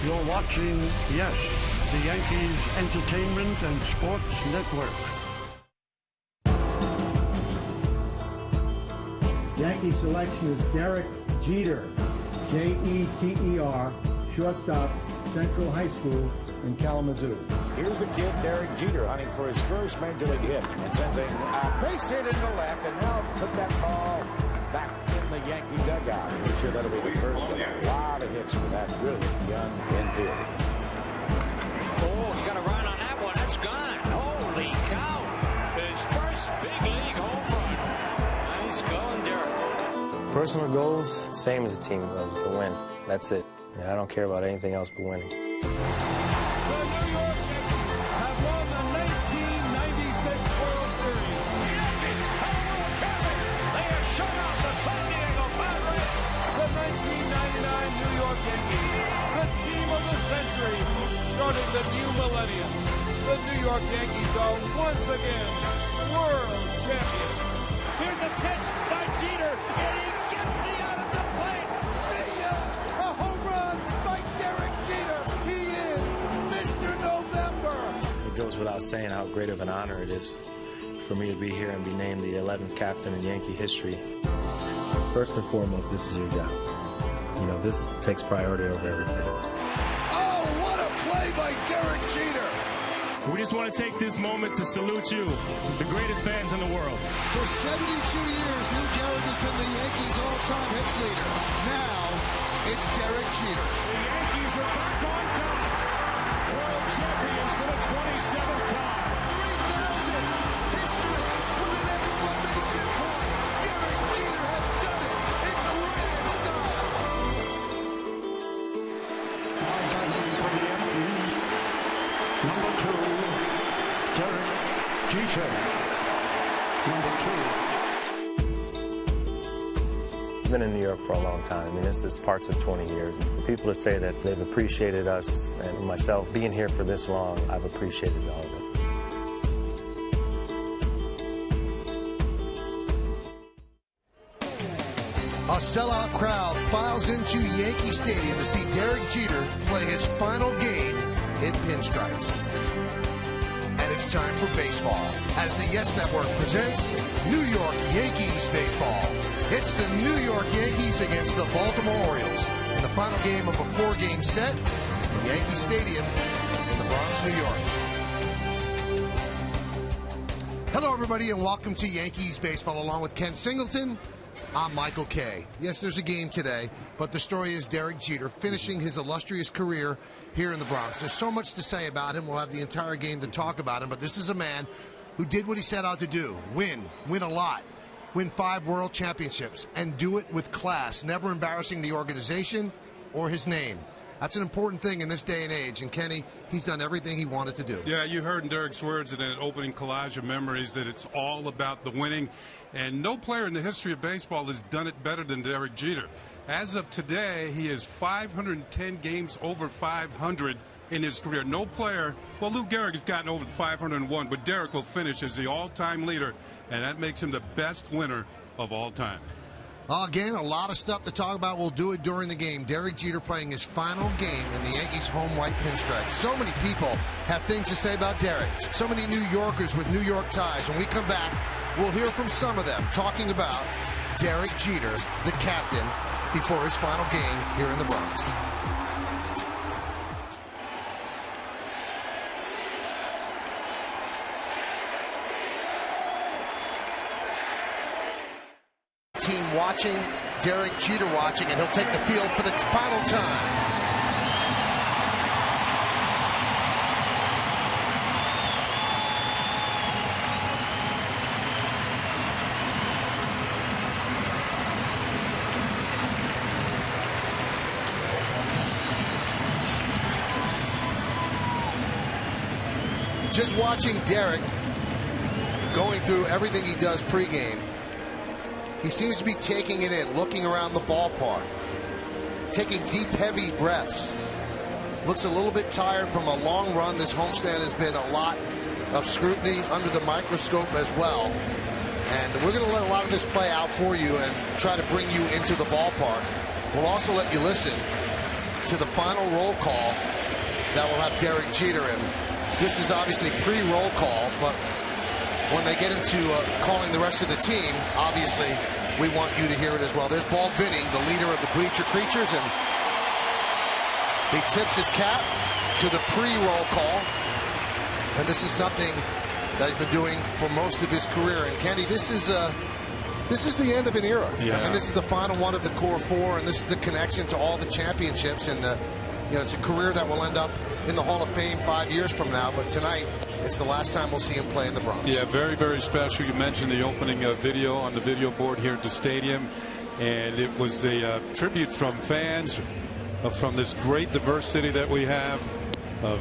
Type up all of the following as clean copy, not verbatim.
You're watching, yes, the Yankees Entertainment and Sports Network. Yankee selection is Derek Jeter, Jeter, shortstop, Central High School in Kalamazoo. Here's the kid, Derek Jeter, hunting for his first major league hit and sends a base hit into left, and now put that ball back in the Yankee dugout. I'm sure that'll be the first of a lot of hits for that brilliant young infielder. Oh, you got a run on that one. That's gone. Holy cow. His first big league home run. Nice going, Derek. Personal goals, same as a team goals, to win. That's it. I don't care about anything else but winning. The New York Yankees have won the 1996 World Series. The Yankees have won champion. They have shut out the San Diego Padres. The 1999 New York Yankees, the team of the century, starting the new millennium. The New York Yankees are once again world champions. Here's a pitch by Jeter, and he gets the out of the plate. A home run by Derek Jeter. He is Mr. November. It goes without saying how great of an honor it is for me to be here and be named the 11th captain in Yankee history. First and foremost, this is your job. You know, this takes priority over everything. Oh, what a play by Derek Jeter. We just want to take this moment to salute you, the greatest fans in the world. For 72 years, Lou Gehrig has been the Yankees' all-time hits leader. Now, it's Derek Jeter. The Yankees are back on top. World champions for the 27th time. 3,000. History with an exclamation point. Derek Jeter has done it in grand style. For the Yankees, number 2, Derek Jeter. Number 2. I've been in New York for a long time. I mean, this is parts of 20 years. And for people to say that they've appreciated us and myself being here for this long, I've appreciated all of it. A sellout crowd files into Yankee Stadium to see Derek Jeter play his final game in pinstripes. And it's time for baseball, as the Yes Network presents New York Yankees baseball. It's the New York Yankees against the Baltimore Orioles in the final game of a 4-game set in Yankee Stadium in the Bronx, New York. Hello, everybody, and welcome to Yankees baseball. Along with Ken Singleton, I'm Michael Kay. Yes, there's a game today, but the story is Derek Jeter finishing his illustrious career here in the Bronx. There's so much to say about him. We'll have the entire game to talk about him, but this is a man who did what he set out to do: win a lot, win 5 world championships, and do it with class, never embarrassing the organization or his name. That's an important thing in this day and age, and Kenny, he's done everything he wanted to do. Yeah, you heard in Derek's words in an opening collage of memories that it's all about the winning, and no player in the history of baseball has done it better than Derek Jeter. As of today, he is 510 games over 500 in his career. No player, well, Lou Gehrig has gotten over the 501, but Derek will finish as the all-time leader, and that makes him the best winner of all time. Again, a lot of stuff to talk about. We'll do it during the game. Derek Jeter playing his final game in the Yankees' home white pinstripes. So many people have things to say about Derek. So many New Yorkers with New York ties. When we come back, we'll hear from some of them talking about Derek Jeter, the captain, before his final game here in the Bronx. Team watching, Derek Jeter watching, and he'll take the field for the final time. Just watching Derek going through everything he does pregame. He seems to be taking it in, looking around the ballpark, taking deep, heavy breaths. Looks a little bit tired from a long run. This homestand has been a lot of scrutiny under the microscope as well. And we're going to let a lot of this play out for you and try to bring you into the ballpark. We'll also let you listen to the final roll call that will have Derek Jeter in. This is obviously pre-roll call, but when they get into calling the rest of the team, obviously we want you to hear it as well. There's Bald Vinny, the leader of the Bleacher Creatures, and he tips his cap to the pre-roll call. And this is something that he's been doing for most of his career. And Kenny, this is the end of an era. Yeah. I mean, this is the final one of the core four, and this is the connection to all the championships. And it's a career that will end up in the Hall of Fame 5 years from now. But tonight, it's the last time we'll see him play in the Bronx. Yeah, very, very special. You mentioned the opening video on the video board here at the stadium, and it was a tribute from fans from this great diverse city that we have.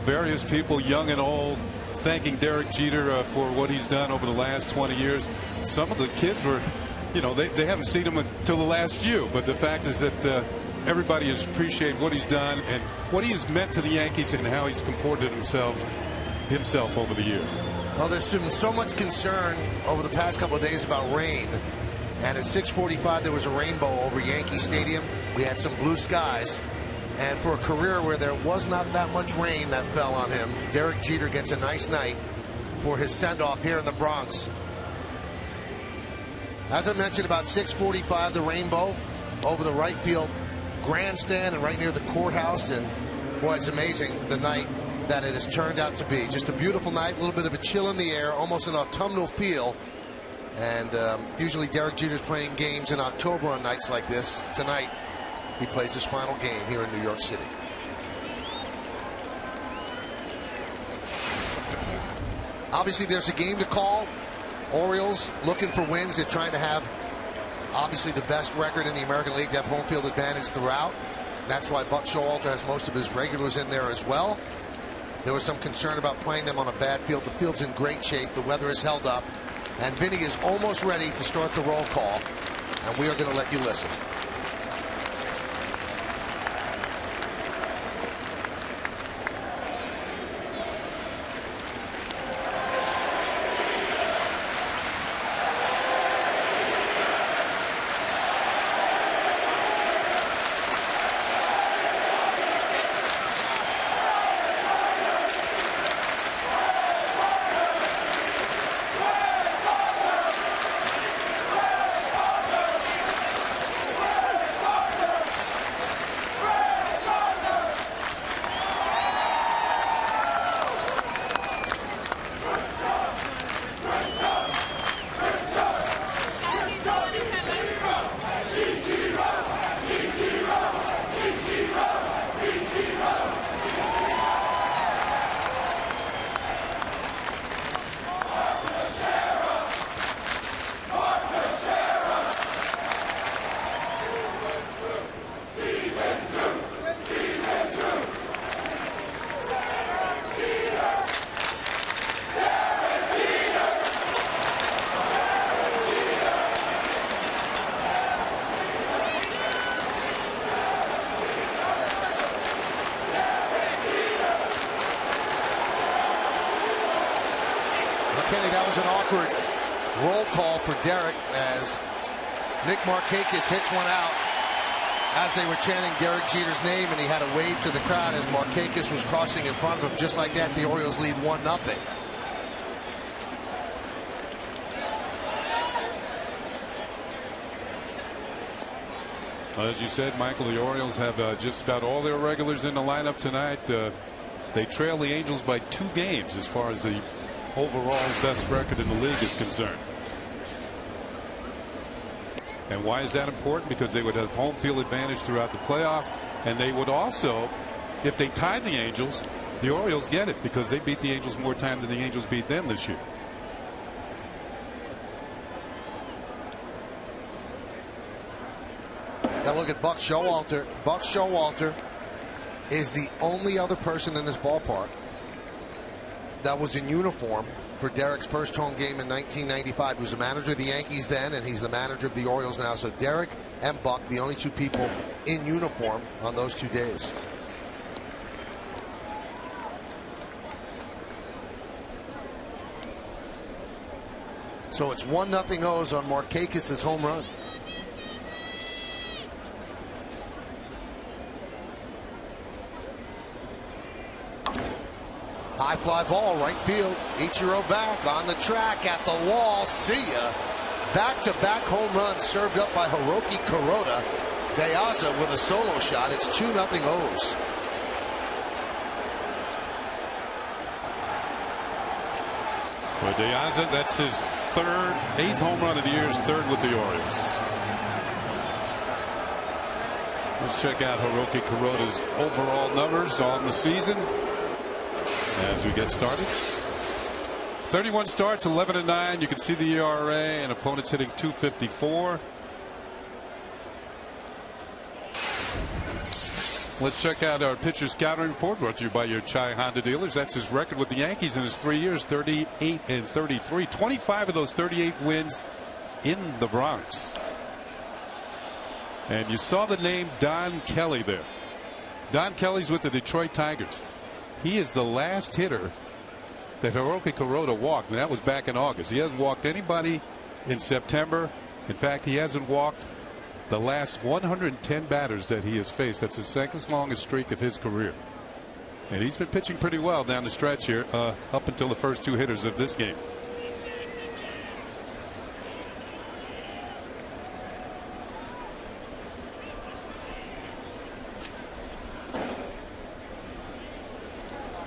Various people, young and old, thanking Derek Jeter for what he's done over the last 20 years. Some of the kids were, they haven't seen him until the last few, but the fact is that everybody has appreciated what he's done and what he has meant to the Yankees and how he's comported himself over the years. Well, there's been so much concern over the past couple of days about rain, and at 6:45 there was a rainbow over Yankee Stadium. We had some blue skies, and for a career where there was not that much rain that fell on him, Derek Jeter gets a nice night for his send-off here in the Bronx. As I mentioned, about 6:45, the rainbow over the right field grandstand and right near the courthouse, and boy, it's amazing the night that it has turned out to be. Just a beautiful night, a little bit of a chill in the air, almost an autumnal feel. And usually Derek Jeter's playing games in October on nights like this. Tonight, he plays his final game here in New York City. Obviously, there's a game to call. Orioles looking for wins. They're trying to have, obviously, the best record in the American League to have home field advantage throughout. That's why Buck Showalter has most of his regulars in there as well. There was some concern about playing them on a bad field. The field's in great shape. The weather is held up. And Vinny is almost ready to start the roll call. And we are going to let you listen. Kenny, that was an awkward roll call for Derek as Nick Markakis hits one out as they were chanting Derek Jeter's name, and he had a wave to the crowd as Markakis was crossing in front of him. Just like that, the Orioles lead 1-0. As you said, Michael, the Orioles have just about all their regulars in the lineup tonight. They trail the Angels by 2 games as far as the overall best record in the league is concerned. And why is that important? Because they would have home field advantage throughout the playoffs, and they would also, if they tied the Angels, the Orioles get it because they beat the Angels more time than the Angels beat them this year. Now look at Buck Showalter. Buck Showalter is the only other person in this ballpark that was in uniform for Derek's first home game in 1995. He was the manager of the Yankees then, and he's the manager of the Orioles now. So Derek and Buck, the only 2 people in uniform on those 2 days. So it's 1-0 O's on Markakis' home run. High fly ball, right field. Ichiro back on the track at the wall. See ya. Back-to-back home runs served up by Hiroki Kuroda. Deaza with a solo shot. It's 2-0 O's. Well, Deaza, that's his eighth home run of the year, his third with the Orioles. Let's check out Hiroki Kuroda's overall numbers on the season as we get started. 31 starts, 11-9. You can see the ERA, and opponents hitting .254. Let's check out our pitcher scouting report, brought to you by your Chai Honda dealers. That's his record with the Yankees in his 3 years, 38 and 33. 25 of those 38 wins in the Bronx. And you saw the name Don Kelly there. Don Kelly's with the Detroit Tigers. He is the last hitter that Hiroki Kuroda walked, and that was back in August. He hasn't walked anybody in September. In fact, he hasn't walked the last 110 batters that he has faced. That's the second longest streak of his career. And he's been pitching pretty well down the stretch here, up until the first two hitters of this game.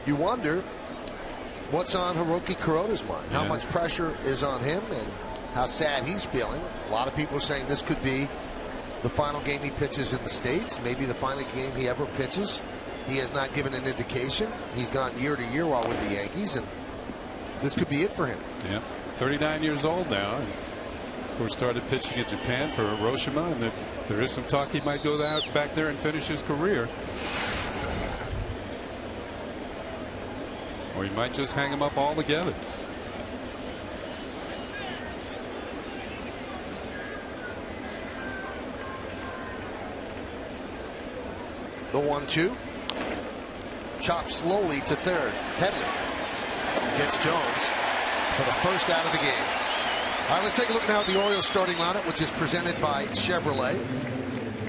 You wonder what's on Hiroki Kuroda's mind. How much pressure is on him and how sad he's feeling. A lot of people are saying this could be the final game he pitches in the States, maybe the final game he ever pitches. He has not given an indication. He's gone year to year while with the Yankees, and this could be it for him. Yeah, 39 years old now. And of course, started pitching in Japan for Hiroshima, and there is some talk he might go back there and finish his career. Or he might just hang him up altogether. The 1-2. Chopped slowly to third. Headley gets Jones for the first out of the game. All right, let's take a look now at the Orioles starting lineup, which is presented by Chevrolet.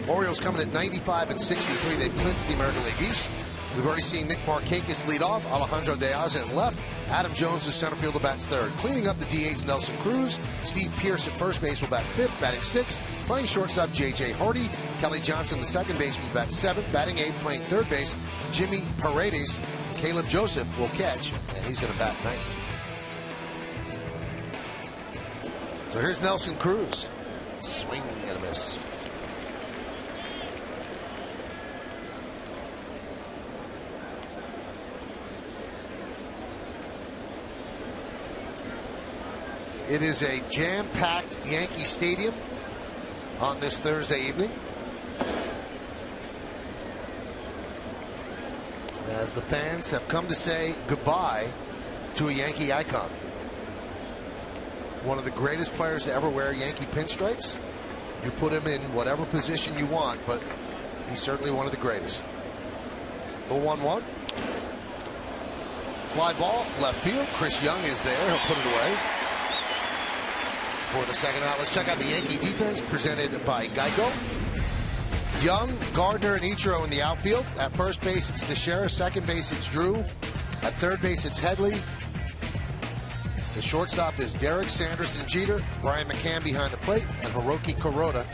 Orioles coming at 95 and 63. They've clinched the American League East. We've already seen Nick Markakis lead off. Alejandro Deaza in left. Adam Jones in center field will bat third. Cleaning up the DH, Nelson Cruz. Steve Pearce at first base will bat fifth. Batting sixth. Playing shortstop, J.J. Hardy. Kelly Johnson, the second baseman, will bat seventh. Batting eighth. Playing third base, Jimmy Paredes. Caleb Joseph will catch, and he's going to bat ninth. So here's Nelson Cruz. Swing and a miss. It is a jam-packed Yankee Stadium on this Thursday evening, as the fans have come to say goodbye to a Yankee icon. One of the greatest players to ever wear Yankee pinstripes. You put him in whatever position you want, but he's certainly one of the greatest. The 1-1. Fly ball, left field. Chris Young is there. He'll put it away. For the second out, let's check out the Yankee defense presented by Geico. Young, Gardner, and Ichiro in the outfield. At first base, it's Teixeira. Second base, it's Drew. At third base, it's Headley. The shortstop is Derek Sanderson Jeter. Brian McCann behind the plate, and Hiroki Kuroda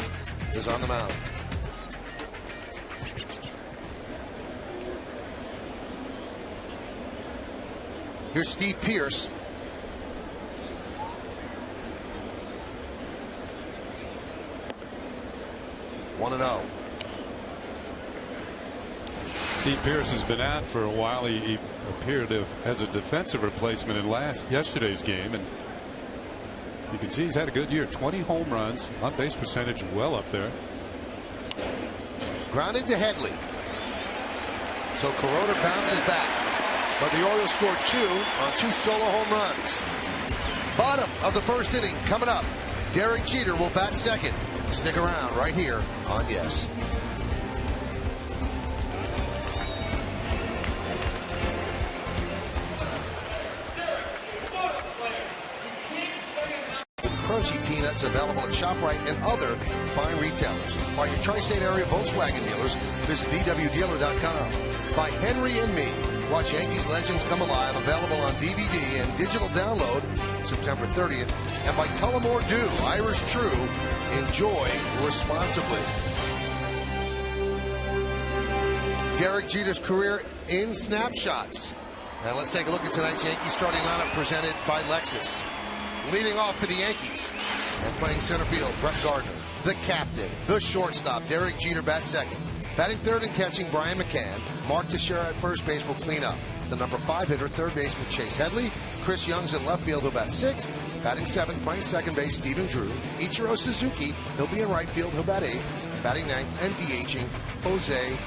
is on the mound. Here's Steve Pearce. One and 0. Steve Pearce has been out for a while. He appeared as a defensive replacement in yesterday's game, and you can see he's had a good year. 20 home runs, on base percentage well up there. Grounded to Headley. So Kuroda bounces back, but the Orioles scored 2 on 2 solo home runs. Bottom of the first inning coming up. Derek Jeter will bat second. Stick around right here on Yes. Crunchy peanuts available at ShopRite and other fine retailers. By your tri-state area Volkswagen dealers, visit VWDealer.com. By Henry and Me, Watch Yankees Legends Come Alive, available on DVD and digital download September 30th. And by Tullamore Dew, Irish True, enjoy responsibly. Derek Jeter's career in snapshots. Now let's take a look at tonight's Yankees starting lineup presented by Lexus. Leading off for the Yankees and playing center field, Brett Gardner. The captain, the shortstop, Derek Jeter bats second. Batting third and catching, Brian McCann. Mark Teixeira at first base will clean up. The number 5 hitter, third baseman Chase Headley. Chris Young's in left field, he'll bat 6. Batting 7, playing second base, Stephen Drew. Ichiro Suzuki, he'll be in right field, he'll bat 8th. Batting 9th and DHing, Jose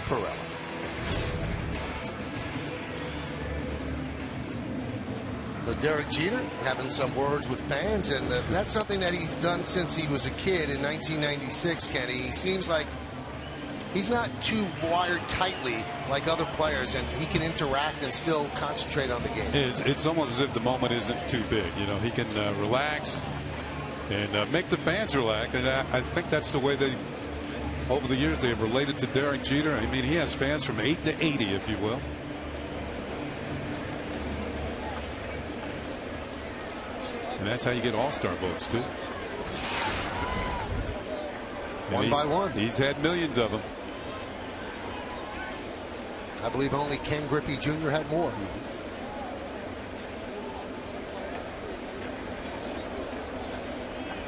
Perella. So Derek Jeter having some words with fans, and that's something that he's done since he was a kid in 1996, Kenny. He seems like he's not too wired tightly like other players, and he can interact and still concentrate on the game. It's almost as if the moment isn't too big. You know, he can relax and make the fans relax, and I think that's the way they, over the years, they've related to Derek Jeter. I mean, he has fans from 8 to 80, if you will. And that's how you get all-star votes, too. And one by one. He's had millions of them. I believe only Ken Griffey Jr. had more.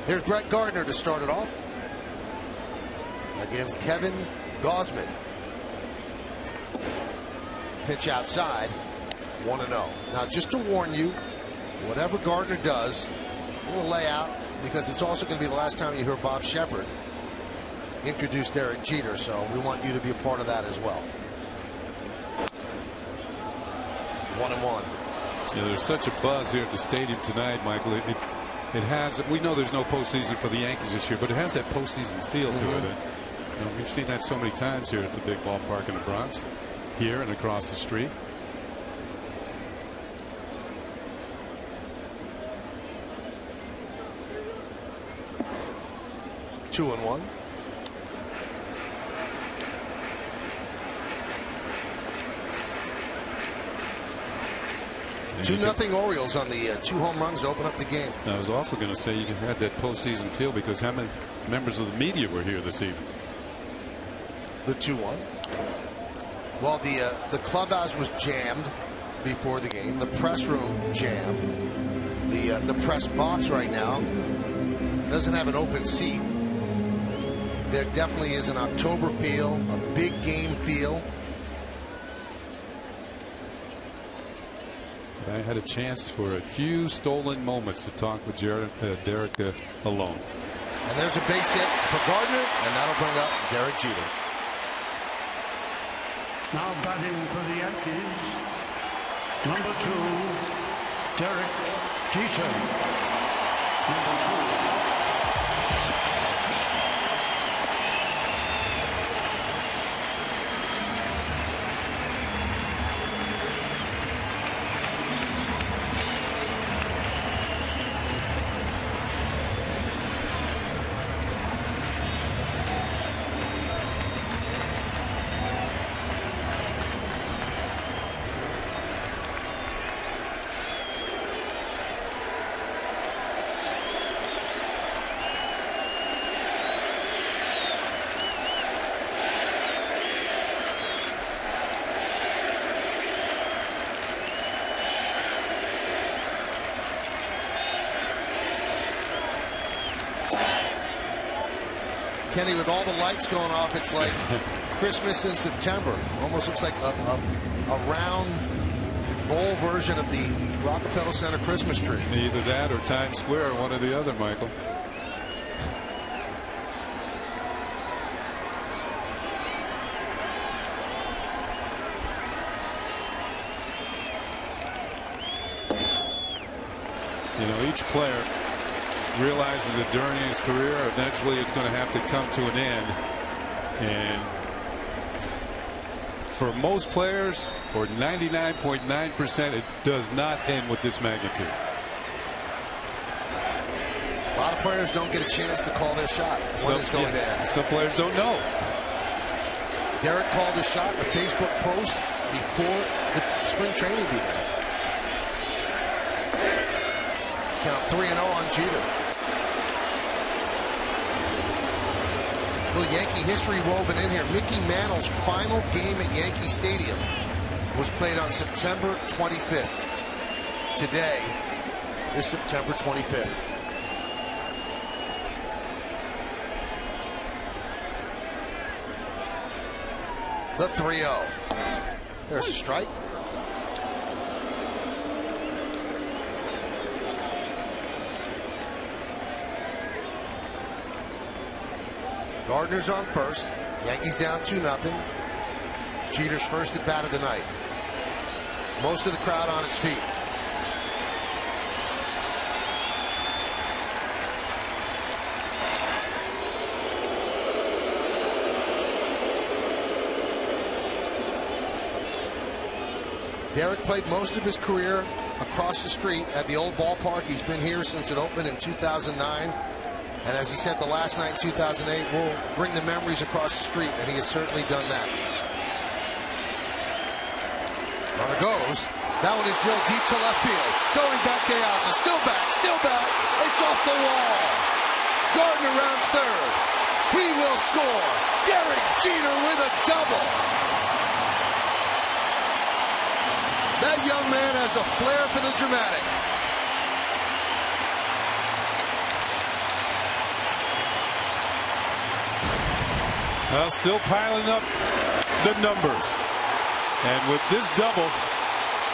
Here's Brett Gardner to start it off against Kevin Gausman. Pitch outside, 1-0. Now, just to warn you, whatever Gardner does, we'll lay out, because it's also going to be the last time you hear Bob Shepard introduce Derek Jeter, so we want you to be a part of that as well. 1-1. You know, there's such a buzz here at the stadium tonight, Michael. It has. We know there's no postseason for the Yankees this year, but it has that postseason feel to it. And, you know, we've seen that so many times here at the big ballpark in the Bronx, here and across the street. Two and 1. And 2-0 Orioles on the 2 home runs to open up the game. I was also going to say you had that postseason feel because how many members of the media were here this evening? The 2-1. Well, the clubhouse was jammed before the game. The press room jammed. The press box right now doesn't have an open seat. There definitely is an October feel, a big game feel. I had a chance for a few stolen moments to talk with Derek alone. And there's a base hit for Gardner, and that'll bring up Derek Jeter. Now batting for the Yankees, number 2, Derek Jeter. Number 2. Kenny, with all the lights going off, it's like Christmas in September. Almost looks like a round bowl version of the Rockefeller Center Christmas tree. Either that or Times Square, one or the other, Michael. You know, each player realizes that during his career, eventually it's going to have to come to an end. And for most players, or 99.9%, it does not end with this magnitude. A lot of players don't get a chance to call their shot when it's going to end. Some players don't know. Derek called a shot in a Facebook post before the spring training began. Count 3-0 on Jeter. Little Yankee history woven in here. Mickey Mantle's final game at Yankee Stadium was played on September 25th. Today is September 25th. The 3-0. There's a strike. Gardner's on first. Yankees down 2-0. Jeter's first at bat of the night. Most of the crowd on its feet. Derek played most of his career across the street at the old ballpark. He's been here since it opened in 2009. And as he said the last night in 2008, we'll bring the memories across the street, and he has certainly done that. Runner goes. That one is drilled deep to left field. Going back to Alza. Still back. It's off the wall. Gardner rounds third. He will score. Derek Jeter with a double. That young man has a flair for the dramatic. Well, still piling up the numbers. And with this double,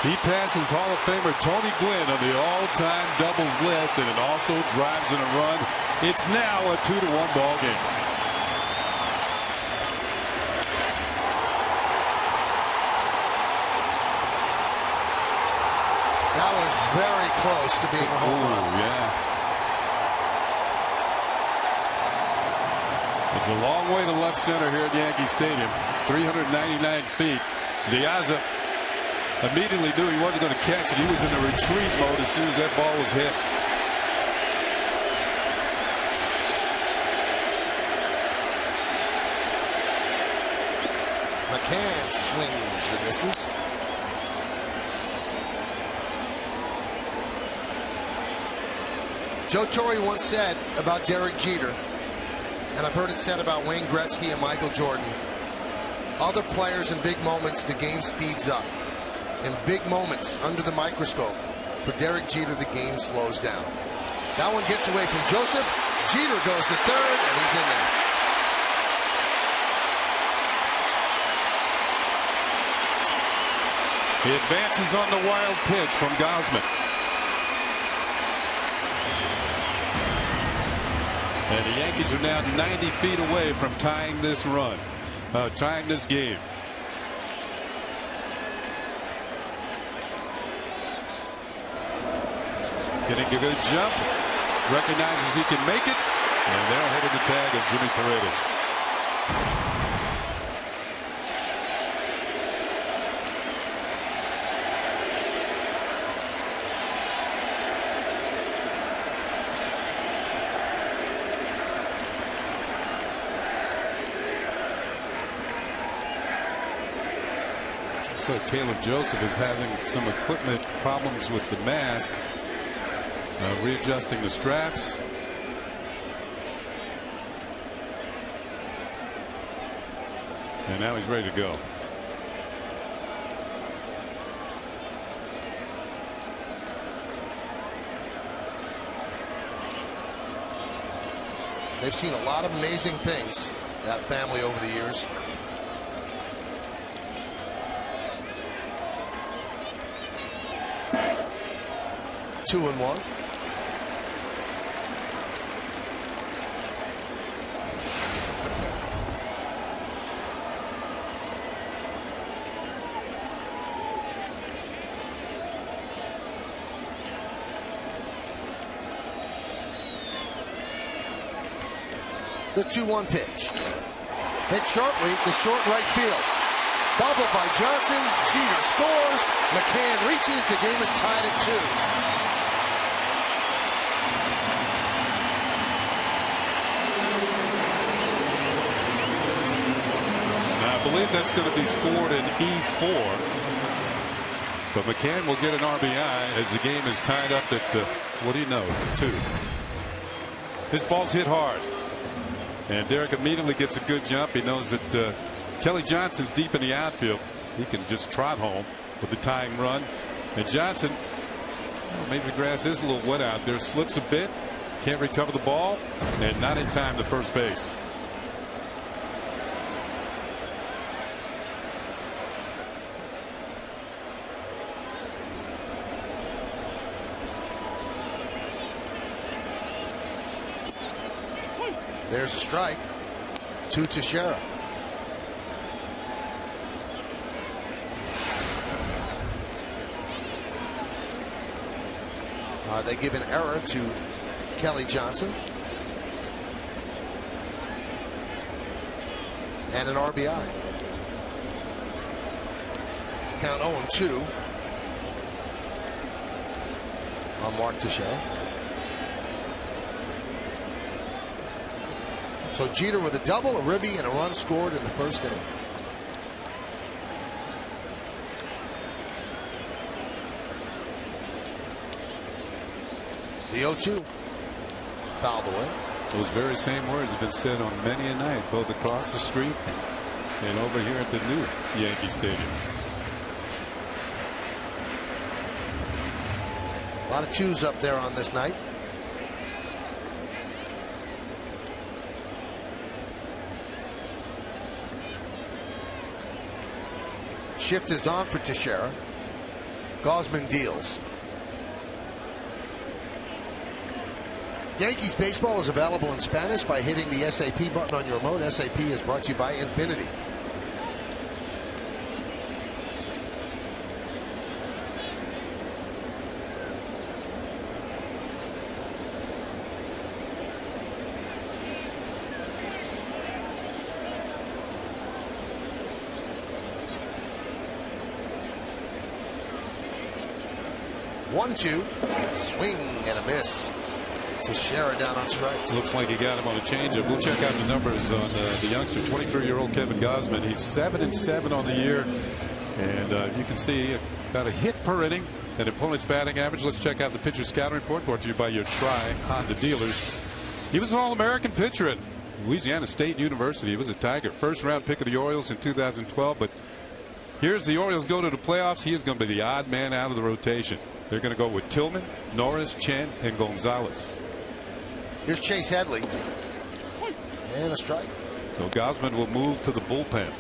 he passes Hall of Famer Tony Gwynn on the all-time doubles list, and it also drives in a run. It's now a 2-1 ball game. That was very close to being a home run. Yeah. It's a long way to left center here at Yankee Stadium. 399 feet. Diaza immediately knew he wasn't going to catch it. He was in a retreat mode as soon as that ball was hit. McCann swings and misses. Joe Torre once said about Derek Jeter, and I've heard it said about Wayne Gretzky and Michael Jordan, other players in big moments, the game speeds up. In big moments, under the microscope, for Derek Jeter, the game slows down. That one gets away from Joseph. Jeter goes to third, and he's in there. He advances on the wild pitch from Gausman. And the Yankees are now 90 feet away from tying this run, tying this game. Getting a good jump, recognizes he can make it, and they're ahead of the tag of Jimmy Paredes. So Caleb Joseph is having some equipment problems with the mask, readjusting the straps. And now he's ready to go. They've seen a lot of amazing things, that family, over the years. Two and one. The 2-1 pitch. Hit sharply to short right field. Bobbled by Johnson. Jeter scores. McCann reaches. The game is tied at 2. I believe that's going to be scored in E4. But McCann will get an RBI as the game is tied up at, what do you know, 2. His ball's hit hard. And Derek immediately gets a good jump. He knows that Kelly Johnson's deep in the outfield. He can just trot home with the tying run. And Johnson, well, maybe the grass is a little wet out there, slips a bit, can't recover the ball, and not in time to first base. There's a strike to Teixeira. They give an error to Kelly Johnson. And an RBI. Count 0-2 on Mark Teixeira. So Jeter with a double, a ribby, and a run scored in the first inning. The 0-2 fouled away. Those very same words have been said on many a night, both across the street and over here at the new Yankee Stadium. A lot of twos up there on this night. Shift is on for Teixeira. Gausman deals. Yankees baseball is available in Spanish by hitting the SAP button on your remote. SAP is brought to you by Infinity. One-two, swing and a miss. Teixeira down on strikes. Looks like he got him on a changeup. We'll check out the numbers on the youngster, 23-year-old Kevin Gausman. He's 7-7 on the year, and you can see about a hit per inning. An opponent's batting average. Let's check out the pitcher scouting report brought to you by your Tri-Honda dealers. He was an All-American pitcher at Louisiana State University. He was a Tiger, first-round pick of the Orioles in 2012. But here's the Orioles go to the playoffs. He is going to be the odd man out of the rotation. They're going to go with Tillman, Norris, Chen, and Gonzalez. Here's Chase Headley. And a strike. So Gausman will move to the bullpen,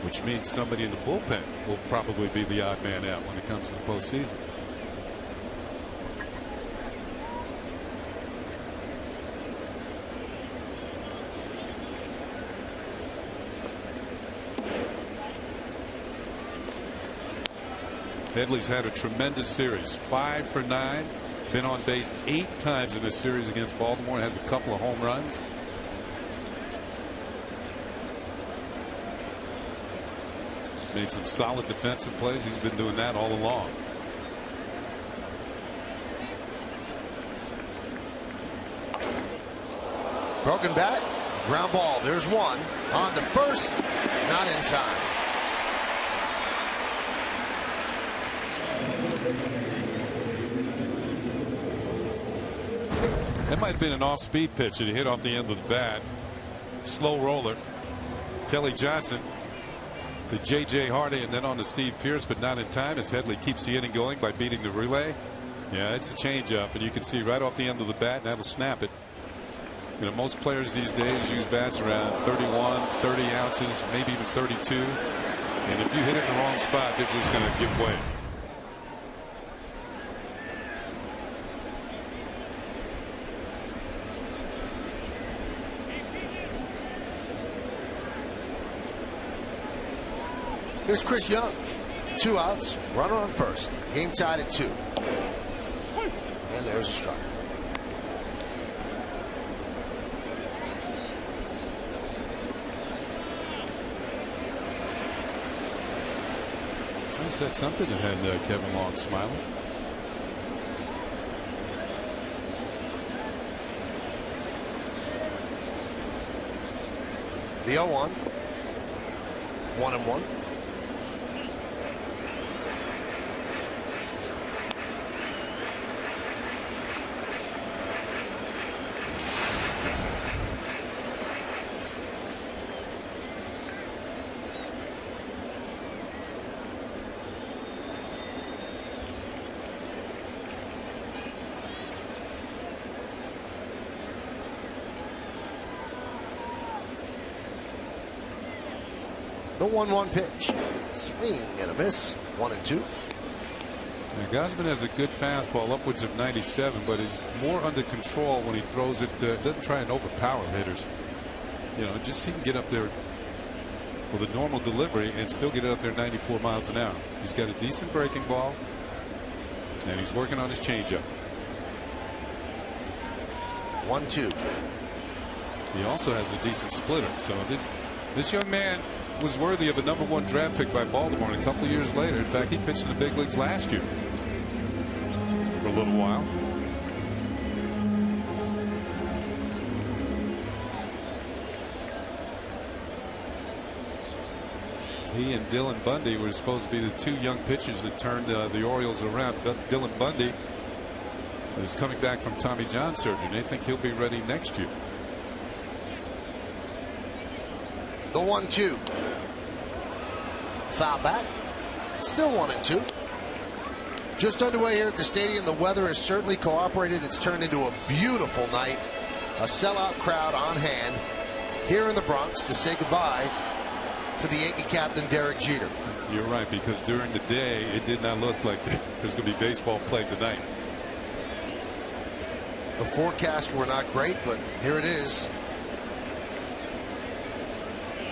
which means somebody in the bullpen will probably be the odd man out when it comes to the postseason. Headley's had a tremendous series, 5 for 9, been on base 8 times in this series against Baltimore, has a couple of home runs. Made some solid defensive plays. He's been doing that all along. Broken bat, ground ball. There's one on to first, not in time. That might have been an off-speed pitch that he hit off the end of the bat. Slow roller. Kelly Johnson to J.J. Hardy and then on to Steve Pearce, but not in time as Headley keeps the inning going by beating the relay. Yeah, it's a changeup, and you can see right off the end of the bat, and that'll snap it. You know, most players these days use bats around 31, 30 ounces, maybe even 32. And if you hit it in the wrong spot, they're just going to give way. Here's Chris Young. 2 outs, runner on first. Game tied at 2. And there's a strike. I said something that had Kevin Long smiling. The 0-1. 1-1. The 1-1 pitch. Swing and a miss. 1-2. Gausman has a good fastball, upwards of 97, but is more under control when he throws it. Doesn't try and overpower hitters. You know, just he can get up there with a normal delivery and still get it up there 94 miles an hour. He's got a decent breaking ball, and he's working on his changeup. 1-2. He also has a decent splitter. So this young man was worthy of a #1 draft pick by Baltimore. And a couple of years later, in fact, he pitched in the big leagues last year for a little while. He and Dylan Bundy were supposed to be the two young pitchers that turned the Orioles around. But Dylan Bundy is coming back from Tommy John surgery. They think he'll be ready next year. The 1-2. Foul back. Still 1-2. Just underway here at the stadium. The weather has certainly cooperated. It's turned into a beautiful night. A sellout crowd on hand here in the Bronx to say goodbye to the Yankee captain Derek Jeter. You're right, because during the day it did not look like there's going to be baseball played tonight. The forecasts were not great, but here it is.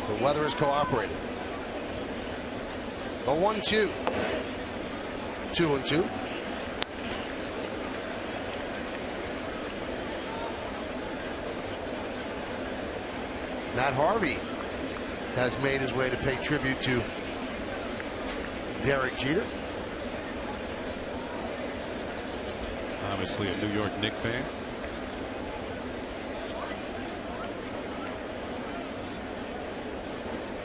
The weather has cooperated. A 1-2. 2-2. Matt Harvey has made his way to pay tribute to Derek Jeter. Obviously a New York Knicks fan.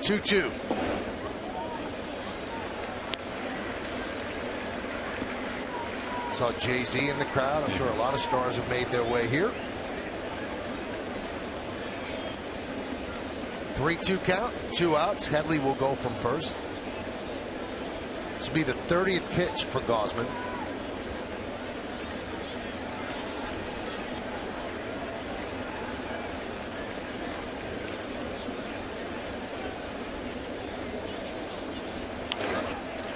Two. Saw Jay-Z in the crowd. I'm sure a lot of stars have made their way here. 3-2 count, 2 outs. Headley will go from first. This will be the 30th pitch for Gausman.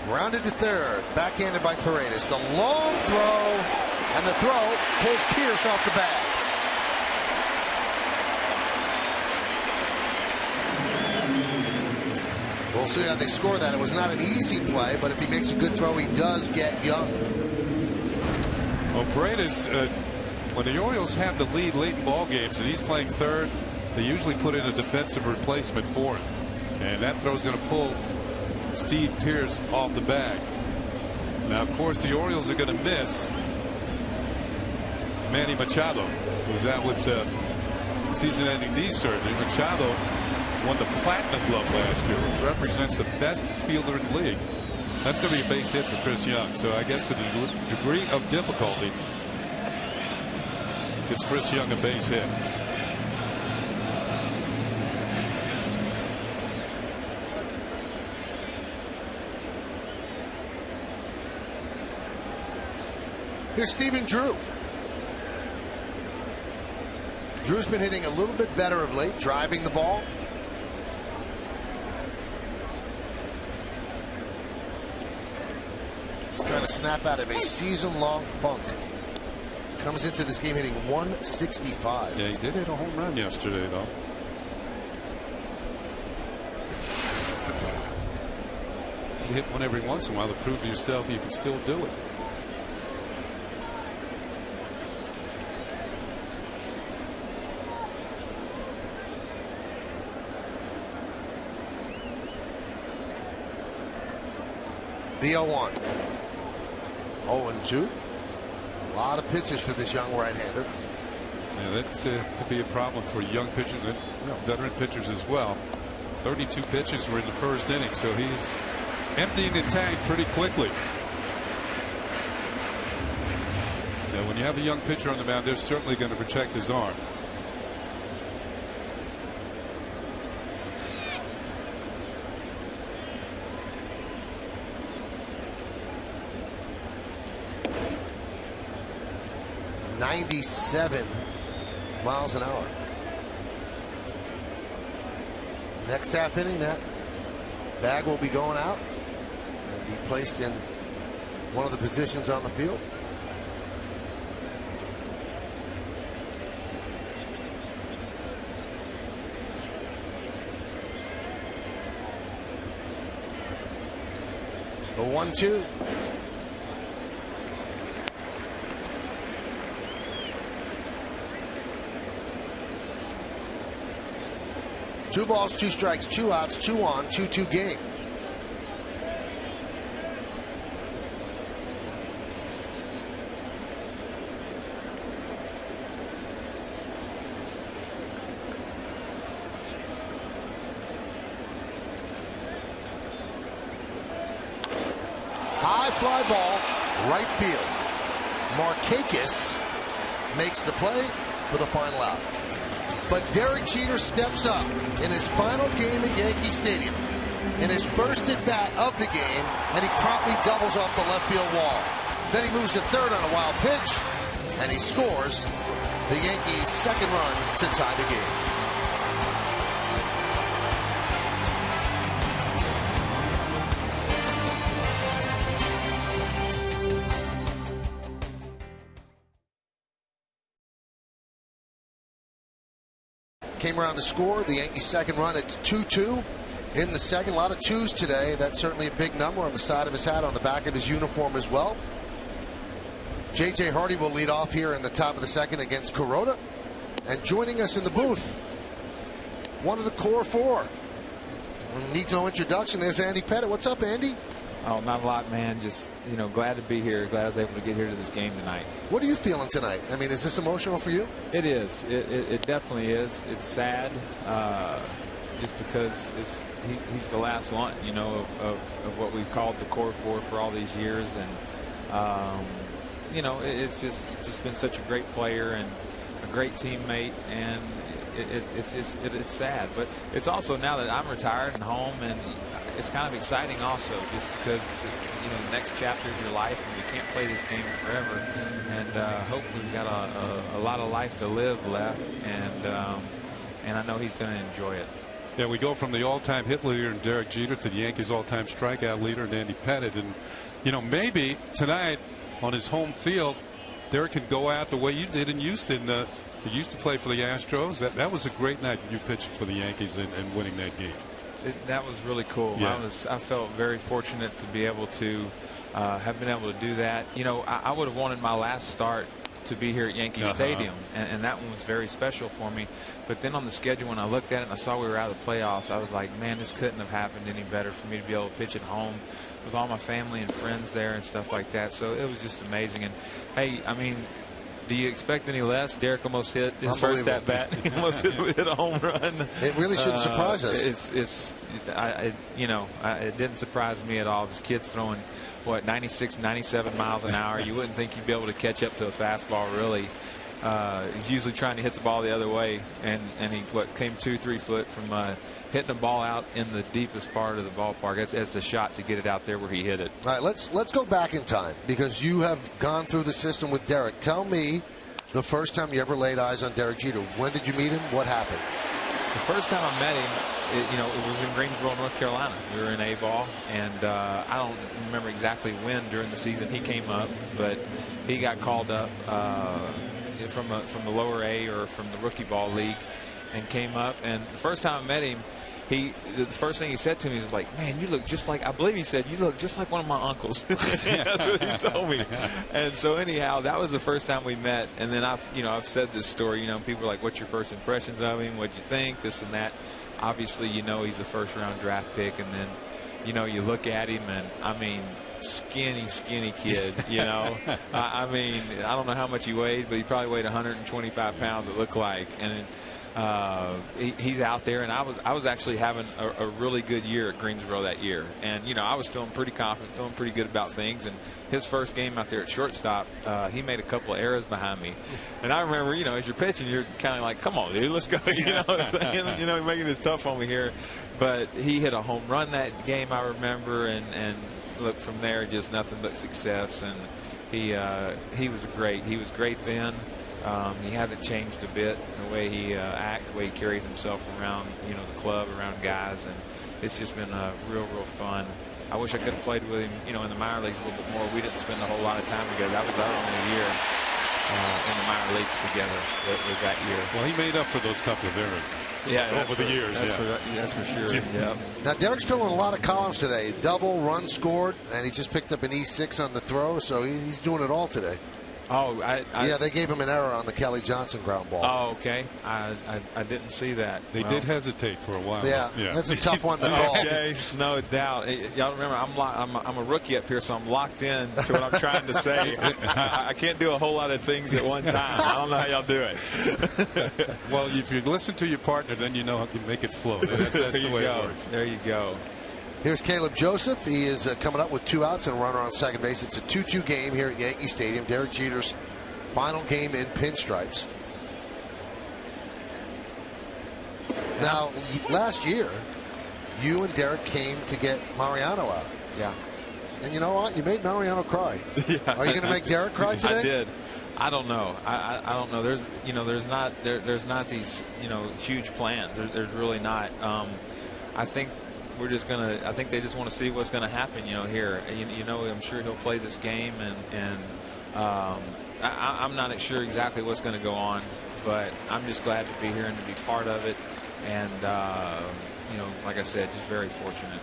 Rounded to third, backhanded by Paredes. The long throw, and the throw pulls Pierce off the bag. We'll see how they score that. It was not an easy play, but if he makes a good throw, he does get Young. Well, Paredes, when the Orioles have the lead late in ball games and he's playing third, they usually put in a defensive replacement for him. And that throw is going to pull Steve Pierce off the bag. Now, of course, the Orioles are going to miss Manny Machado, who's out with season-ending knee surgery. Machado won the Platinum Glove last year, which represents the best fielder in the league. That's going to be a base hit for Chris Young. So I guess the degree of difficulty gets Chris Young a base hit. Here's Stephen Drew. Drew's been hitting a little bit better of late, driving the ball. Trying to snap out of a season-long funk. Comes into this game hitting 165. Yeah, he did hit a home run yesterday, though. You hit one every once in a while to prove to yourself you can still do it. The 0-1. 0-2. A lot of pitches for this young right-hander. Yeah, that could be a problem for young pitchers and veteran pitchers as well. 32 pitches were in the first inning, so he's emptying the tank pretty quickly. Yeah, when you have a young pitcher on the mound, they're certainly going to protect his arm. .97 miles an hour. Next half inning, that bag will be going out and be placed in one of the positions on the field. The 1-2. Two balls, two strikes, 2 outs, 2 on, 2-2 game. High fly ball, right field. Markakis makes the play for the final out. But Derek Jeter steps up in his final game at Yankee Stadium, in his first at bat of the game, and he promptly doubles off the left field wall. Then he moves to third on a wild pitch, and he scores the Yankees' second run to tie the game. Came around to score the Yankees' second run. It's 2-2 in the second. A lot of twos today. That's certainly a big number on the side of his hat, on the back of his uniform as well. J.J. Hardy will lead off here in the top of the second against Kuroda. And joining us in the booth, one of the core four. Needs no introduction. There's Andy Pettit. What's up, Andy? Oh, not a lot, man. Just, glad to be here. Glad I was able to get here to this game tonight. What are you feeling tonight? I mean, is this emotional for you? It is. It definitely is. It's sad, just because he's the last one, of what we've called the core four for all these years. And, it's just been such a great player and a great teammate. And it's sad. But it's also, now that I'm retired and home, and it's kind of exciting also, just because the next chapter of your life, and you can't play this game forever, and hopefully we've got a lot of life to live left, and I know he's going to enjoy it. Yeah, we go from the all-time hit leader in Derek Jeter to the Yankees' all-time strikeout leader in Andy Pettit, and maybe tonight on his home field, Derek could go out the way you did in Houston. You used to play for the Astros. That was a great night, you pitching for the Yankees and winning that game. That was really cool. Yeah. I felt very fortunate to be able to have been able to do that. I would have wanted my last start to be here at Yankee Stadium, and that one was very special for me. But then on the schedule, when I looked at it and I saw we were out of the playoffs, I was like, man, this couldn't have happened any better for me to be able to pitch at home with all my family and friends there and stuff like that. So it was just amazing. And hey, I mean, do you expect any less? Derek almost hit his first at bat. He almost hit a home run. It really shouldn't surprise us. It didn't surprise me at all. This kid's throwing 96, 97 miles an hour. You wouldn't think he'd be able to catch up to a fastball, really. He's usually trying to hit the ball the other way, and he came 2-3 foot from hitting the ball out in the deepest part of the ballpark. That's a shot to get it out there where he hit it. All right, let's go back in time, because you have gone through the system with Derek. Tell me the first time you ever laid eyes on Derek Jeter. When did you meet him? What happened? The first time I met him, it was in Greensboro, North Carolina. We were in A-ball, and I don't remember exactly when during the season he came up, but he got called up from the lower A or from the rookie ball league, and came up. And the first time I met him, the first thing he said to me was like, man, you look just like, I believe he said, you look just like one of my uncles. That's what he told me. And so anyhow, that was the first time we met. And then I've said this story, people are like, what's your first impressions of him? What'd you think? This and that. Obviously, he's a first round draft pick. And then, you look at him, and I mean, skinny kid, you know. I mean, I don't know how much he weighed, but he probably weighed 125 pounds, it looked like. And he's out there, and I was actually having a really good year at Greensboro that year, and you know, I was feeling pretty confident, feeling pretty good about things. And his first game out there at shortstop, he made a couple of errors behind me, and I remember, you know, as you're pitching, you're kind of like, come on, dude, let's go. You know what I'm saying? You know, making this tough on me here, but he hit a home run that game, I remember, and look, from there, just nothing but success. And he was great then. He hasn't changed a bit, the way he acts, the way he carries himself around, you know, the club, around guys, and it's just been real fun. I wish I could have played with him, you know, in the minor leagues a little bit more. We didn't spend a whole lot of time together. That was our only year in the minor leagues together. Was that year. Well, he made up for those couple of errors. Yeah, over the years. That's for sure. Yeah. Now Derek's filling a lot of columns today. Double, run scored, and he just picked up an E6 on the throw, so he's doing it all today. Oh, yeah, they gave him an error on the Kelly Johnson ground ball. Oh, okay. I didn't see that. They did hesitate for a while. Yeah, that's a tough one to call. Okay, no doubt. Y'all remember, I'm a rookie up here, so I'm locked in to what I'm trying to say. I can't do a whole lot of things at one time. I don't know how y'all do it. Well, if you listen to your partner, then you know how to make it flow. That's the way it works. There you go. Here's Caleb Joseph. He is coming up with 2 outs and a runner on second base. It's a 2-2 game here at Yankee Stadium. Derek Jeter's final game in pinstripes. Now, last year, you and Derek came to get Mariano out. Yeah. And you know what? You made Mariano cry. Yeah. Are you going to make Derek cry today? I did. I don't know. I don't know. There's not these, you know, huge plans. There's really not. I think we're just gonna. I think they just want to see what's going to happen. You know, here. You know, I'm sure he'll play this game, and I'm not sure exactly what's going to go on, but I'm just glad to be here and to be part of it. And you know, like I said, just very fortunate.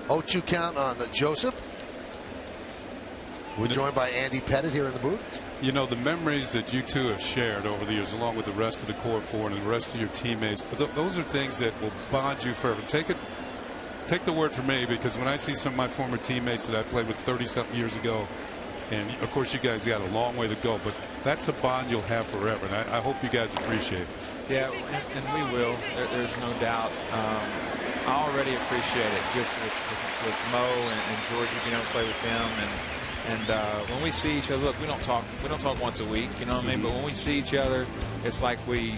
0-2 count on Joseph. We're joined by Andy Pettit here in the booth. You know, the memories that you two have shared over the years, along with the rest of the core four and the rest of your teammates, those are things that will bond you forever. Take the word from me, because when I see some of my former teammates that I played with 30-something years ago, and of course you guys got a long way to go, but that's a bond you'll have forever, and I hope you guys appreciate it. Yeah, and we will. There's no doubt. I already appreciate it, just with Mo and George, being able to play with them, and when we see each other, look, we don't talk once a week, you know what I mean? But when we see each other, it's like we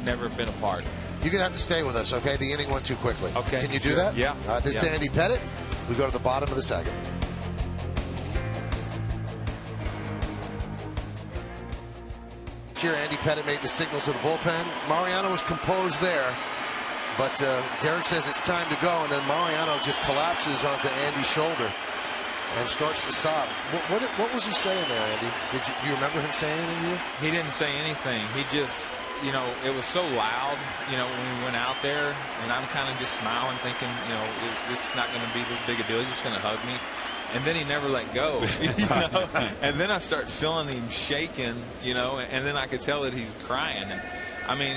never been apart. You're going to have to stay with us, okay? The inning went too quickly. Okay. Can you do that? Yeah. All right, this is Andy Pettit. We go to the bottom of the second. Here, Andy Pettit made the signal to the bullpen. Mariano was composed there, but Derek says it's time to go, and then Mariano just collapses onto Andy's shoulder and starts to sob. What was he saying there, Andy? Do you remember him saying anything to you? He didn't say anything. He just, you know, it was so loud, you know, when we went out there, and I'm kind of just smiling, thinking, you know, it's not going to be this big a deal. He's just going to hug me. And then he never let go, you know? And then I start feeling him shaking, you know, and then I could tell that he's crying. And I mean,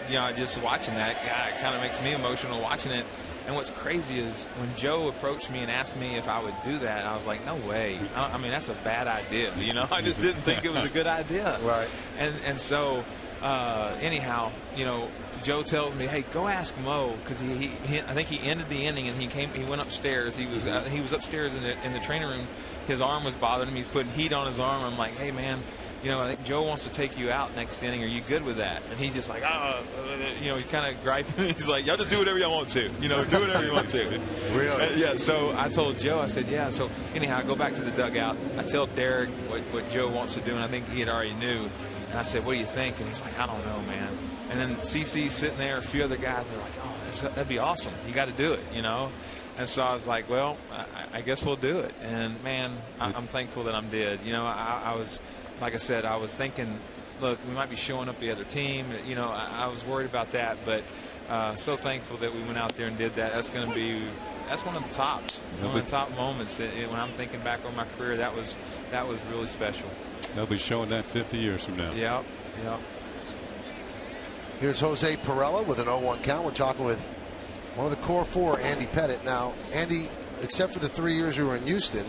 you know, just watching that guy, it kind of makes me emotional watching it. And what's crazy is when Joe approached me and asked me if I would do that, I was like, no way. I mean, that's a bad idea. You know, I just didn't think it was a good idea. Right. And so, anyhow, you know, Joe tells me, hey, go ask Mo, because I think he ended the inning and he went upstairs. He was upstairs in the training room. His arm was bothering him. He's putting heat on his arm. I'm like, hey, man, you know, I think Joe wants to take you out next inning. Are you good with that? And he's just like, you know, he's kind of griping. He's like, y'all just do whatever y'all want to. You know, do whatever you want to. Really? Yeah. So I told Joe, I said, yeah. So anyhow, I go back to the dugout. I tell Derek what Joe wants to do, and I think he had already knew. And I said, what do you think? And he's like, I don't know, man. And then CC's sitting there, a few other guys, they're like, oh, that'd be awesome. You got to do it, you know. And so I was like, well, I guess we'll do it. And, man, I'm thankful that I did. You know, I was, like I said, I was thinking, look, we might be showing up the other team. You know, I was worried about that. But so thankful that we went out there and did that. That's one of the tops, one of the top moments. When I'm thinking back on my career, that was really special. They'll be showing that 50 years from now. Yep. Here's Jose Pirela with an 0-1 count. We're talking with one of the core four, Andy Pettit. Now, Andy, except for the 3 years you were in Houston,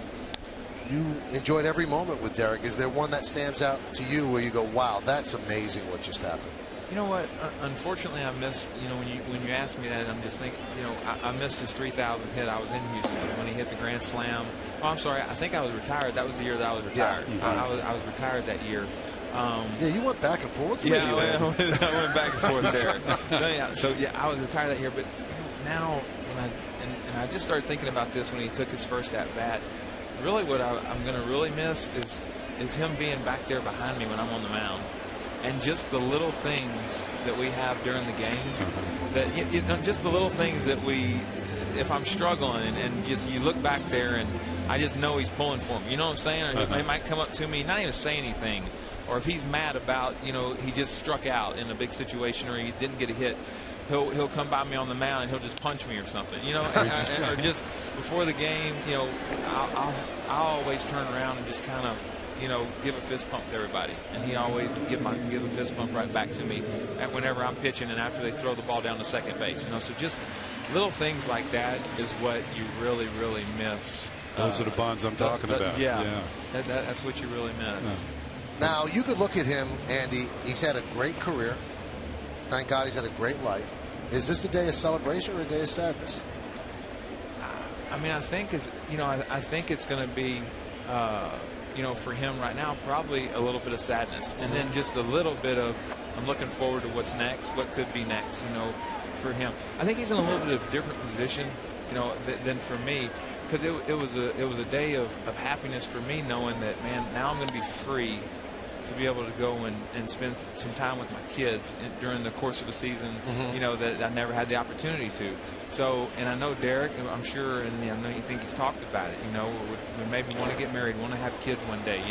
you enjoyed every moment with Derek. Is there one that stands out to you where you go, wow, that's amazing what just happened? You know what? Unfortunately, I missed, when you asked me that, I'm just thinking, I missed his 3,000th hit. I was in Houston when he hit the grand slam. Oh, I'm sorry. I think I was retired. That was the year that I was retired. Yeah. I was retired that year. Yeah, you went back and forth. Yeah, I went back and forth there. I was retired that year. But now, when I just started thinking about this when he took his first at bat. Really, what I'm going to really miss is him being back there behind me when I'm on the mound. And just the little things that we have during the game, that just the little things that if I'm struggling and just you look back there and I just know he's pulling for me. You know what I'm saying? Or he might come up to me, not even say anything, or if he's mad about he just struck out in a big situation or he didn't get a hit, he'll come by me on the mound and he'll just punch me or something. Or just before the game, I'll always turn around and just kind of. Give a fist pump to everybody, and he always give a fist pump right back to me whenever I'm pitching and after they throw the ball down to second base. So just little things like that is what you really, really miss. Those are the bonds I'm talking about. Yeah. That's what you really miss. Yeah. Now you could look at him, Andy. He's had a great career. Thank God he's had a great life. Is this a day of celebration or a day of sadness? I mean, I think I think it's going to be. For him right now, probably a little bit of sadness, and then just a little bit of I'm looking forward to what's next, what could be next, for him. I think he's in a little bit of a different position, than for me, because it was a day of happiness for me, knowing that, man, now I'm going to be free to be able to go and spend some time with my kids during the course of a season, that I never had the opportunity to. So, and I know Derek, I'm sure, and I know you think he's talked about it, we maybe want to get married, want to have kids one day,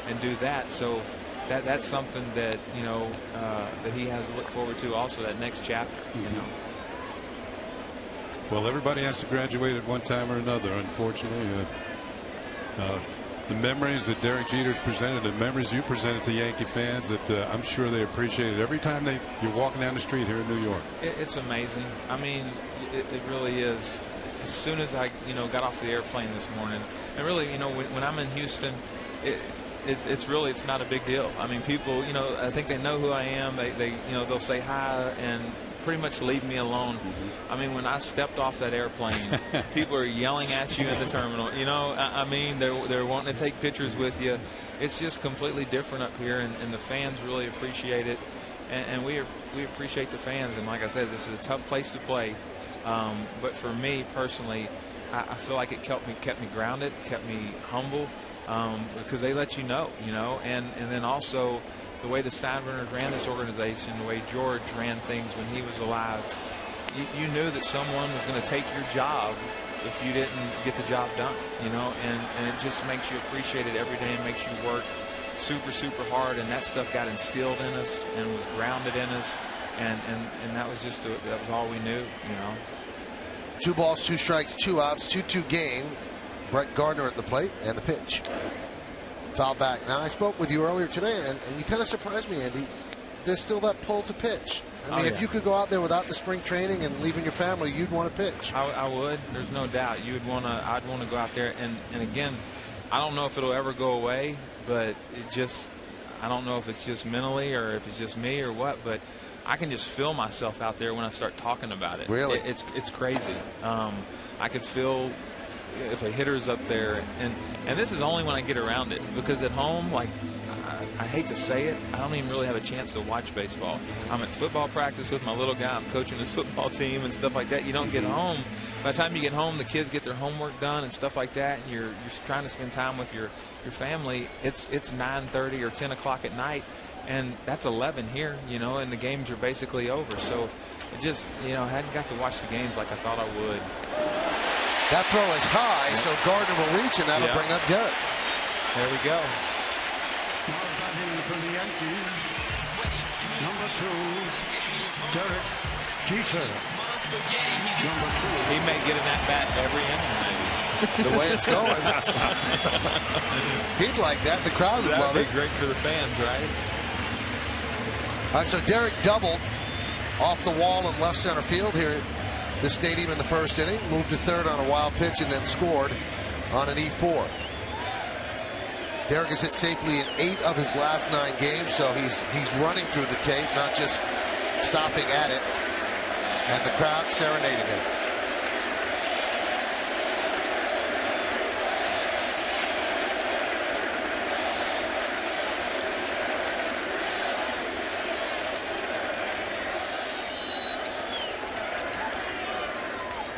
and do that. So that's something that, that he has to look forward to also, that next chapter, Well, everybody has to graduate at one time or another, unfortunately. The memories that Derek Jeter's presented, the memories you presented to Yankee fans, that I'm sure they appreciate it every time you're walking down the street here in New York. It's amazing. I mean, it really is. As soon as I got off the airplane this morning, and really when I'm in Houston, it's not a big deal. I mean, people I think they know who I am. They they'll say hi and pretty much leave me alone. I mean, when I stepped off that airplane, people are yelling at you in the terminal. I mean, they're wanting to take pictures with you. It's just completely different up here, and the fans really appreciate it, and we appreciate the fans. And like I said, this is a tough place to play, but for me personally, I feel like it kept me grounded, kept me humble, because they let you know, and then also the way the Steinbrenners ran this organization, the way George ran things when he was alive, you knew that someone was going to take your job if you didn't get the job done, and it just makes you appreciate it every day and makes you work super, super hard, and that stuff got instilled in us and was grounded in us, and that was just that was all we knew, 2 balls, 2 strikes, 2 outs, 2-2 game. Brett Gardner at the plate and the pitch. Foul back. Now, I spoke with you earlier today, and you kind of surprised me, Andy. There's still that pull to pitch. I mean, if you could go out there without the spring training and leaving your family, you'd want to pitch. I would. There's no doubt. I'd want to go out there. And again, I don't know if it'll ever go away, but I don't know if it's just mentally or if it's just me or what, but I can just feel myself out there when I start talking about it. Really? It's crazy. I could feel if a hitter's up there, and this is only when I get around it, because at home, like, I hate to say it, I don't even really have a chance to watch baseball. I'm at football practice with my little guy. I'm coaching his football team and stuff like that. You don't get home. By the time you get home, the kids get their homework done and stuff like that, and you're trying to spend time with your family. It's 9:30 or 10 o'clock at night, and that's 11 here, and the games are basically over. So it just, I hadn't got to watch the games like I thought I would. That throw is high, so Gardner will reach, and that'll bring up Derek. There we go. Now batting for the Yankees, number 2, Derek Jeter. Number 2. He may get an at-bat every inning, maybe. The way it's going. He'd like that. The crowd would love it. That'd be great for the fans, right? All right, so Derek doubled off the wall in left center field here the stadium in the first inning, moved to third on a wild pitch, and then scored on an E4. Derek has hit safely in 8 of his last 9 games, so he's running through the tape, not just stopping at it. And the crowd serenading him.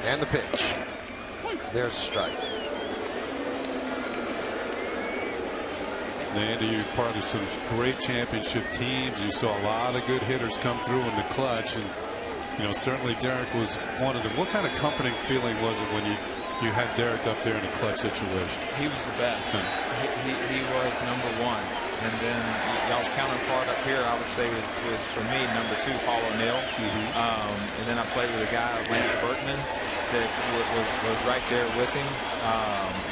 And the pitch. There's a strike. Andy, you're part of some great championship teams. You saw a lot of good hitters come through in the clutch, and you know, certainly Derek was one of them. What kind of comforting feeling was it when you had Derek up there in a clutch situation? He was the best. He was number 1. And then y'all's counterpart up here, I would say, was for me number 2, Paul O'Neill. And then I played with a guy, Lance Berkman, that was right there with him,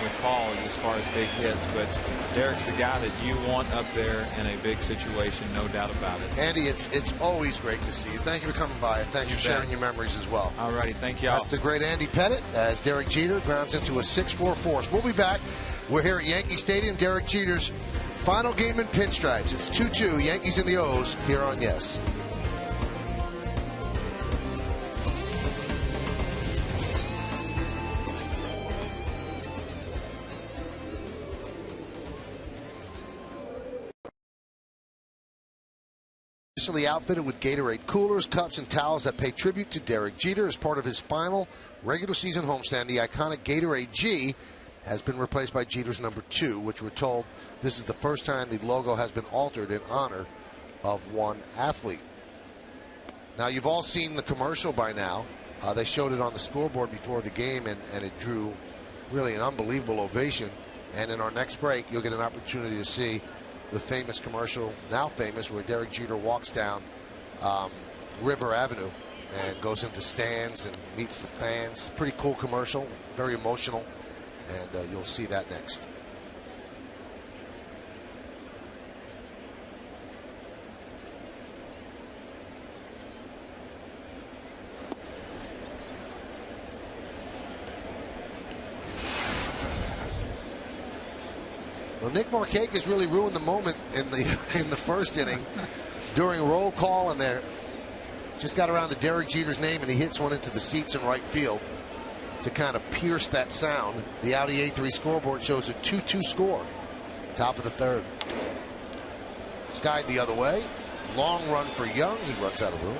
with Paul as far as big hits. But Derek's the guy that you want up there in a big situation, no doubt about it. Andy, it's always great to see you. Thank you for coming by, and thanks for sharing your memories as well. All righty, thank y'all. That's the great Andy Pettit as Derek Jeter grounds into a 6-4 force. We'll be back. We're here at Yankee Stadium. Derek Jeter's final game in pinstripes. It's 2-2, Yankees and the O's here on Yes. Officially outfitted with Gatorade coolers, cups, and towels that pay tribute to Derek Jeter as part of his final regular season homestand. The iconic Gatorade G has been replaced by Jeter's number 2, which we're told this is the first time the logo has been altered in honor of one athlete. Now, you've all seen the commercial by now. They showed it on the scoreboard before the game, and it drew really an unbelievable ovation. And in our next break, you'll get an opportunity to see the famous commercial, now famous, where Derek Jeter walks down River Avenue and goes into stands and meets the fans. Pretty cool commercial, very emotional. And you'll see that next. Well, Nick Markakis really ruined the moment in the first inning during roll call, and they just got around to Derek Jeter's name, and he hits one into the seats in right field to kind of pierce that sound. The Audi A3 scoreboard shows a 2-2 score. Top of the third. Skied the other way. Long run for Young. He runs out of room.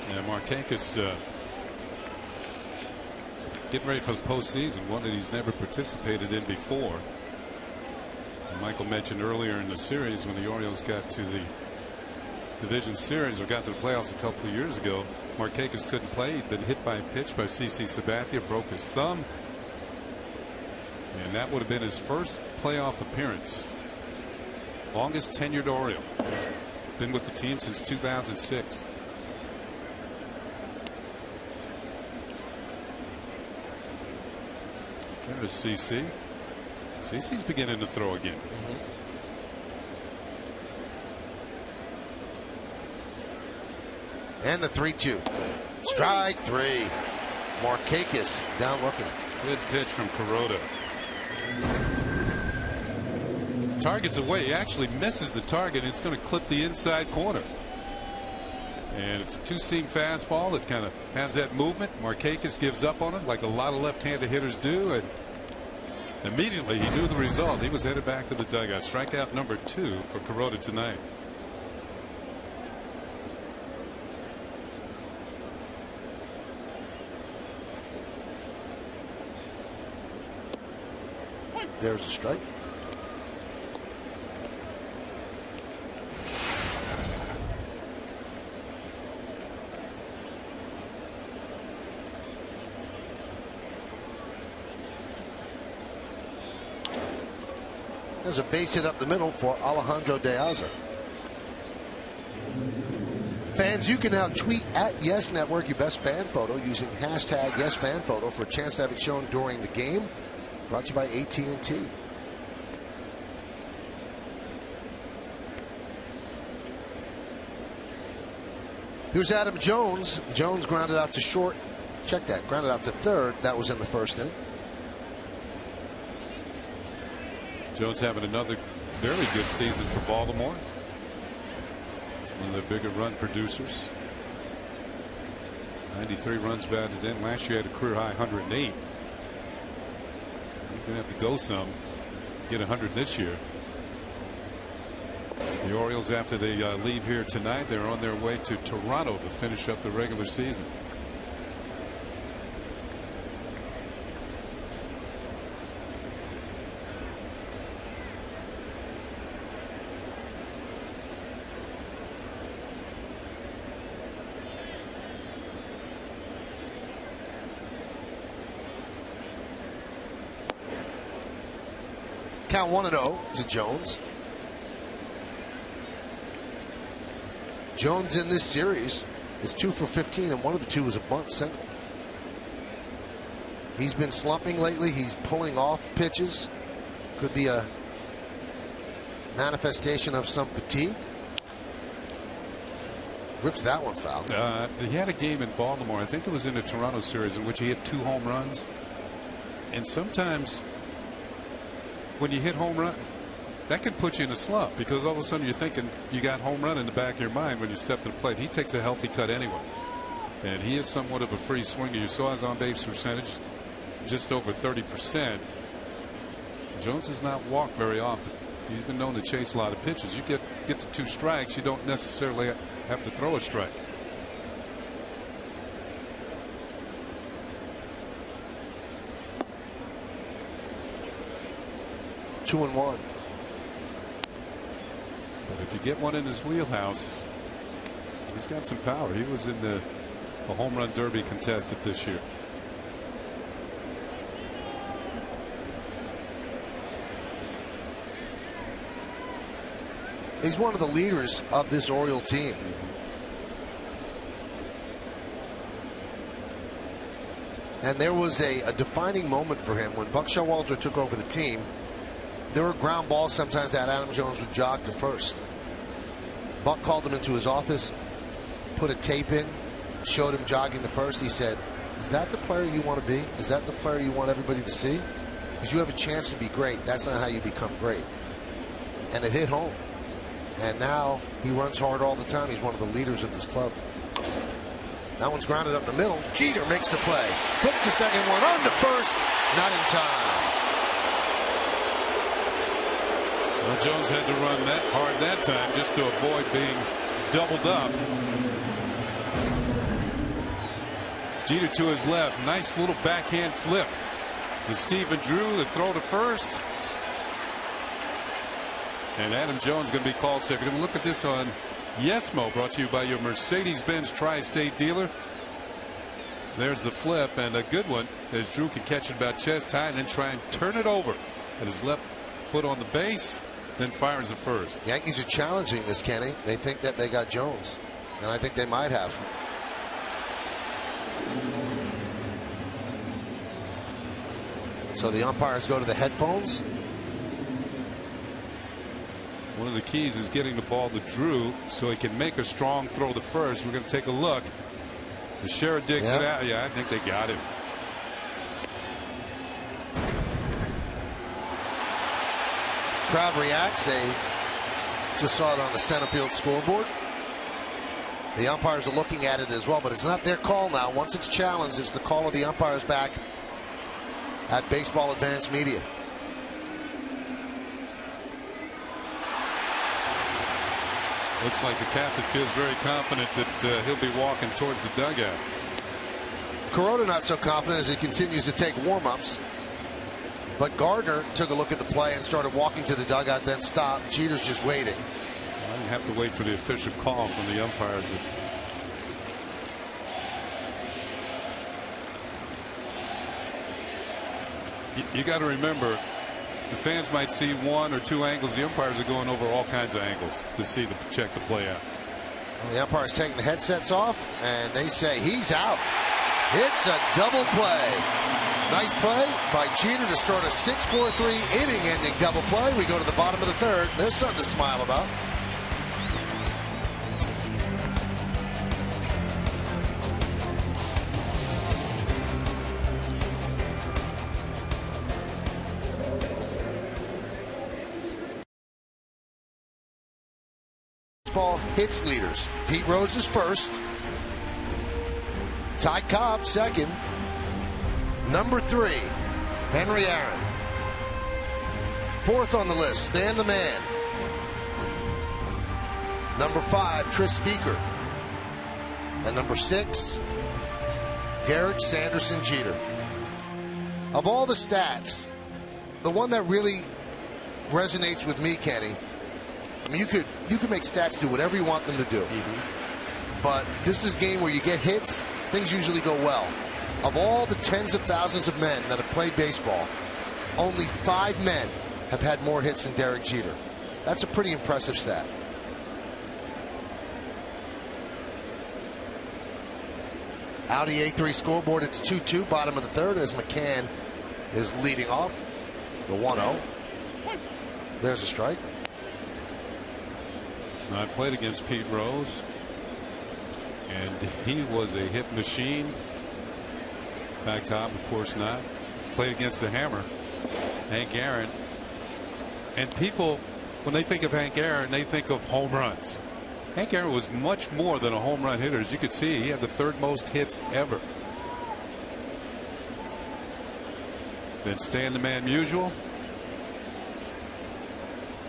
Yeah, Markakis getting ready for the postseason, one that he's never participated in before. And Michael mentioned earlier in the series when the Orioles got to the division series or got to the playoffs a couple of years ago, Markakis couldn't play. He'd been hit by a pitch by CC Sabathia, broke his thumb, and that would have been his first playoff appearance. Longest tenured Oriole. Been with the team since 2006. There's CC. CC's beginning to throw again. And the 3-2. Strike 3. Markakis down looking. Good pitch from Kuroda. Target's away. He actually misses the target. It's going to clip the inside corner. And it's a 2-seam fastball that kind of has that movement. Markakis gives up on it like a lot of left-handed hitters do. And immediately he knew the result. He was headed back to the dugout. Strikeout number 2 for Kuroda tonight. There's a strike. There's a base hit up the middle for Alejandro De Aza. Fans, you can now tweet at Yes Network your best fan photo using hashtag YesFanPhoto for a chance to have it shown during the game. Brought to you by AT&T. Here's Adam Jones. Jones grounded out to short. Check that. Grounded out to third. That was in the first inning. Jones having another very good season for Baltimore. One of their bigger run producers. 93 runs batted in. Last year had a career high 108. He's going to have to go some. Get 100 this year. The Orioles, after they leave here tonight, they're on their way to Toronto to finish up the regular season. Count 1-0 to Jones. Jones in this series is 2 for 15, and one of the two was a bunt single. He's been slumping lately. He's pulling off pitches. Could be a manifestation of some fatigue. Rips that one foul. He had a game in Baltimore. I think it was in the Toronto series in which he hit 2 home runs. And sometimes when you hit home runs, that could put you in a slump because all of a sudden you're thinking you got home run in the back of your mind when you step to the plate. He takes a healthy cut anyway. And he is somewhat of a free swinger. You saw his on-base percentage just over 30%. Jones has not walked very often. He's been known to chase a lot of pitches. You get to 2 strikes, you don't necessarily have to throw a strike. Two and one. But if you get one in his wheelhouse, he's got some power. He was in the home run derby contested this year. He's one of the leaders of this Oriole team. And there was a defining moment for him when Buck Showalter took over the team. There were ground balls sometimes that Adam Jones would jog to first. Buck called him into his office, put a tape in, showed him jogging to first. He said, "Is that the player you want to be? Is that the player you want everybody to see? Because you have a chance to be great. That's not how you become great." And it hit home. And now he runs hard all the time. He's one of the leaders of this club. That one's grounded up the middle. Jeter makes the play. Flips the second one on to first. Not in time. Well, Jones had to run that hard that time just to avoid being doubled up. Jeter to his left. Nice little backhand flip. To Stephen Drew, the throw to first. And Adam Jones going to be called safe. You're going to look at this on Yesmo, brought to you by your Mercedes-Benz Tri-State dealer. There's the flip, and a good one as Drew can catch it about chest high and then try and turn it over. And his left foot on the base, then fires it first. Yankees are challenging this, Kenny. They think that they got Jones, and I think they might have. So the umpires go to the headphones. One of the keys is getting the ball to Drew so he can make a strong throw to first. We're going to take a look. The Sheriff digs it out. Yeah, I think they got him. Crowd reacts. They just saw it on the center field scoreboard. The umpires are looking at it as well, but it's not their call now. Once it's challenged, it's the call of the umpires back at Baseball Advanced Media. Looks like the captain feels very confident that he'll be walking towards the dugout. Corona not so confident as he continues to take warm-ups. But Gardner took a look at the play and started walking to the dugout, then stopped. Jeter's just waiting. I didn't have to wait for the official call from the umpires. You got to remember, the fans might see one or two angles. The umpires are going over all kinds of angles to see check the play out. Well, the umpire's taking the headsets off, and they say he's out. It's a double play. Nice play by Jeter to start a 6-4-3 inning-ending double play. We go to the bottom of the third. There's something to smile about. baseball hits leaders. Pete Rose is first. Ty Cobb second. Number 3, Henry Aaron. Fourth on the list, Stan the Man. Number 5, Tris Speaker. And number 6, Derek Sanderson Jeter. Of all the stats, the one that really resonates with me, Kenny, I mean, you could make stats do whatever you want them to do. But this is a game where you get hits, things usually go well. Of all the tens of thousands of men that have played baseball, only 5 men have had more hits than Derek Jeter. That's a pretty impressive stat. Audi A3 scoreboard, it's 2-2, bottom of the third, as McCann is leading off. The 1-0. There's a strike. I played against Pete Rose, and he was a hit machine. Ty Cobb, of course, not. Played against the Hammer, Hank Aaron. And people, when they think of Hank Aaron, they think of home runs. Hank Aaron was much more than a home run hitter. As you could see, he had the 3rd most hits ever. Then Stan the Man Musial.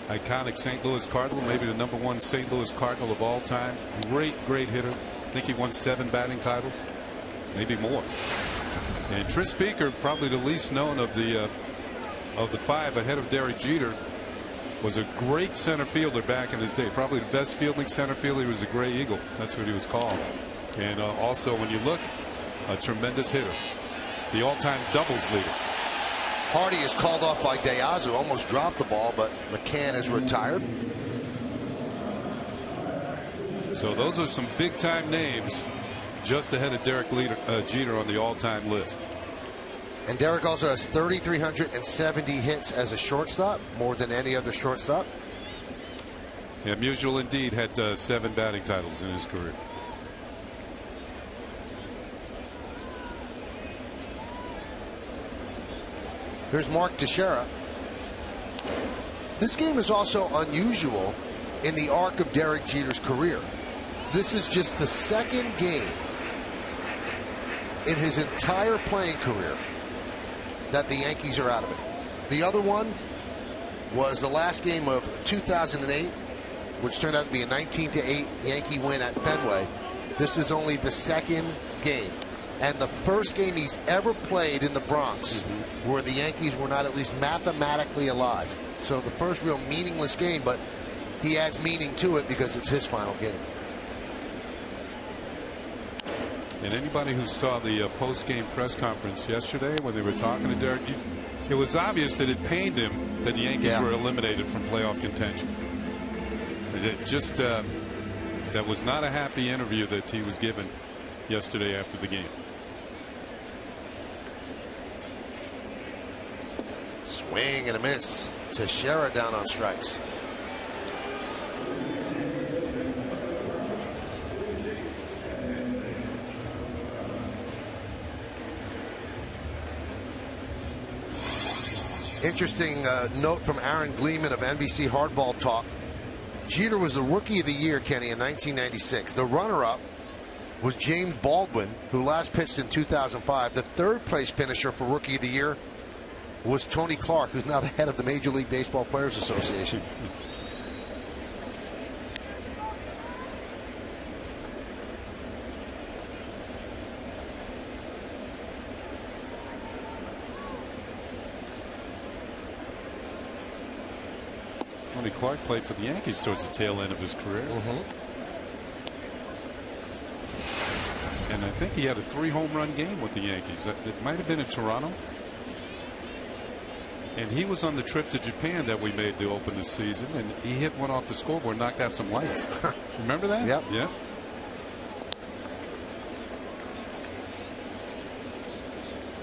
Iconic St. Louis Cardinal, maybe the number 1 St. Louis Cardinal of all time. Great hitter. I think he won 7 batting titles, maybe more. And Tris Speaker, probably the least known of the 5 ahead of Derek Jeter, was a great center fielder back in his day. Probably the best fielding center fielder. He was a Gray Eagle. That's what he was called. And also, when you look, a tremendous hitter. The all-time doubles leader. Hardy is called off by Deazu, almost dropped the ball, but McCann is retired. So those are some big-time names just ahead of Derek Jeter on the all-time list. And Derek also has 3,370 hits as a shortstop, more than any other shortstop. Yeah, Musial indeed had 7 batting titles in his career. Here's Mark Teixeira. This game is also unusual in the arc of Derek Jeter's career. This is just the 2nd game in his entire playing career that the Yankees are out of it. The other one was the last game of 2008, which turned out to be a 19-8 Yankee win at Fenway. This is only the 2nd game. And the first game he's ever played in the Bronx where the Yankees were not at least mathematically alive. So the first real meaningless game, but he adds meaning to it because it's his final game. And anybody who saw the post-game press conference yesterday when they were talking to Derek, it was obvious that it pained him that the Yankees were eliminated from playoff contention. It just that was not a happy interview that he was given yesterday after the game. Swing and a miss. Teixeira down on strikes. Interesting note from Aaron Gleeman of NBC Hardball Talk. Jeter was the Rookie of the Year, Kenny, in 1996. The runner-up was James Baldwin, who last pitched in 2005. The 3rd place finisher for Rookie of the Year was Tony Clark, who's now the head of the Major League Baseball Players Association. Tony Clark played for the Yankees towards the tail end of his career. And I think he had a 3 home run game with the Yankees. It might have been in Toronto. And he was on the trip to Japan that we made to open the season, and he hit one off the scoreboard, knocked out some lights. Remember that? Yep. Yeah.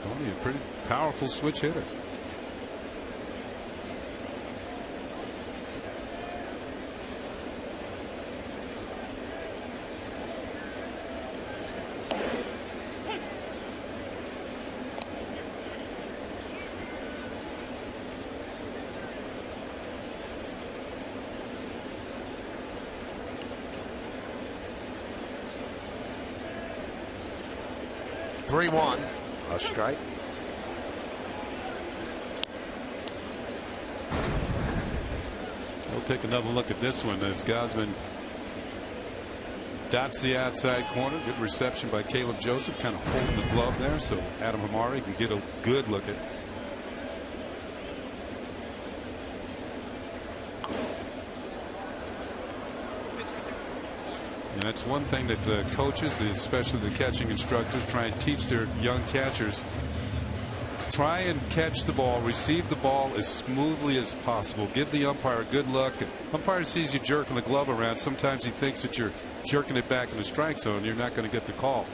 Tony, a pretty powerful switch hitter. 3-1. A strike. We'll take another look at this one as Gausman dots the outside corner. Good reception by Caleb Joseph, kind of holding the glove there so Adam Hamari can get a good look at. And that's one thing that the coaches, especially the catching instructors, try and teach their young catchers. Try and catch the ball, receive the ball as smoothly as possible. Give the umpire a good look. And umpire sees you jerking the glove around. Sometimes he thinks that you're jerking it back in the strike zone. You're not going to get the call.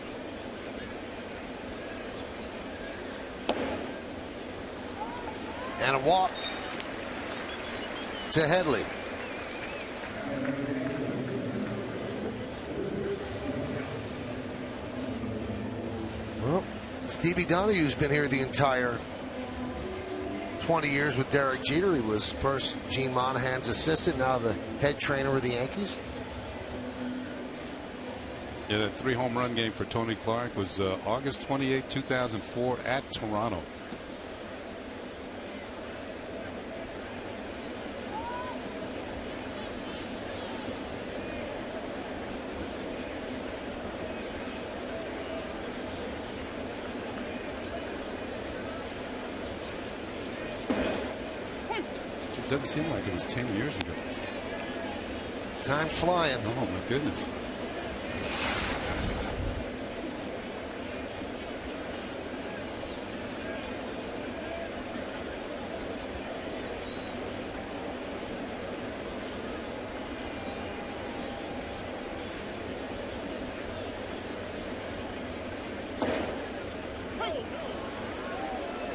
And a walk to Headley. Well, Stevie Donahue's been here the entire 20 years with Derek Jeter. He was first Gene Monahan's assistant, now the head trainer of the Yankees. Yeah, that 3-home run game for Tony Clark was August 28, 2004 at Toronto. It doesn't seem like it was 10 years ago. Time's flying. Oh, my goodness.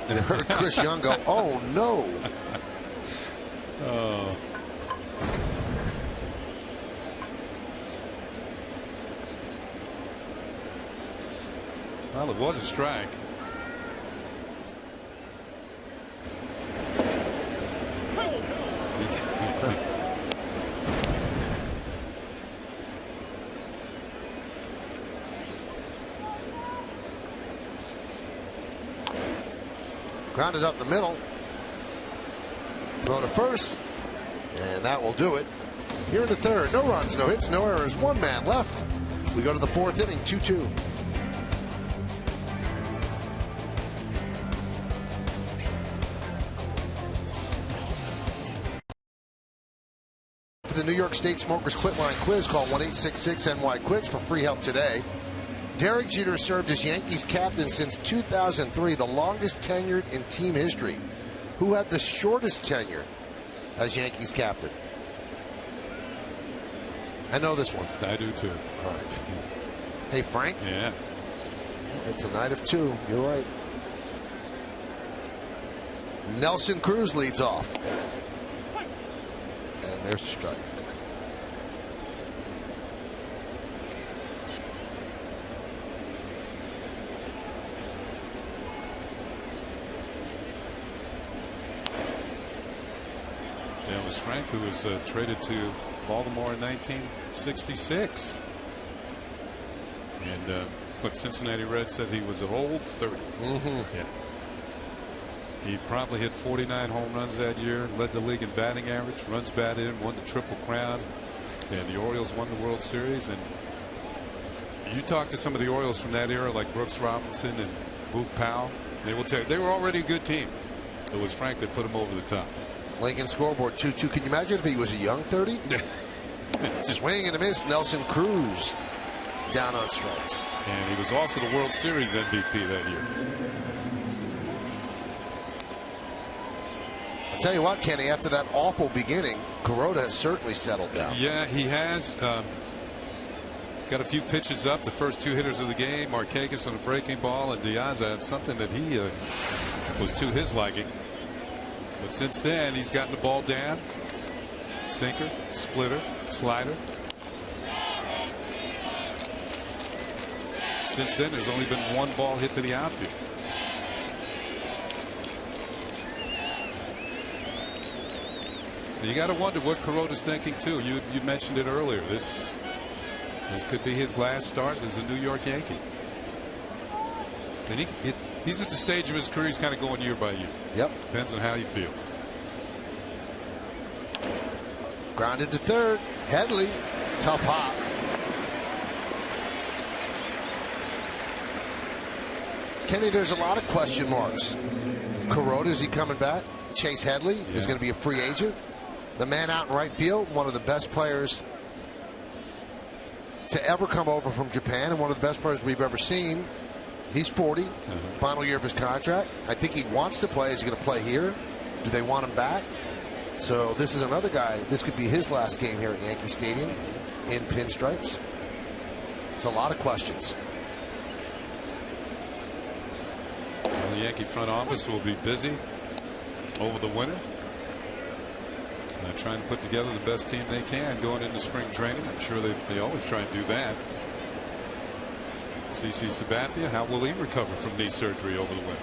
And I heard Chris Young go, oh, no. Oh. Well, it was a strike. Grounded up the middle. Throw to first. And that will do it. Here in the third. No runs, no hits, no errors. One man left. We go to the fourth inning, 2-2. For the New York State Smokers Quit Line quiz, call 1-866-NY-QUITS for free help today. Derek Jeter served as Yankees captain since 2003, the longest tenured in team history. Who had the shortest tenure as Yankees captain? I know this one. I do too. All right. Hey, Frank. Yeah. It's a night of two. You're right. Nelson Cruz leads off. And there's the strike. That was Frank, who was traded to Baltimore in 1966. And what Cincinnati Reds says he was an old 30. Mm-hmm. Yeah. He probably hit 49 home runs that year, led the league in batting average, runs batted in, won the Triple Crown, and the Orioles won the World Series. And you talk to some of the Orioles from that era, like Brooks Robinson and Boog Powell, they will tell you they were already a good team. It was Frank that put them over the top. Lincoln scoreboard 2-2. Can you imagine if he was a young 30? Swing and a miss. Nelson Cruz down on strikes. And he was also the World Series MVP that year. I'll tell you what, Kenny, after that awful beginning, Kuroda has certainly settled down. Yeah, he has. Got a few pitches up. The first two hitters of the game, Markakis on a breaking ball, and Diaz had something that he was to his liking. But since then, he's gotten the ball down. Sinker, splitter, slider. Since then, there's only been one ball hit to the outfield. You got to wonder what Kuroda's thinking too. You mentioned it earlier. This could be his last start as a New York Yankee. And he's at the stage of his career, he's kind of going year by year. Yep. Depends on how he feels. Grounded to third. Headley. Tough hop. Kenny, there's a lot of question marks. Kuroda, is he coming back? Chase Headley is going to be a free agent. The man out in right field, one of the best players to ever come over from Japan and one of the best players we've ever seen. He's 40, final year of his contract. I think he wants to play. Is he going to play here? Do they want him back? So this is another guy. This could be his last game here at Yankee Stadium in pinstripes. It's a lot of questions. Well, the Yankee front office will be busy over the winter. Trying to put together the best team they can going into spring training. I'm sure they always try and do that. CC Sabathia, how will he recover from knee surgery over the winter?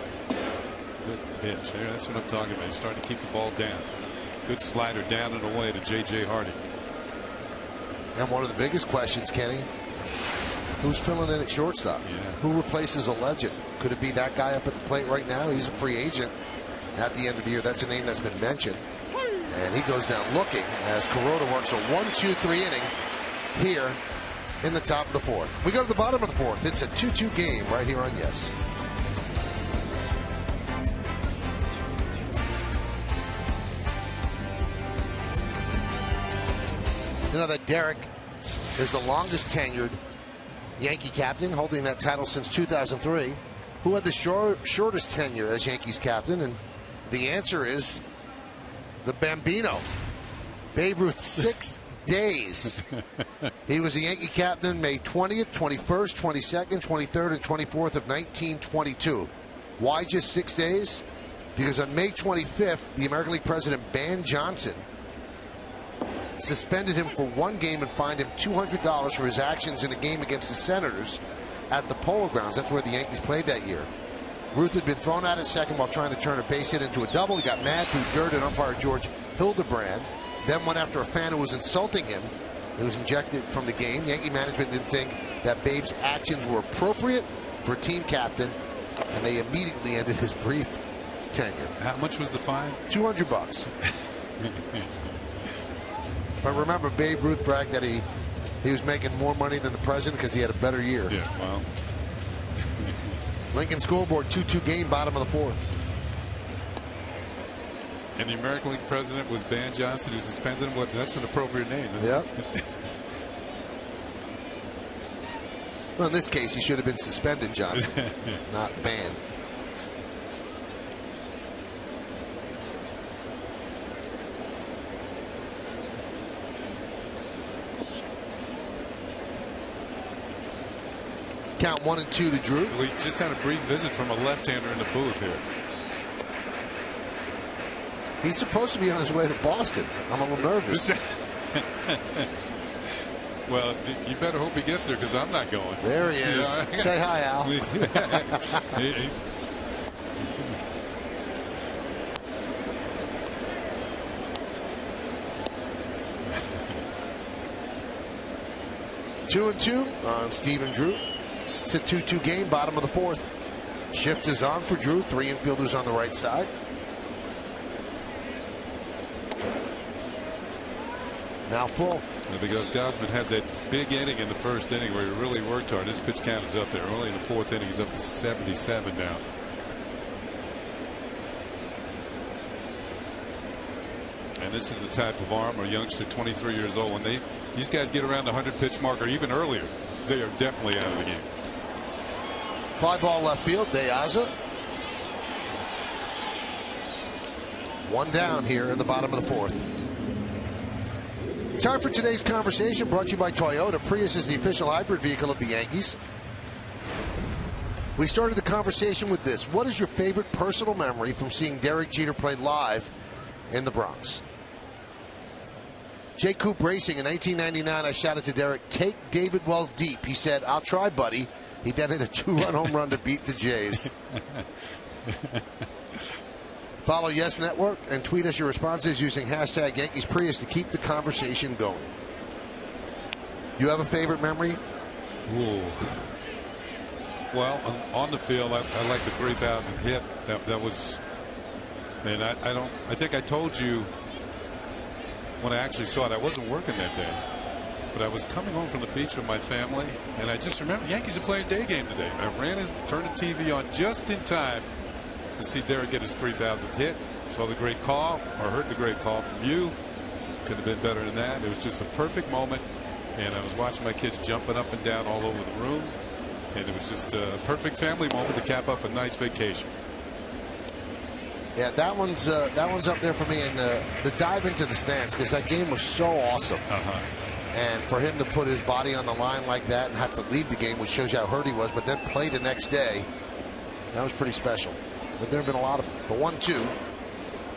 Good pitch there. That's what I'm talking about. He's starting to keep the ball down. Good slider down and away to J.J. Hardy. And one of the biggest questions, Kenny, who's filling in at shortstop? Yeah. Who replaces a legend? Could it be that guy up at the plate right now? He's a free agent at the end of the year. That's a name that's been mentioned. And he goes down looking as Kuroda works a 1-2-3 inning here in the top of the fourth. We go to the bottom of the fourth. It's a 2-2 game right here on Yes. You know that Derek is the longest tenured Yankee captain, holding that title since 2003. Who had the shortest tenure as Yankees captain? And the answer is the Bambino. Babe Ruth, 6 days. He was the Yankee captain May 20th, 21st, 22nd, 23rd, and 24th of 1922. Why just 6 days? Because on May 25th, the American League president, Ban Johnson, suspended him for one game and fined him $200 for his actions in a game against the Senators at the Polo Grounds. That's where the Yankees played that year. Ruth had been thrown out at second while trying to turn a base hit into a double. He got mad, threw dirt at umpire George Hildebrand, then went after a fan who was insulting him. He was ejected from the game. Yankee management didn't think that Babe's actions were appropriate for a team captain, and they immediately ended his brief tenure. How much was the fine? $200. But remember, Babe Ruth bragged that he was making more money than the president because he had a better year. Yeah, well. Lincoln scoreboard, 2-2 game, bottom of the fourth. And the American League president was Ban Johnson, who suspended him. That's an appropriate name, isn't it? Yep. Well, in this case, he should have been suspended, Johnson, not banned. Count 1-2 to Drew. We just had a brief visit from a left-hander in the booth here. He's supposed to be on his way to Boston. I'm a little nervous. Well, you better hope he gets there because I'm not going. There he is. Yeah. Say hi, Al. 2-2 on Stephen Drew. It's a 2-2 game, bottom of the fourth. Shift is on for Drew. 3 infielders on the right side. Now full. And because Gausman had that big inning in the first inning where he really worked hard. His pitch count is up there. Only in the fourth inning, he's up to 77 now. And this is the type of arm, a youngster 23 years old. When these guys get around the 100-pitch mark or even earlier, they are definitely out of the game. Fly ball left field, De Aza. One down here in the bottom of the fourth. Time for today's conversation, brought to you by Toyota. Prius is the official hybrid vehicle of the Yankees. We started the conversation with this. What is your favorite personal memory from seeing Derek Jeter play live in the Bronx? Jay Coop Racing in 1999, I shouted to Derek, take David Wells deep. He said, I'll try, buddy. He then hit a 2-run home run to beat the Jays. Follow Yes Network and tweet us your responses using hashtag Yankees Prius to keep the conversation going. You have a favorite memory? Ooh. Well, on the field, I like the 3,000 hit. That was, and I think I told you when I actually saw it. I wasn't working that day, but I was coming home from the beach with my family, and I just remember Yankees are playing a day game today. I ran and turned the TV on just in time to see Derek get his 3,000th hit. Saw the great call, or heard the great call from you. Could have been better than that. It was just a perfect moment, and I was watching my kids jumping up and down all over the room. And it was just a perfect family moment to cap up a nice vacation. Yeah, that one's up there for me. And the dive into the stands, because that game was so awesome. And for him to put his body on the line like that and have to leave the game, which shows you how hurt he was, but then play the next day, that was pretty special. But there have been a lot of them. The 1-2.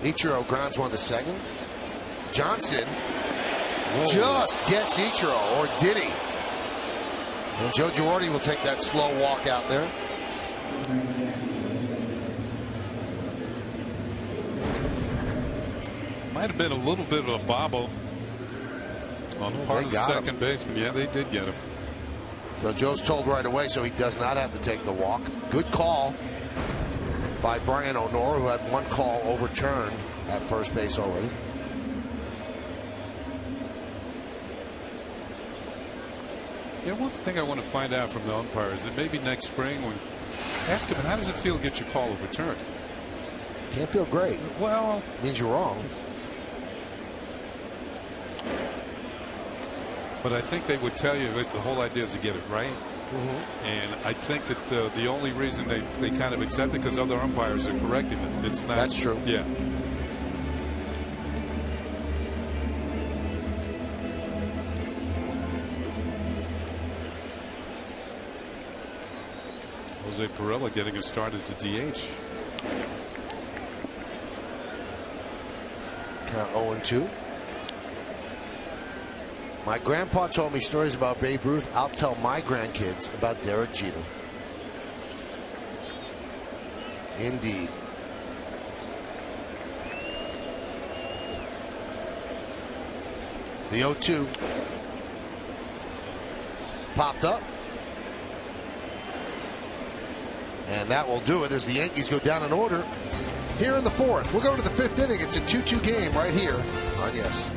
Ichiro grounds one to second. Johnson just gets Ichiro, or did he? And Joe Girardi will take that slow walk out there. Might have been a little bit of a bobble on the part of the second baseman. Yeah, they did get him. So Joe's told right away, so he does not have to take the walk. Good call by Brian O'Nora, who had one call overturned at first base already. Yeah, one thing I want to find out from the umpires, and maybe next spring, when ask him, how does it feel to get your call overturned? Can't feel great. Well, means you're wrong. But I think they would tell you the whole idea is to get it right. And I think that the only reason they kind of accept it because other umpires are correcting them. It's not. That's true. Yeah. Jose Pirela getting a start as a DH. Count 0-2. My grandpa told me stories about Babe Ruth. I'll tell my grandkids about Derek Jeter. Indeed. The 0-2 popped up. And that will do it as the Yankees go down in order here in the fourth. We'll go to the fifth inning. It's a 2-2 game right here on Yes.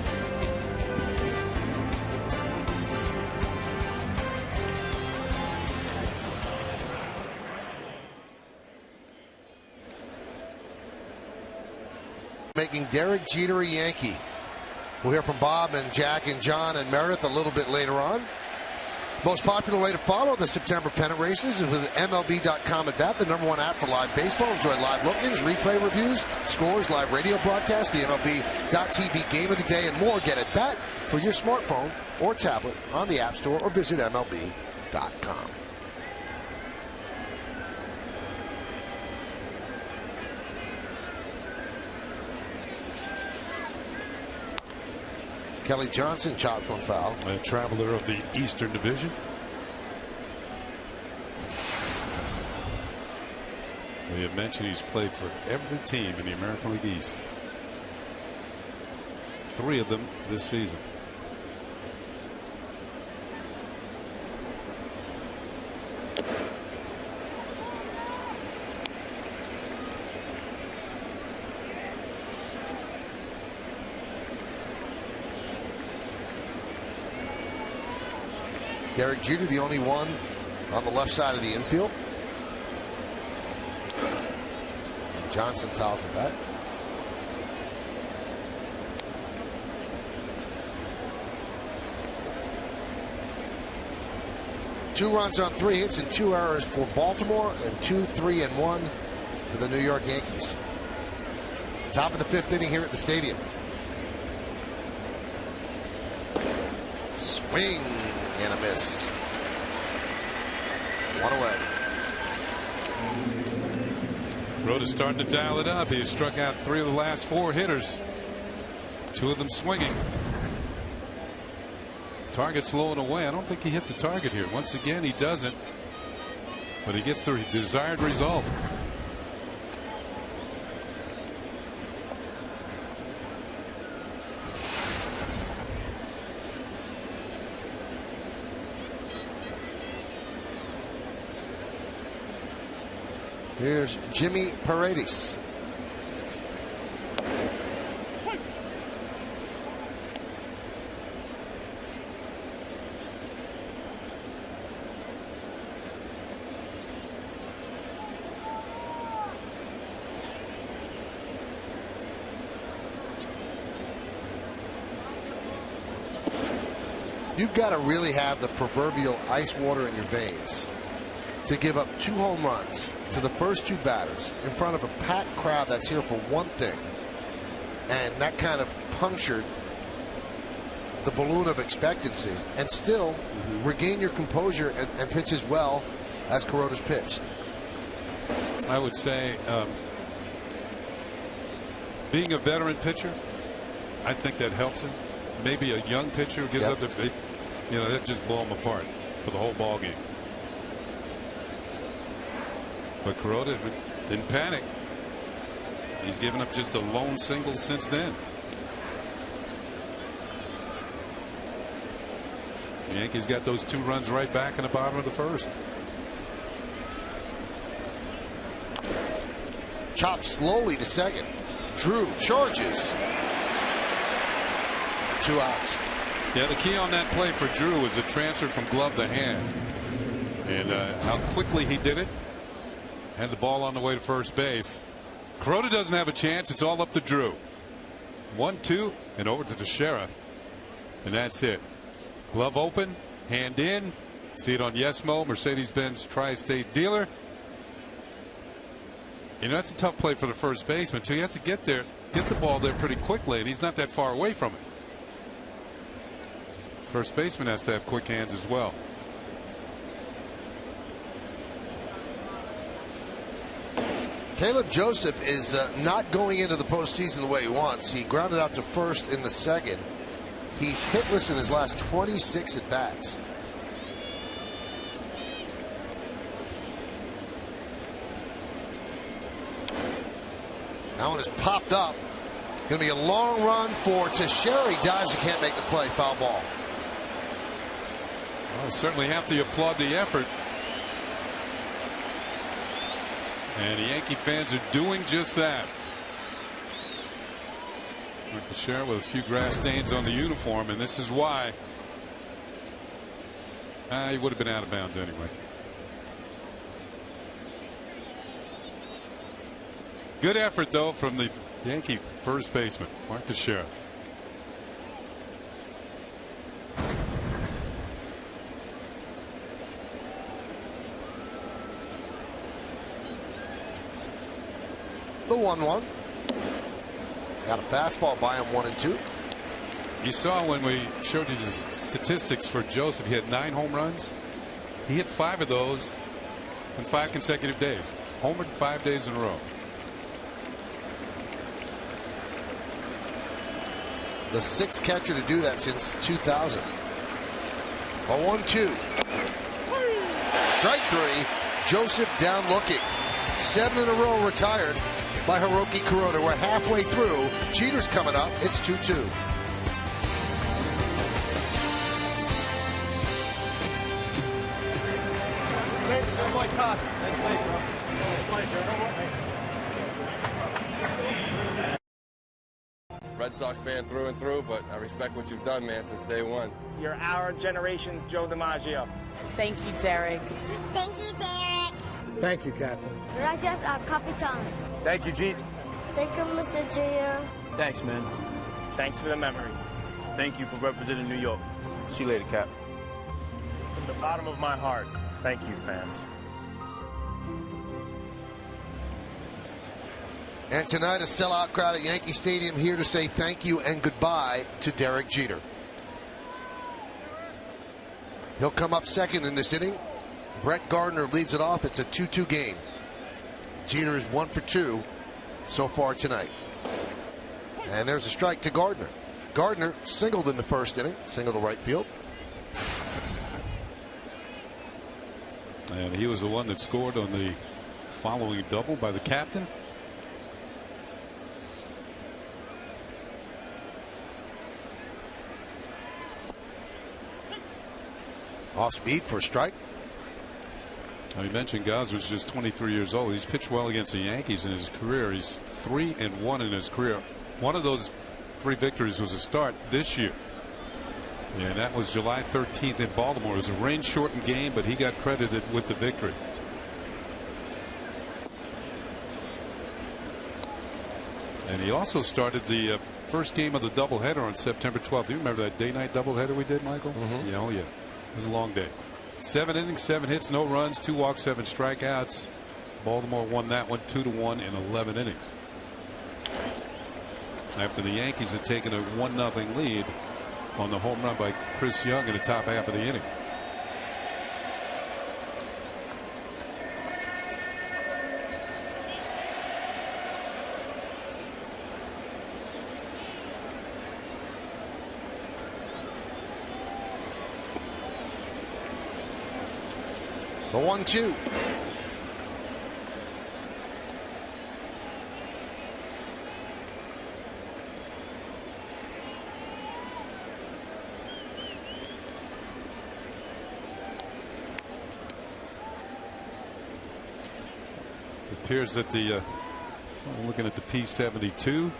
Making Derek Jeter a Yankee. We'll hear from Bob and Jack and John and Meredith a little bit later on. Most popular way to follow the September pennant races is with MLB.com at bat, the #1 app for live baseball. Enjoy live look-ins, replay reviews, scores, live radio broadcasts, the MLB.tv game of the day, and more. Get at bat for your smartphone or tablet on the App Store or visit MLB.com. Kelly Johnson chops one foul. A traveler of the Eastern Division. We have mentioned he's played for every team in the American League East. 3 of them this season. Derek Jeter, the only one on the left side of the infield. And Johnson fouls the bat. Two runs on 3 hits and 2 errors for Baltimore, and 2, 3, and 1 for the New York Yankees. Top of the 5th inning here at the stadium. Swing and a miss. 1 away. Rhoda's starting to dial it up. He has struck out 3 of the last 4 hitters. 2 of them swinging. Target's low and away. I don't think he hit the target here. Once again, he doesn't. But he gets the desired result. Here's Jimmy Paredes. You've got to really have the proverbial ice water in your veins to give up 2 home runs to the first 2 batters in front of a packed crowd that's here for one thing. And that kind of punctured the balloon of expectancy, and still regain your composure and pitch as well as Kuroda's pitched. I would say being a veteran pitcher, I think that helps him. Maybe a young pitcher gives up the, that just blow him apart for the whole ball game. But Kuroda didn't panic. He's given up just a lone single since then. The Yankees got those 2 runs right back in the bottom of the first. Chopped slowly to second. Drew charges. 2 outs. Yeah, the key on that play for Drew was the transfer from glove to hand, and how quickly he did it. Had the ball on the way to first base. Kuroda doesn't have a chance. It's all up to Drew. 1-2 and over to Teixeira, and that's it. Glove open, hand in. See it on Yesmo, Mercedes-Benz Tri-State dealer. That's a tough play for the first baseman too. He has to get there, get the ball there pretty quickly, and he's not that far away from it. First baseman has to have quick hands as well. Caleb Joseph is not going into the postseason the way he wants. He grounded out to first in the second. He's hitless in his last 26 at bats. That one is popped up. Going to be a long run for Teixeira. He dives and can't make the play. Foul ball. Well, certainly have to applaud the effort. And the Yankee fans are doing just that. Teixeira with a few grass stains on the uniform, and this is why. He would have been out of bounds anyway. Good effort, though, from the Yankee first baseman, Mark Teixeira. The 1-1. Got a fastball by him, 1-2. You saw when we showed you the statistics for Joseph, he had 9 home runs. He hit 5 of those in 5 consecutive days. Homered 5 days in a row. The 6th catcher to do that since 2000. A 1-2. Strike 3. Joseph down looking. 7 in a row retired by Hiroki Kuroda. We're halfway through. Jeter's coming up. It's 2-2. Red Sox fan through and through, but I respect what you've done, man, since day one. You're our generation's Joe DiMaggio. Thank you, Derek. Thank you, Derek. Thank you, Captain. Gracias, Capitan. Thank you, Jeet. Thank you, Mr. J.R. Thanks, man. Thanks for the memories. Thank you for representing New York. See you later, Cap. From the bottom of my heart, thank you, fans. And tonight, a sellout crowd at Yankee Stadium here to say thank you and goodbye to Derek Jeter. He'll come up second in this inning. Brett Gardner leads it off. It's a 2-2 game. Jeter is 1 for 2 so far tonight. And there's a strike to Gardner. Gardner singled in the first inning, single to right field. And he was the one that scored on the following double by the captain. Off speed for a strike. Now, you mentioned Gosman's just 23 years old. He's pitched well against the Yankees in his career. He's 3-1 in his career. One of those 3 victories was a start this year. And that was July 13th in Baltimore. It was a rain-shortened game, but he got credited with the victory. And he also started the first game of the doubleheader on September 12th. You remember that day-night doubleheader we did, Michael? Yeah, oh yeah. It was a long day. 7 innings, 7 hits, no runs, 2 walks, 7 strikeouts. Baltimore won that one 2-1 in 11 innings. After the Yankees had taken a 1-0 lead on the home run by Chris Young in the top half of the inning. The 1-2. It appears that looking at the P72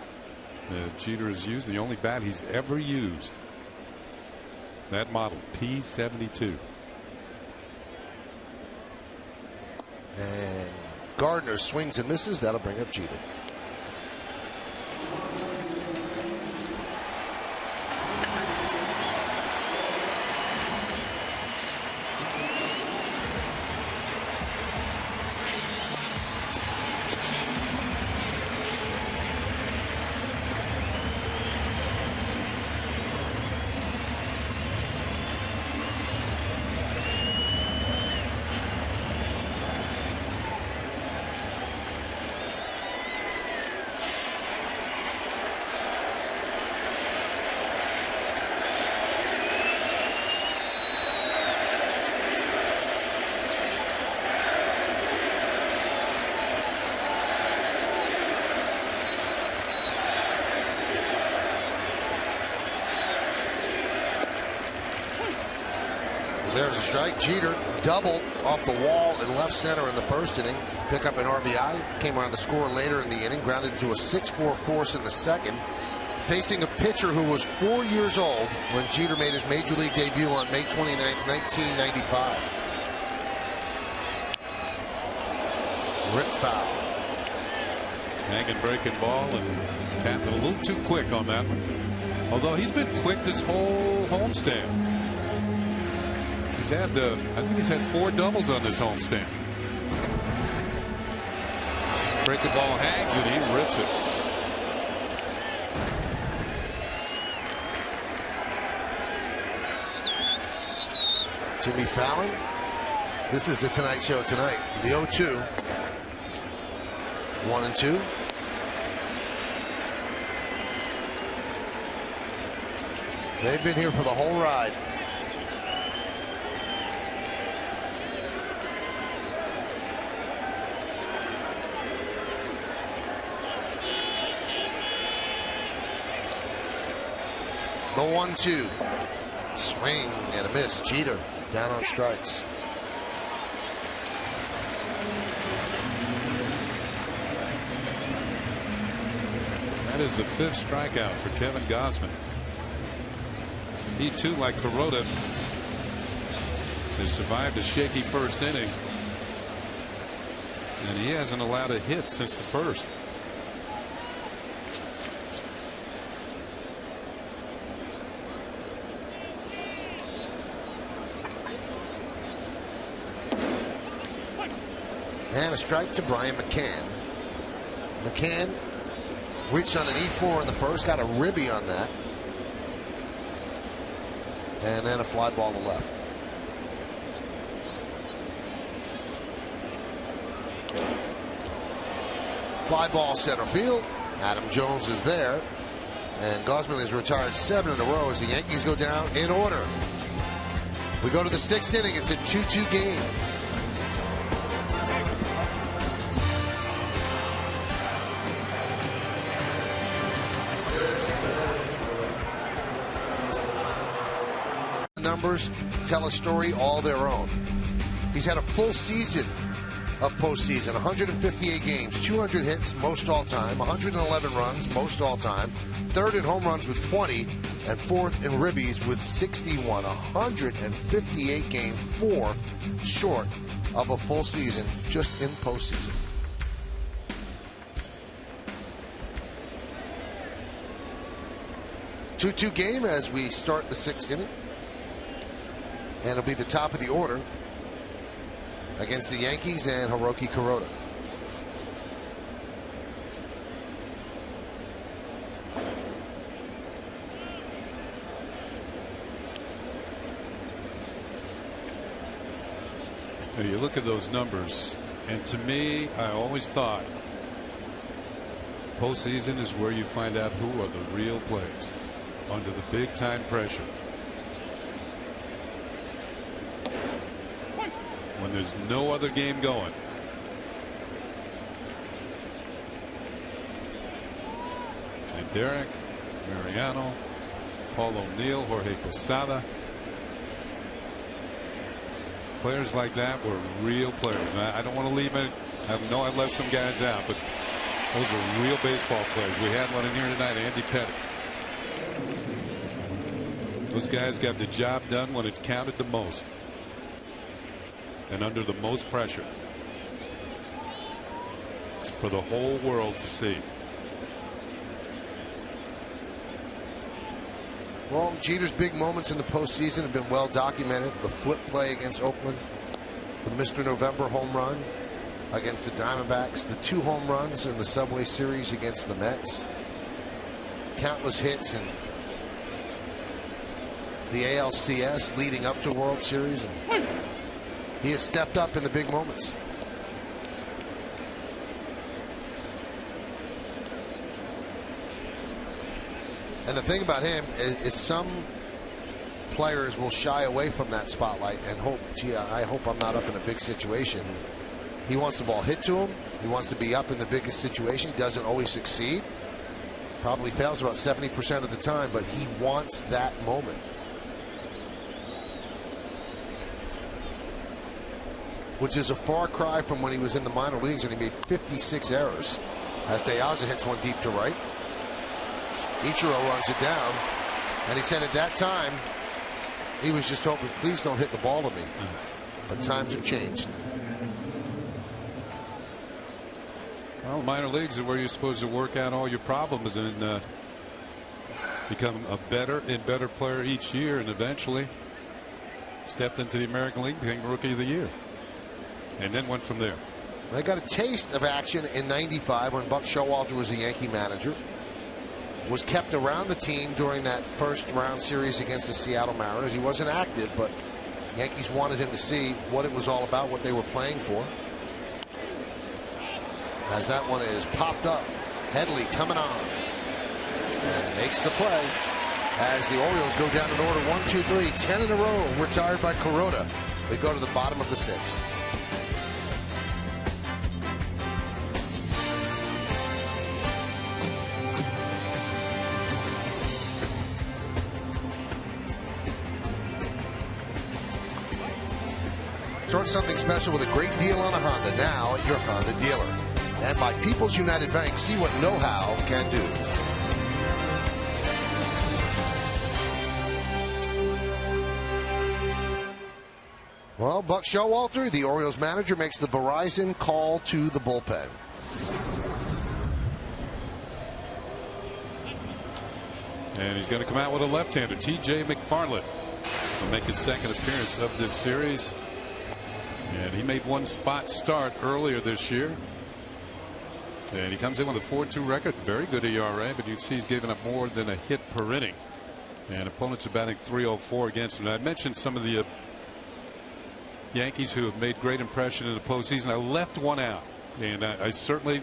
Jeter has used, the only bat he's ever used. That model, P72. And Gardner swings and misses. That'll bring up Jeter. There's a strike. Jeter doubled off the wall in left center in the first inning. Pick up an RBI. Came on to score later in the inning. Grounded to a 6-4 force in the second. Facing a pitcher who was 4 years old when Jeter made his major league debut on May 29th, 1995. Rip foul. Hanging breaking ball, and Canton a little too quick on that one. Although he's been quick this whole homestand. He's had I think he's had 4 doubles on this homestand. Breaking ball hangs and he rips it. Jimmy Fallon. This is the Tonight Show tonight. The 0-2. 1-2. They've been here for the whole ride. The 1-2. Swing and a miss. Jeter down on strikes. That is the 5th strikeout for Kevin Gausman. He too, like Kuroda, has survived a shaky first inning, and he hasn't allowed a hit since the first. And a strike to Brian McCann. McCann reached on an E4 in the first, got a ribby on that. And then a fly ball to left. Fly ball center field. Adam Jones is there. And Gausman has retired 7 in a row as the Yankees go down in order. We go to the 6th inning. It's a 2-2 game. Numbers tell a story all their own. He's had a full season of postseason, 158 games, 200 hits, most all-time, 111 runs, most all-time, third in home runs with 20, and fourth in ribbies with 61. 158 games, 4 short of a full season just in postseason. Two-two game as we start the 6th inning. And it'll be the top of the order against the Yankees and Hiroki Kuroda. Now you look at those numbers, and to me, I always thought postseason is where you find out who are the real players under the big time pressure. When there's no other game going. And Derek, Mariano, Paul O'Neill, Jorge Posada. Players like that were real players. And I don't want to leave it. I know I left some guys out, but those are real baseball players. We had one in here tonight, Andy Petty. Those guys got the job done when it counted the most. And under the most pressure for the whole world to see. Well, Jeter's big moments in the postseason have been well documented. The flip play against Oakland, the Mr. November home run against the Diamondbacks, the 2 home runs in the Subway Series against the Mets, countless hits in the ALCS leading up to World Series. And he has stepped up in the big moments. And the thing about him is some players will shy away from that spotlight and hope, gee, I hope I'm not up in a big situation. He wants the ball hit to him. He wants to be up in the biggest situation. He doesn't always succeed. Probably fails about 70% of the time, but he wants that moment. Which is a far cry from when he was in the minor leagues and he made 56 errors. As De Aza hits one deep to right. Ichiro runs it down. And he said at that time, he was just hoping, please don't hit the ball to me. But times have changed. Well, minor leagues are where you're supposed to work out all your problems and become a better and better player each year, and eventually stepped into the American League, became Rookie of the Year. And then went from there. I got a taste of action in '95 when Buck Showalter was a Yankee manager. Was kept around the team during that first round series against the Seattle Mariners. He wasn't active, but Yankees wanted him to see what it was all about, what they were playing for. As that one is popped up, Headley coming on and makes the play. As the Orioles go down in order 1, 2, 3, 10 in a row, retired by Kuroda. They go to the bottom of the 6th. Start something special with a great deal on a Honda now at your Honda dealer. And by People's United Bank, see what know-how can do. Well, Buck Showalter, the Orioles manager, makes the Verizon call to the bullpen. And he's going to come out with a left-hander, T.J. McFarland. Will make his second appearance of this series. And he made one spot start earlier this year. And he comes in with a 4.2 record. Very good ERA, but you can see he's given up more than a hit per inning. And opponents are batting .304 against him. And I mentioned some of the Yankees who have made great impression in the postseason. I left one out. And I certainly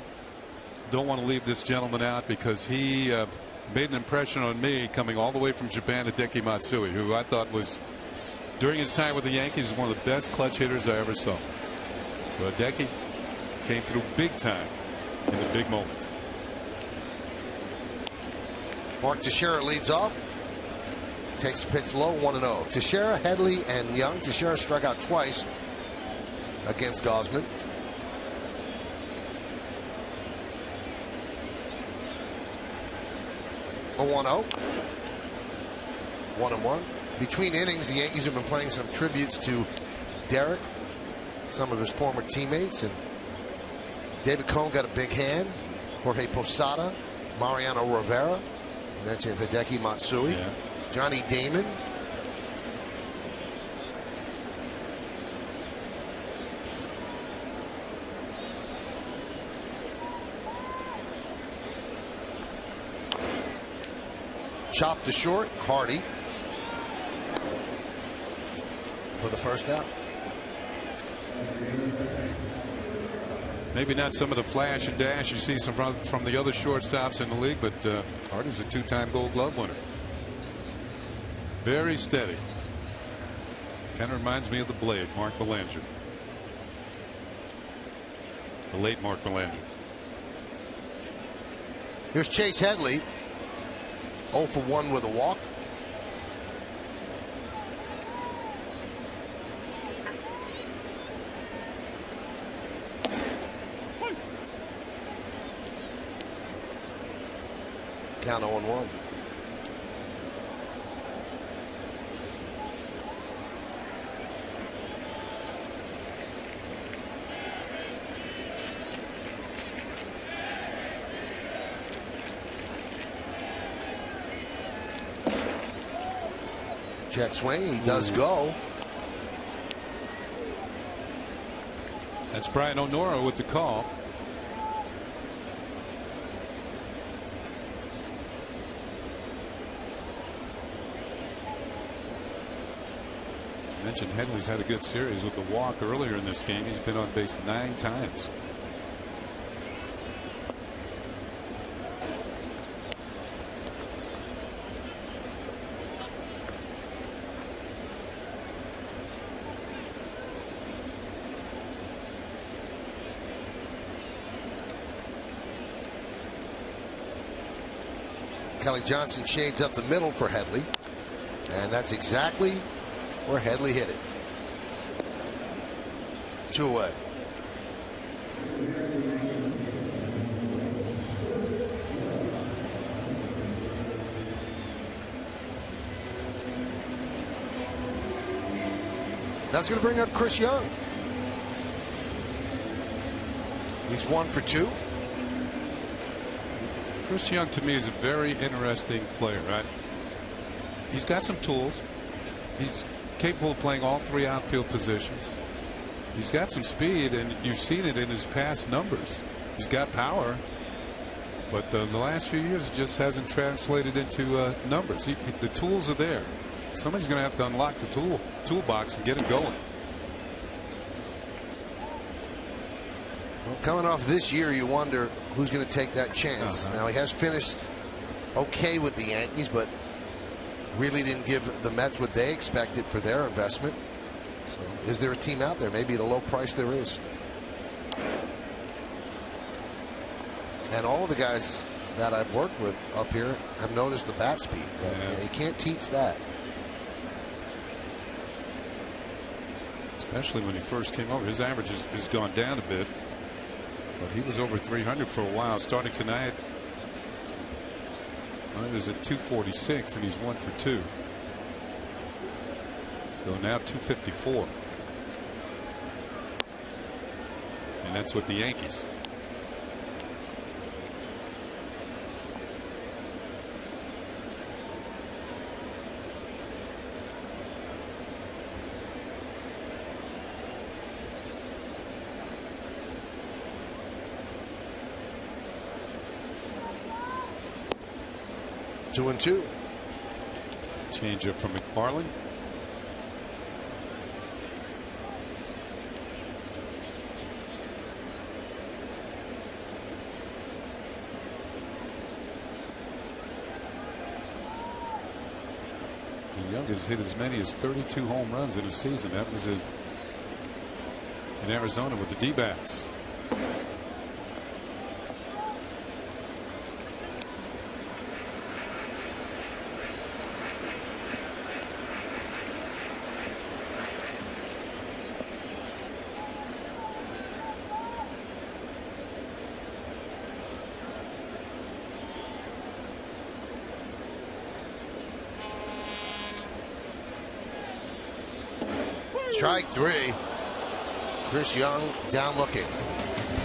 don't want to leave this gentleman out because he made an impression on me coming all the way from Japan, Hideki Matsui, who I thought was, during his time with the Yankees, one of the best clutch hitters I ever saw. So Hideki came through big time in the big moments. Mark Teixeira leads off. Takes a pitch low, 1-0. Teixeira, Headley, and Young. Teixeira struck out twice against Gosman. A 1-0. 1-1. Between innings, the Yankees have been playing some tributes to Derek, some of his former teammates, and David Cone got a big hand. Jorge Posada, Mariano Rivera, you mentioned Hideki Matsui, Johnny Damon. Chopped to short, Hardy for the first out. Maybe not some of the flash and dash you see from the other shortstops in the league, but Hardy's a two-time Gold Glove winner. Very steady. Kind of reminds me of the Blade, Mark Belanger. The late Mark Belanger. Here's Chase Headley. 0 for 1 with a walk. Count 0-1. Check swing. He does go. That's Brian O'Nora with the call. I mentioned Headley's had a good series with the walk earlier in this game. He's been on base 9 times. Kelly Johnson shades up the middle for Headley, and that's exactly where Headley hit it. 2 away. That's going to bring up Chris Young. He's 1 for 2. Chris Young to me is a very interesting player. Right? He's got some tools. He's capable of playing all 3 outfield positions. He's got some speed, and you've seen it in his past numbers. He's got power, but the last few years it just hasn't translated into numbers. The tools are there. Somebody's going to have to unlock the toolbox and get it going. Well, coming off this year, you wonder who's going to take that chance. Now, he has finished okay with the Yankees, but really didn't give the Mets what they expected for their investment. So is there a team out there? Maybe at a low price there is. And all of the guys that I've worked with up here have noticed the bat speed. You can't teach that. Especially when he first came over. His average has gone down a bit. But he was over 300 for a while. Starting tonight, he was at 246, and he's 1 for 2. So now 254. And that's with the Yankees. Two and two. Change up from McFarland. Young has hit as many as 32 home runs in a season. That was in Arizona with the D-backs. Strike three. Chris Young down looking.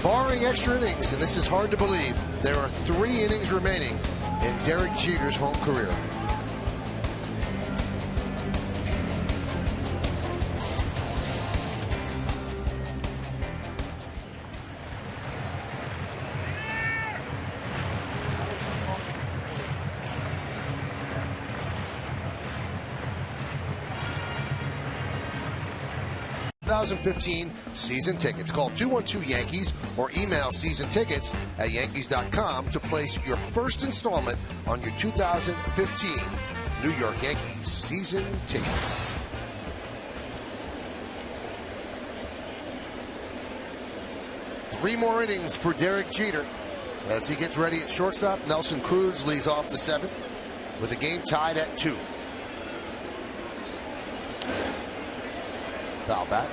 Barring extra innings, and this is hard to believe, there are 3 innings remaining in Derek Jeter's home career. ...2015 season tickets. Call 212-YANKEES or email seasontickets@yankees.com to place your first installment on your 2015 New York Yankees season tickets. Three more innings for Derek Jeter. As he gets ready at shortstop, Nelson Cruz leads off the 7th with the game tied at 2. Foul back.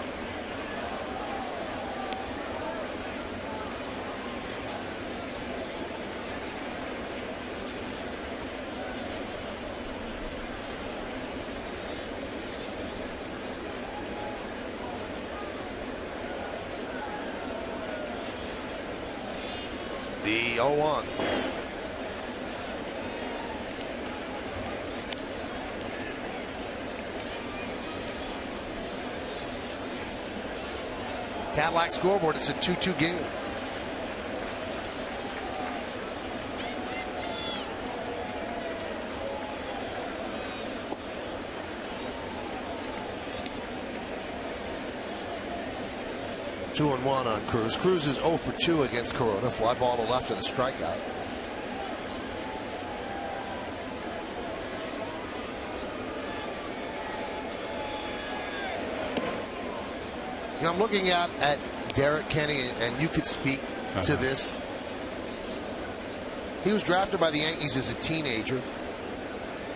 The 0-1. Cadillac scoreboard, it's a 2-2 game. Two and one on Cruz. Cruz is 0 for 2 against Corona. Fly ball to left and a strikeout. Now I'm looking at Derek Kenny, and you could speak to this. He was drafted by the Yankees as a teenager.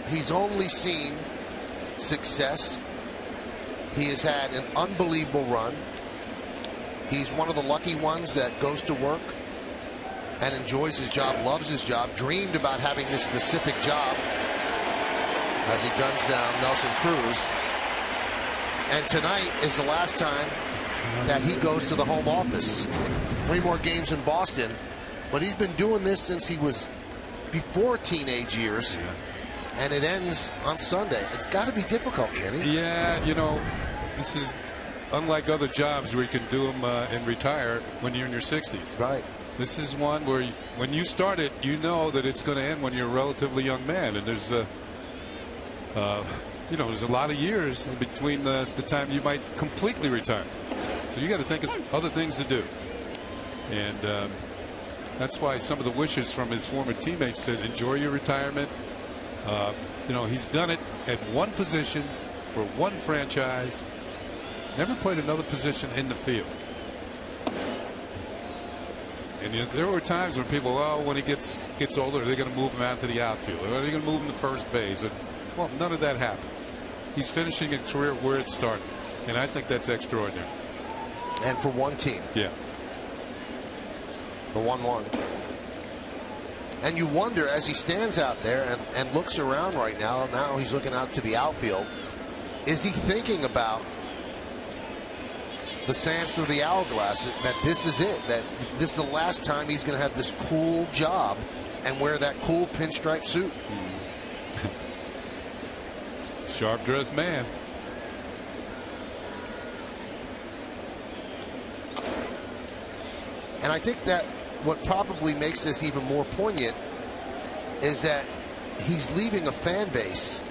He's only seen success. He has had an unbelievable run. He's one of the lucky ones that goes to work and enjoys his job, loves his job, dreamed about having this specific job as he guns down Nelson Cruz. And tonight is the last time that he goes to the home office. 3 more games in Boston, but he's been doing this since he was before teenage years, and it ends on Sunday. It's got to be difficult, Kenny. Yeah, you know, this is unlike other jobs where you can do them and retire when you're in your 60s. Right. This is one where when you start it, you know that it's going to end when you're a relatively young man, and there's you know, there's a lot of years in between the time you might completely retire. So you got to think of other things to do, and that's why some of the wishes from his former teammates said, enjoy your retirement. You know, he's done it at one position for one franchise. Never played another position in the field. And you know, there were times when people, oh, when he gets older, they're going to move him out to the outfield, or they're going to move him to first base. Well, none of that happened. He's finishing his career where it started, and I think that's extraordinary. And for one team. Yeah. The 1-1. And you wonder, as he stands out there and looks around right now, he's looking out to the outfield, is he thinking about the sands through the hourglass, that this is it, that this is the last time he's going to have this cool job and wear that cool pinstripe suit? Sharp dressed man. And I think that what probably makes this even more poignant is that he's leaving a fan base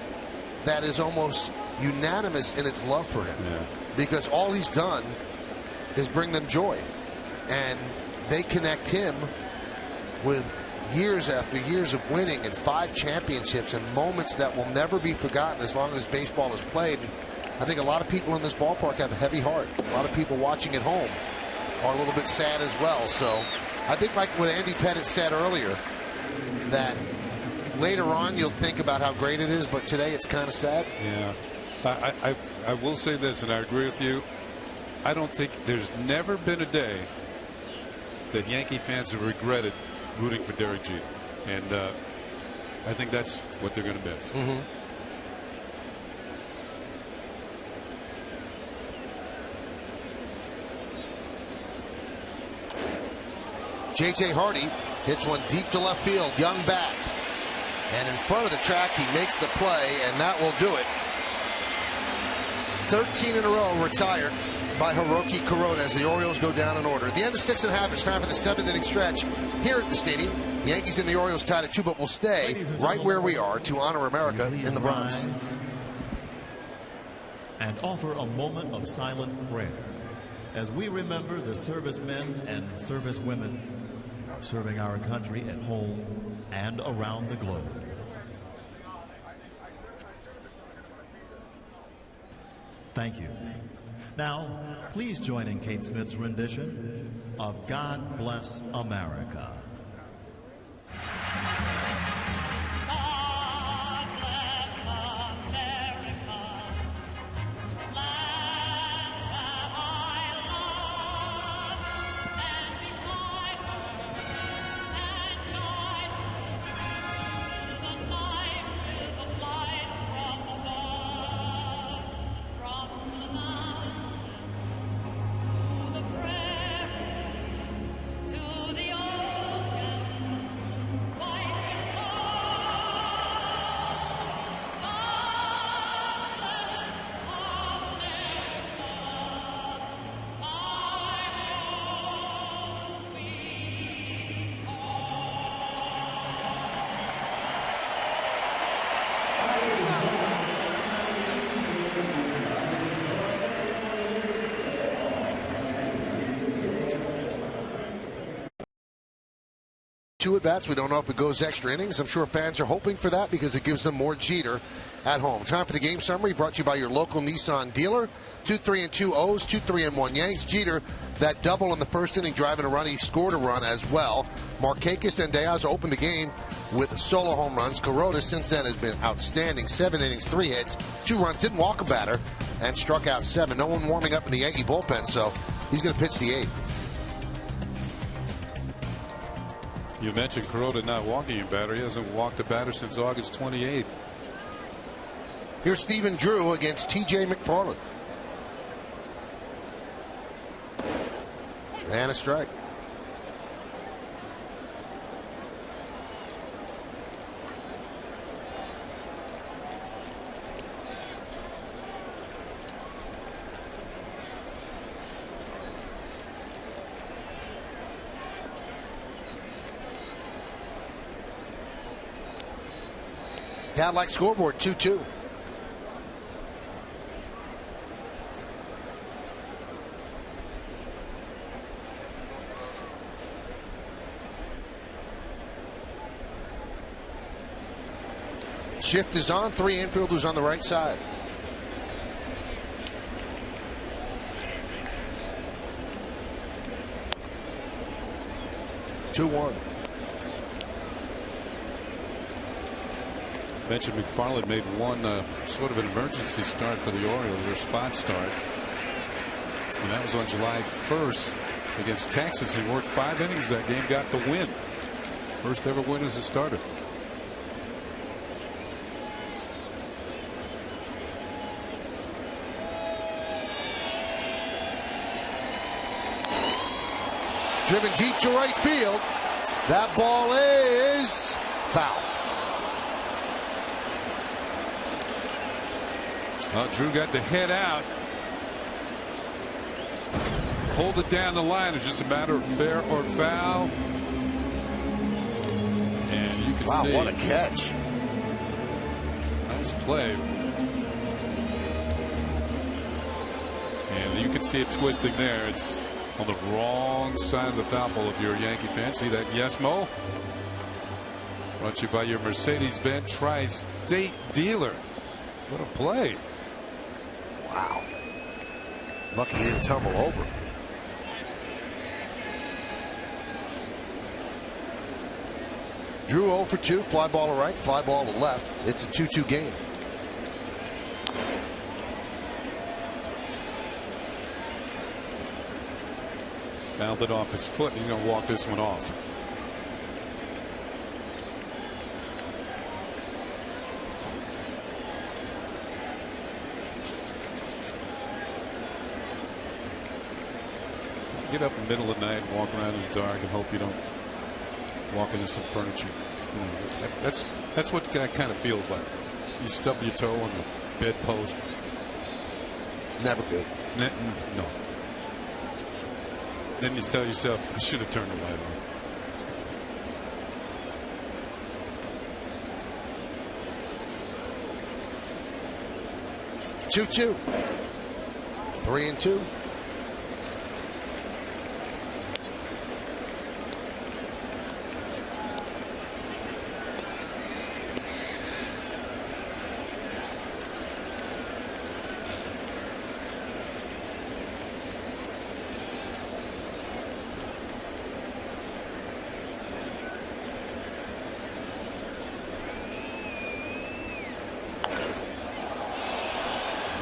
that is almost unanimous in its love for him. Yeah. Because all he's done is bring them joy. And they connect him with years after years of winning and 5 championships and moments that will never be forgotten as long as baseball is played. I think a lot of people in this ballpark have a heavy heart. A lot of people watching at home are a little bit sad as well. So I think, like what Andy Pettit said earlier, that later on you'll think about how great it is, but today it's kind of sad. Yeah. I will say this, and I agree with you. I don't think there's never been a day that Yankee fans have regretted rooting for Derek Jeter, and I think that's what they're going to miss. J.J. Hardy hits one deep to left field. Young back. And in front of the track, he makes the play, and that will do it. 13 in a row retired by Hiroki Kuroda as the Orioles go down in order. At the end of 6 1/2, it's time for the 7th inning stretch here at the stadium. The Yankees and the Orioles tied at 2, but will stay right where we are to honor America in the Bronx. And offer a moment of silent prayer as we remember the servicemen and servicewomen serving our country at home and around the globe. Thank you. Now, please join in Kate Smith's rendition of God Bless America. Two at-bats. We don't know if it goes extra innings. I'm sure fans are hoping for that because it gives them more Jeter at home. Time for the game summary brought to you by your local Nissan dealer. 2-3-2 O's, 2-3-1 Yanks. Jeter, that double in the first inning driving a run. He scored a run as well. Markakis and Diaz opened the game with solo home runs. Kuroda since then has been outstanding. 7 innings, 3 hits, 2 runs. Didn't walk a batter and struck out 7. No one warming up in the Yankee bullpen, so he's going to pitch the 8th. You mentioned Kuroda not walking a batter. He hasn't walked a batter since August 28th. Here's Stephen Drew against T.J. McFarland. And a strike. Cadillac scoreboard 2-2. Shift is on. 3 infielders on the right side. Two-one. Mentioned McFarland made one sort of an emergency start for the Orioles, their spot start. And that was on July 1st against Texas. He worked 5 innings that game, got the win. First ever win as a starter. Driven deep to right field. That ball is foul. Well, Drew got the head out. Hold it down the line. It's just a matter of fair or foul. And you can see. Wow, what a catch. Nice play. And you can see it twisting there. It's on the wrong side of the foul pole if you're a Yankee fan. See that? Yes, Mo? Brought to you by your Mercedes-Benz Tri-State dealer. What a play. Wow. Lucky he didn't tumble over. Drew 0 for 2. Fly ball to right, fly ball to left. It's a 2-2 game. Bounded off his foot. He's going to walk this one off. get up in the middle of the night and walk around in the dark and hope you don't walk into some furniture. You know, that's what that kind of feels like. You stub your toe on the bedpost. Never good. No. Then you tell yourself, I should have turned the light on. Two. 3-2.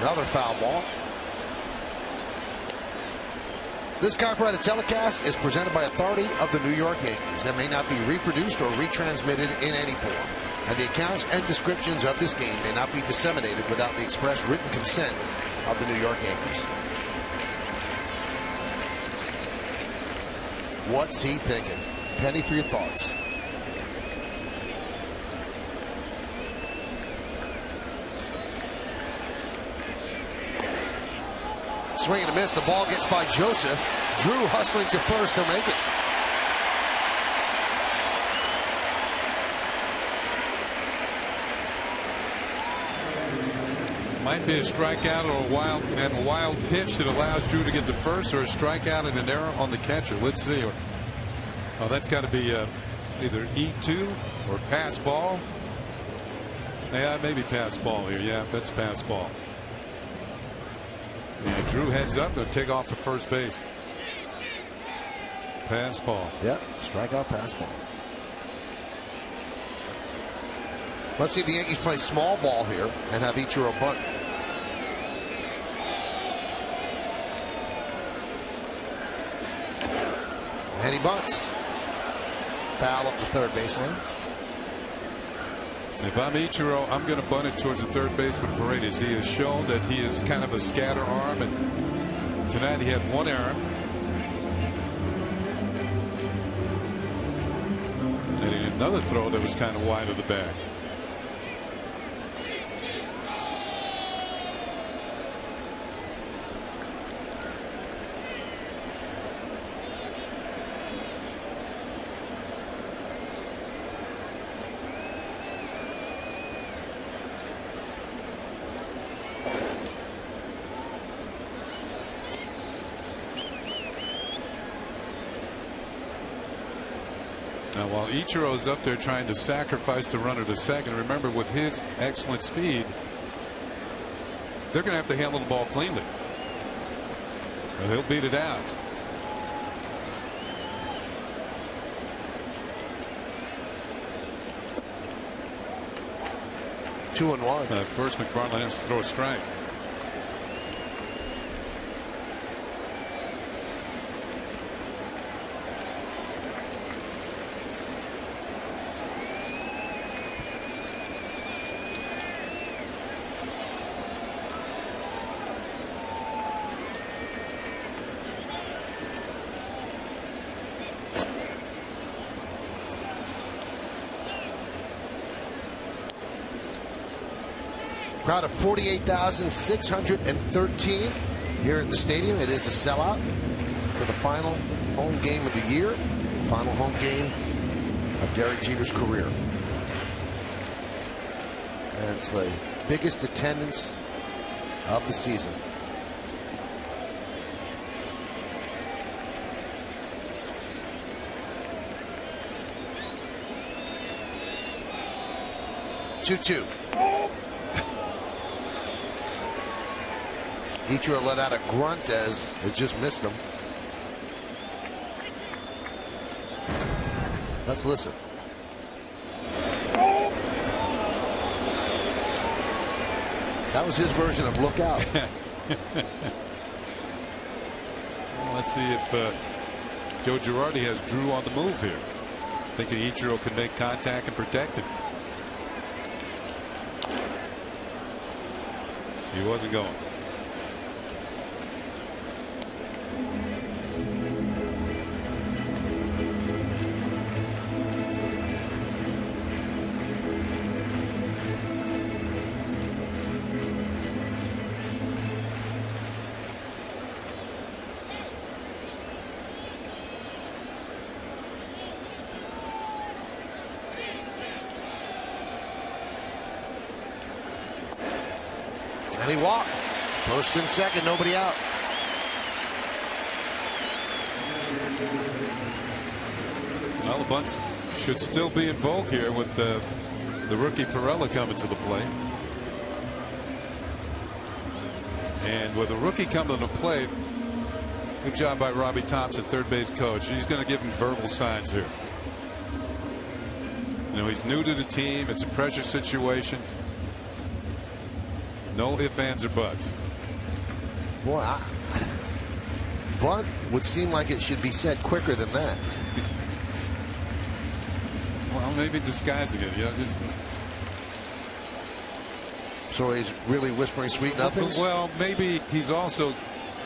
Another foul ball. This copyrighted telecast is presented by authority of the New York Yankees that may not be reproduced or retransmitted in any form. And the accounts and descriptions of this game may not be disseminated without the express written consent of the New York Yankees. What's he thinking? Penny for your thoughts. Swing and a miss. The ball gets by Joseph. Drew hustling to first to make it. Might be a strikeout or a wild pitch that allows Drew to get to first, or a strikeout and an error on the catcher. Let's see. Oh, that's got to be either E2 or pass ball. Yeah, maybe pass ball here. Yeah, that's pass ball. Yeah, Drew heads up. They'll take off for first base. Pass ball. Yep, strikeout, pass ball. Let's see if the Yankees play small ball here and have Ichiro bunt. And he bunts. Foul up the third baseline. If I'm Ichiro, I'm going to bunt it towards the third baseman Paredes. He has shown that he is kind of a scatter arm, and tonight he had one error. And he had another throw that was kind of wide of the bag. Now, while Ichiro's up there trying to sacrifice the runner to second, remember, with his excellent speed, they're going to have to handle the ball cleanly. Or he'll beat it out. Two and one. First, McFarland has to throw a strike. Crowd of 48,613 here at the stadium. It is a sellout for the final home game of the year, final home game of Derek Jeter's career. And it's the biggest attendance of the season. Two. Ichiro let out a grunt as it just missed him. Let's listen. That was his version of look out. Well, let's see if Joe Girardi has Drew on the move here. Thinking Ichiro can make contact and protect him. He wasn't going. And he walked. First and second, nobody out. Well, the bunts should still be in vogue here with the rookie Perella coming to the plate. And with a rookie coming to the plate, good job by Robbie Thompson, third base coach. He's going to give him verbal signs here. You know, he's new to the team. It's a pressure situation. No ifs, ands, or buts. Boy, bunt would seem like it should be said quicker than that. Well, maybe disguising it. You know, just. So he's really whispering sweet nothings? Well, maybe he's also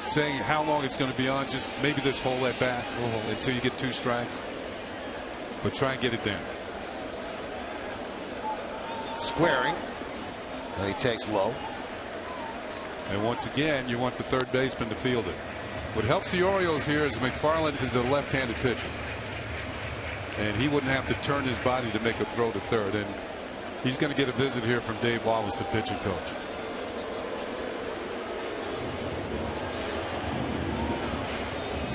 saying how long it's going to be on. Just maybe this whole at bat until you get 2 strikes. But try and get it down. Squaring. And he takes low. And once again, you want the third baseman to field it. What helps the Orioles here is McFarland is a left-handed pitcher. And he wouldn't have to turn his body to make a throw to third. And he's going to get a visit here from Dave Wallace, the pitching coach.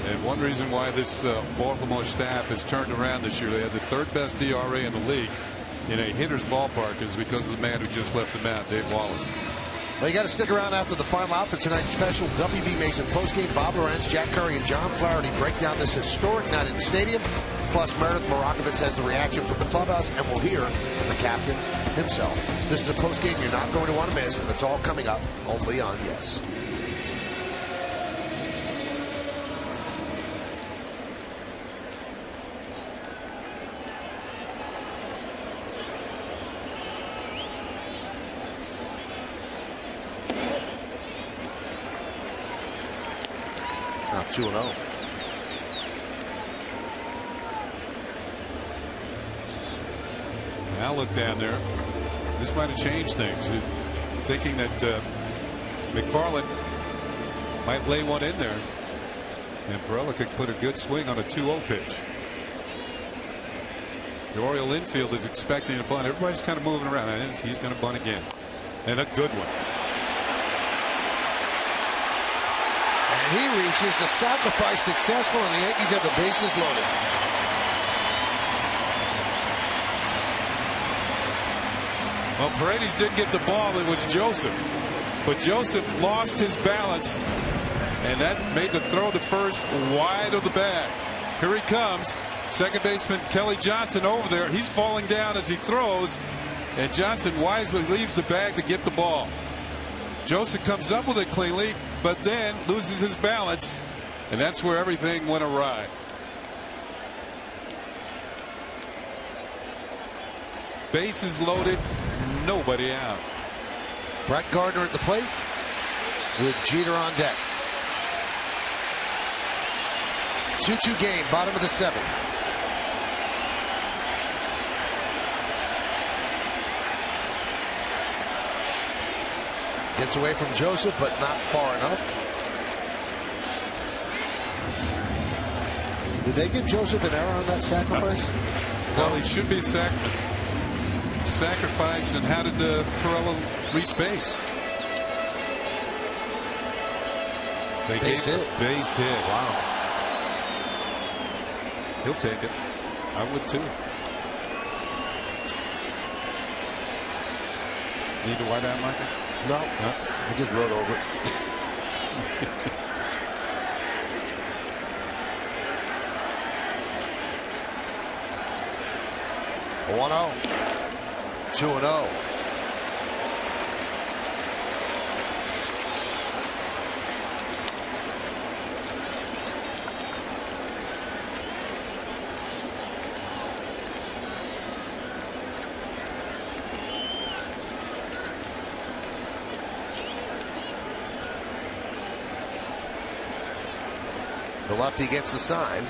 And one reason why this Baltimore staff has turned around this year, they had the 3rd best ERA in the league in a hitter's ballpark, is because of the man who just left the mound, Dave Wallace. Well, you got to stick around after the final out for tonight's special WB Mason postgame. Bob Lorenz, Jack Curry, and John Flaherty break down this historic night at the stadium. Plus, Meredith Morakovitz has the reaction from the clubhouse, and we'll hear from the captain himself. This is a postgame you're not going to want to miss, and it's all coming up only on Yes. Now 2-0. Now look down there. This might have changed things. Thinking that McFarland might lay one in there. And Perella could put a good swing on a 2-0 pitch. The Oriole infield is expecting a bunt. Everybody's kind of moving around. And he's going to bunt again. And a good one. And he reaches the sacrifice successful, and the Yankees have the bases loaded. Well, Paredes didn't get the ball. It was Joseph. But Joseph lost his balance, and that made the throw to first wide of the bag. Here he comes. Second baseman Kelly Johnson over there. He's falling down as he throws, and Johnson wisely leaves the bag to get the ball. Joseph comes up with it cleanly, but then loses his balance, and that's where everything went awry. Bases loaded, nobody out. Brett Gardner at the plate with Jeter on deck. 2-2 game, bottom of the 7th. Gets away from Joseph, but not far enough. Did they give Joseph an error on that sacrifice? Well, he should be sacrificed. And how did Perella reach base? Base hit. Base hit. Wow. He'll take it. I would too. Need to white out, Michael? No, I just wrote over it. 1-0. 2-0. The lefty gets the sign,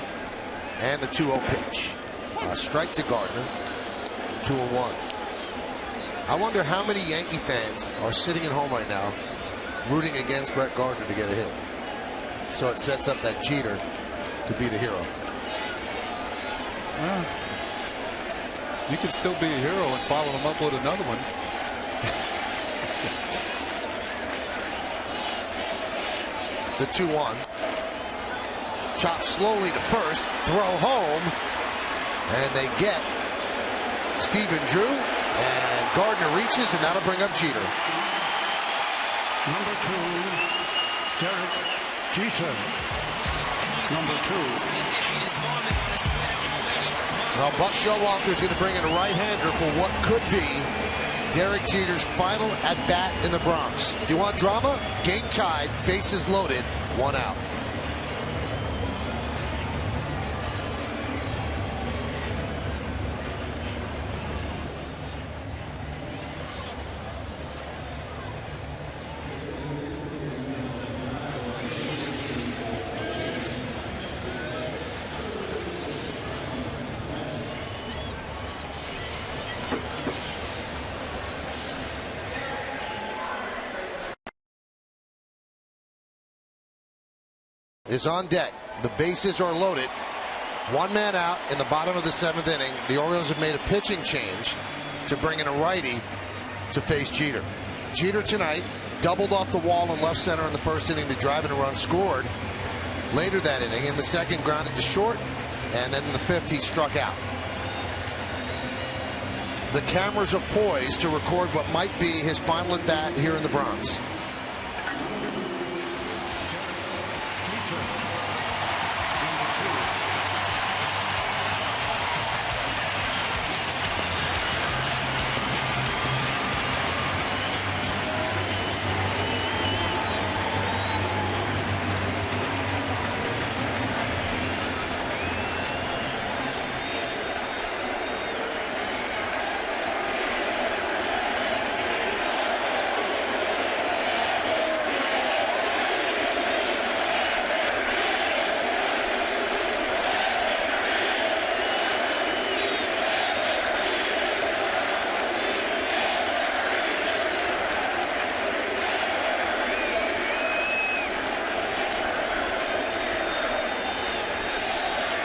and the 2-0 pitch. A strike to Gardner. 2-1. I wonder how many Yankee fans are sitting at home right now rooting against Brett Gardner to get a hit. So it sets up that Jeter could be the hero. Well, you can still be a hero and follow him up with another one. The 2-1. Chop slowly to first. Throw home. And they get Stephen Drew. And Gardner reaches, and that'll bring up Jeter. Number 2, Derek Jeter. Number 2. Well, Buck Showalter's going to bring in a right-hander for what could be Derek Jeter's final at-bat in the Bronx. You want drama? Game tied, bases loaded, 1 out. Is on deck. The bases are loaded. 1 man out in the bottom of the 7th inning. The Orioles have made a pitching change to bring in a righty to face Jeter. Jeter tonight doubled off the wall in left center in the 1st inning to drive in a run scored. Later that inning, in the 2nd, grounded to short, and then in the 5th, he struck out. The cameras are poised to record what might be his final at bat here in the Bronx.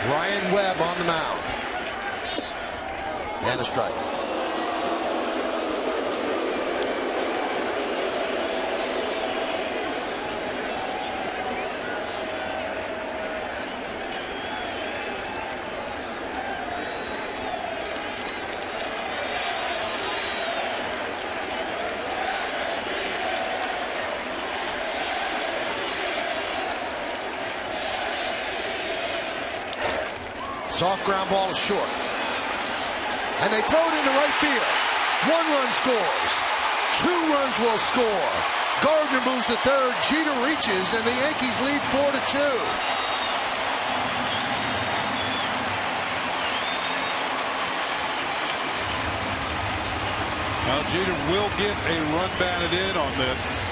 Ryan Webb on the mound. And a strike. Soft ground ball is short. And they throw it into right field. 1 run scores. 2 runs will score. Gardner moves to third. Jeter reaches, and the Yankees lead 4-2. Now Jeter will get a run batted in on this.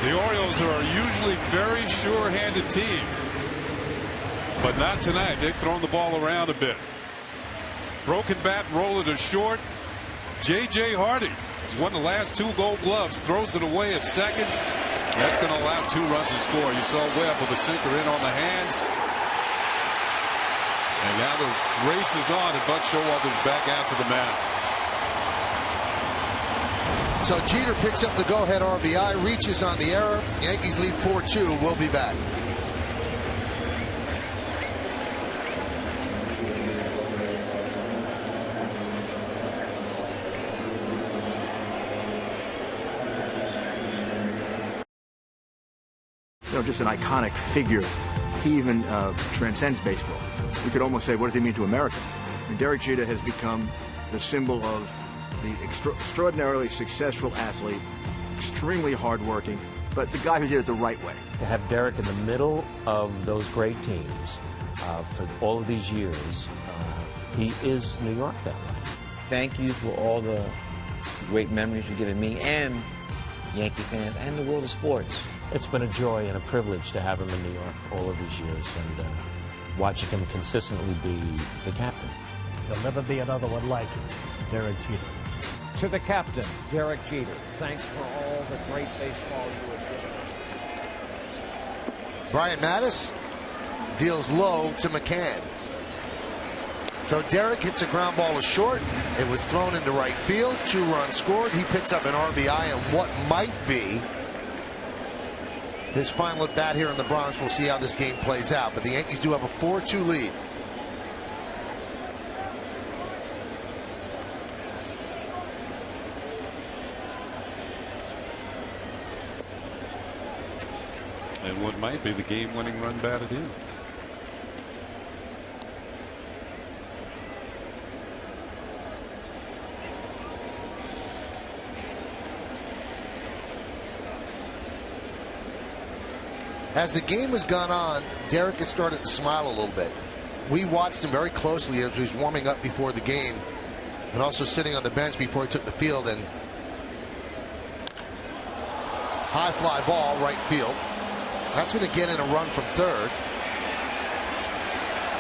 The Orioles are a usually very sure-handed team. But not tonight. They've thrown the ball around a bit. Broken bat, roll it to short. J.J. Hardy has won the last 2 Gold Gloves. Throws it away at second. That's going to allow 2 runs to score. You saw Webb with a sinker in on the hands. And now the race is on, and Buck Showalter's back out to the mound. So Jeter picks up the go-ahead RBI, reaches on the error. Yankees lead 4-2. We'll be back. Just an iconic figure. He even transcends baseball. We could almost say, what does he mean to America? I mean, Derek Jeter has become the symbol of the extraordinarily successful athlete, extremely hardworking, but the guy who did it the right way. To have Derek in the middle of those great teams for all of these years, he is New York that way. Thank you for all the great memories you've given me and Yankee fans and the world of sports. It's been a joy and a privilege to have him in New York all of these years and watching him consistently be the captain. There'll never be another one like Derek Jeter. To the captain, Derek Jeter, thanks for all the great baseball you have given us. Brian Mattis deals low to McCann. So Derek hits a ground ball to short. It was thrown into right field. 2 runs scored. He picks up an RBI on what might be his final at bat here in the Bronx. We'll see how this game plays out. But the Yankees do have a 4-2 lead. And what might be the game-winning run batted in. As the game has gone on, Derek has started to smile a little bit. We watched him very closely as he was warming up before the game and also sitting on the bench before he took the field. And high fly ball, right field. That's going to get in a run from third.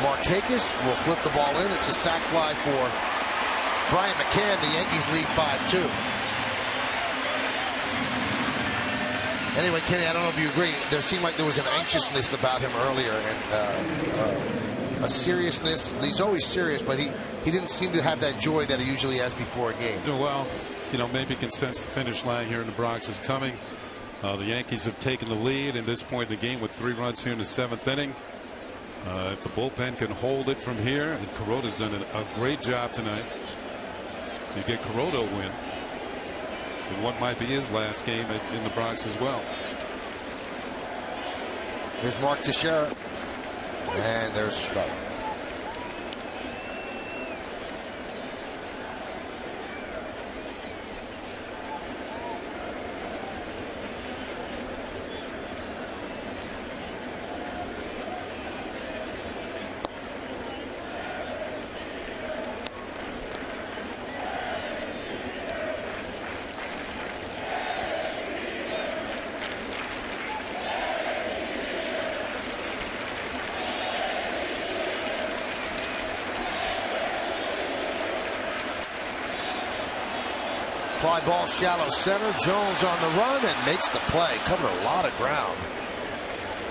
Markakis will flip the ball in. It's a sac fly for Brian McCann. The Yankees lead 5-2. Anyway, Kenny, I don't know if you agree. There seemed like there was an anxiousness about him earlier and a seriousness. He's always serious, but he didn't seem to have that joy that he usually has before a game. Well, maybe can sense the finish line here in the Bronx is coming. The Yankees have taken the lead at this point in the game with 3 runs here in the 7th inning. If the bullpen can hold it from here, and Kuroda's done a great job tonight. You get Kuroda a win in what might be his last game in the Bronx as well. There's Mark Teixeira, and there's a strike. Fly ball shallow center. Jones on the run and makes the play. Covered a lot of ground.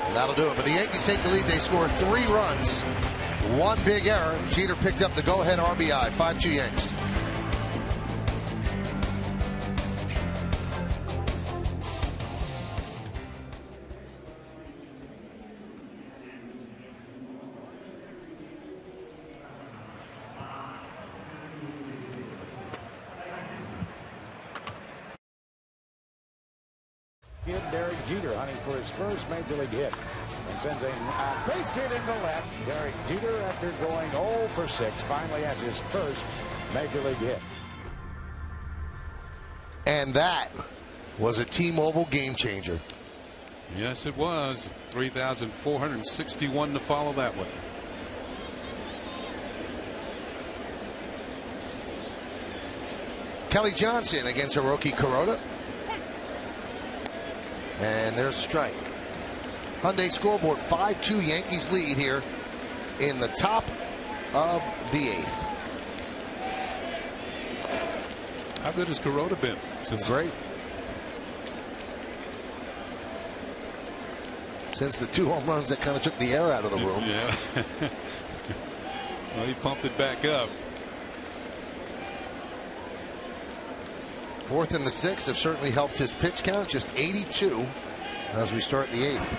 And that'll do it. But the Yankees take the lead. They score 3 runs. 1 big error. Jeter picked up the go-ahead RBI. 5-2 Yanks. Derek Jeter hunting for his first major league hit and sends a base hit into left. Derek Jeter, after going 0 for 6, finally has his first major league hit. And that was a T-Mobile game changer. Yes, it was. 3,461 to follow that one. Kelly Johnson against Hiroki Kuroda. And there's a strike. Hyundai scoreboard, 5-2 Yankees lead here in the top of the 8th. How good has Kuroda been? Great. Since the 2 home runs that kind of took the air out of the room. Yeah. Well, he pumped it back up. 4th and the 6th have certainly helped his pitch count. Just 82 as we start the 8th.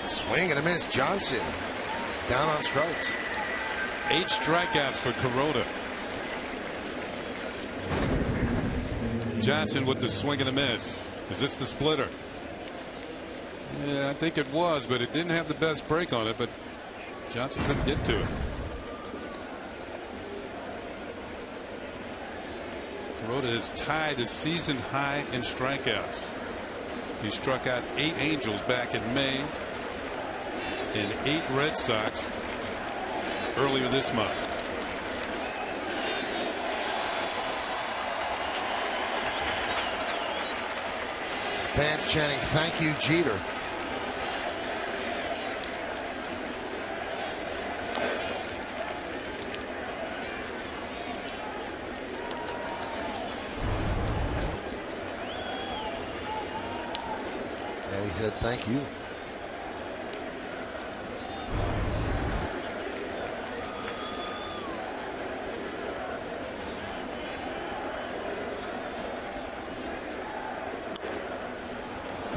Swing and a miss. Johnson down on strikes. 8 strikeouts for Kuroda. Johnson with the swing and a miss. Is this the splitter? Yeah, I think it was, but it didn't have the best break on it, but Johnson couldn't get to it. Kuroda has tied his season high in strikeouts. He struck out 8 Angels back in May and 8 Red Sox earlier this month. Fans chanting, "Thank you, Jeter." And he said, "Thank you."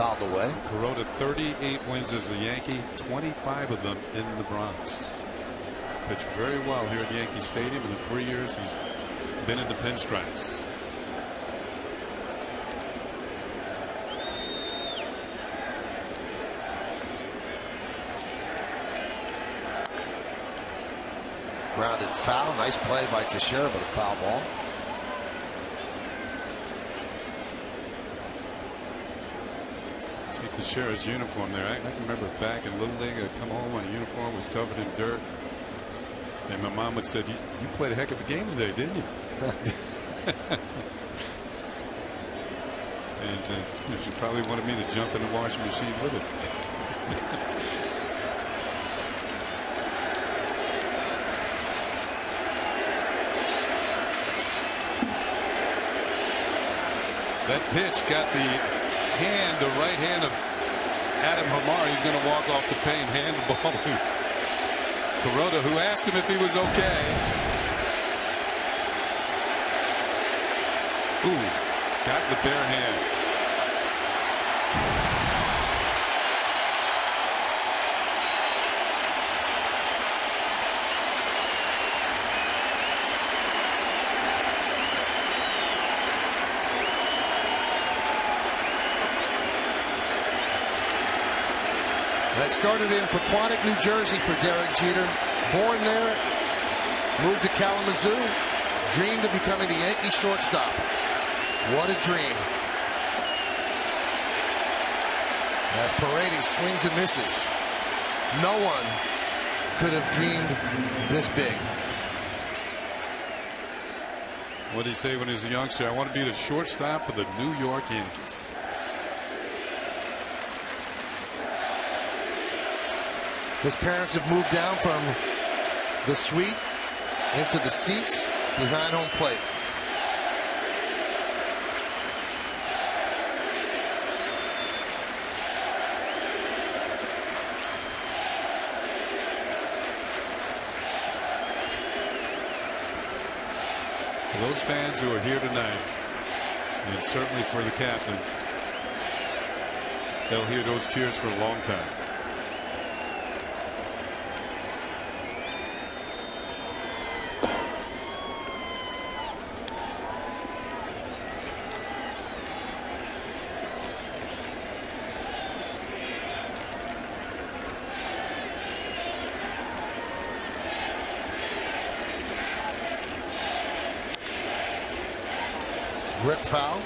fouled away. Kuroda 38 wins as a Yankee, 25 of them in the Bronx. Pitched very well here at Yankee Stadium in the 3 years he's been in the pinstripes. Grounded foul. Nice play by Teixeira, but a foul ball. See Teixeira's uniform there. I can remember back in Little League, I'd come home, my uniform was covered in dirt. And my mom would say, you played a heck of a game today, didn't you? And she probably wanted me to jump in the washing machine with it. That pitch got the right hand of Adam Hamar. He's going to walk off the paint, hand the ball to Kuroda, who asked him if he was okay. Ooh, got the bare hand. That started in Pequannock, New Jersey for Derek Jeter. Born there, moved to Kalamazoo, dreamed of becoming the Yankee shortstop. What a dream. As Paredes swings and misses. No one could have dreamed this big. What did he say when he was a youngster? I want to be the shortstop for the New York Yankees. His parents have moved down from the suite into the seats behind home plate. For those fans who are here tonight, and certainly for the captain, they'll hear those cheers for a long time. Rip foul.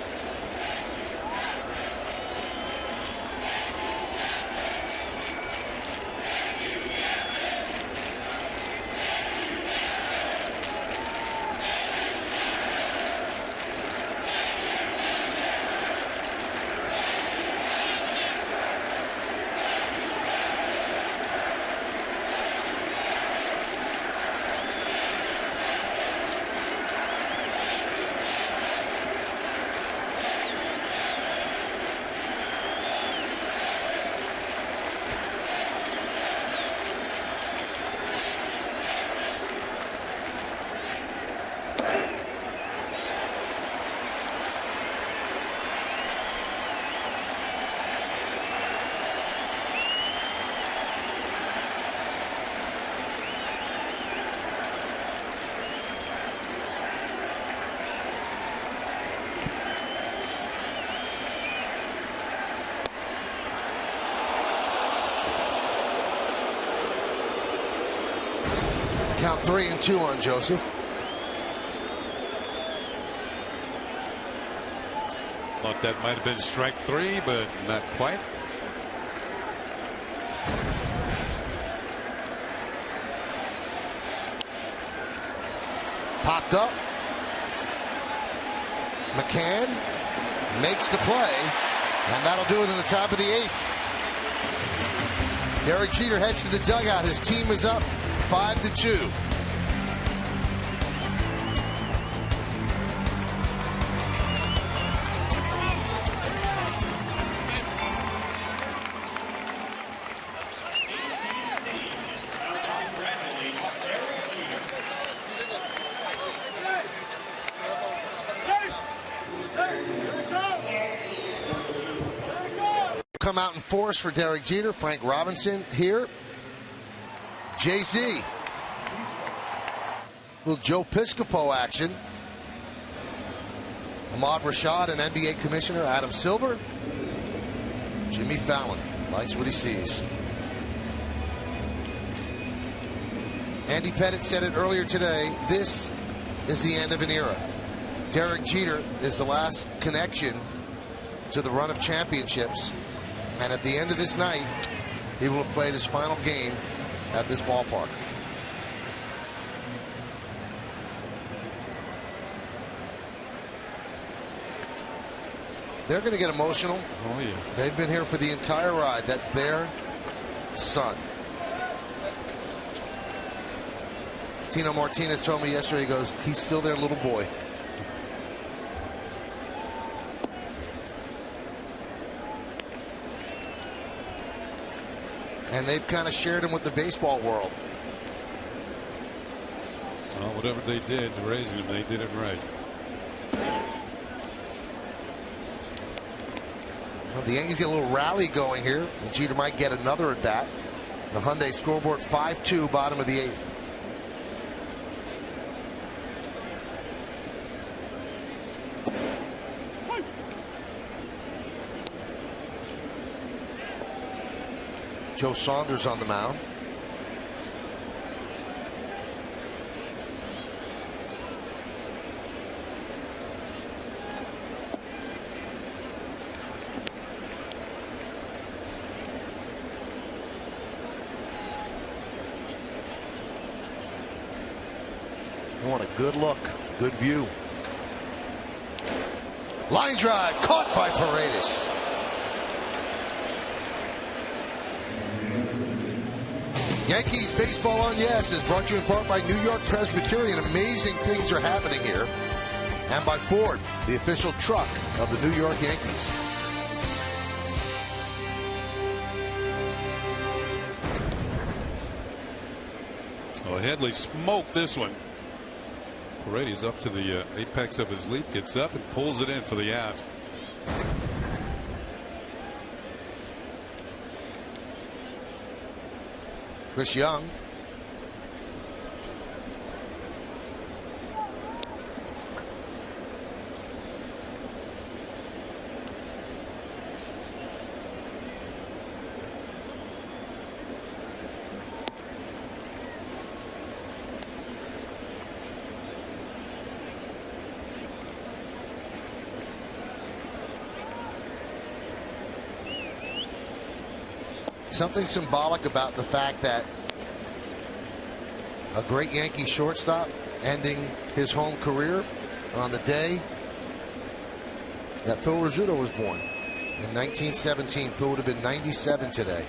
Count 3-2 on Joseph. Thought that might have been strike 3, but not quite. Popped up. McCann makes the play, and that'll do it in the top of the 8th. Derek Jeter heads to the dugout. His team is up 5-2. come out in force for Derek Jeter. Frank Robinson here. Jay-Z. Little Joe Piscopo action. Ahmad Rashad and NBA Commissioner Adam Silver. Jimmy Fallon likes what he sees. Andy Pettit said it earlier today. This is the end of an era. Derek Jeter is the last connection to the run of championships. And at the end of this night, he will have played his final game at this ballpark. They're going to get emotional. Oh, yeah. They've been here for the entire ride. That's their son. Tino Martinez told me yesterday, he goes, he's still their little boy. And they've kind of shared him with the baseball world. Well, whatever they did raising him, they did it right. Well, the Yankees get a little rally going here. And Jeter might get another at bat. The Hyundai scoreboard 5-2, bottom of the 8th. Joe Saunders on the mound. I want a good look, good view. Line drive caught by Paredes. Yankees Baseball on Yes is brought to you in part by New York Presbyterian. Amazing things are happening here. And by Ford, the official truck of the New York Yankees. Oh, Headley smoked this one. Paredes up to the apex of his leap, gets up and pulls it in for the out. Chris Young. Something symbolic about the fact that a great Yankee shortstop ending his home career on the day that Phil Rizzuto was born in 1917. Phil would have been 97 today.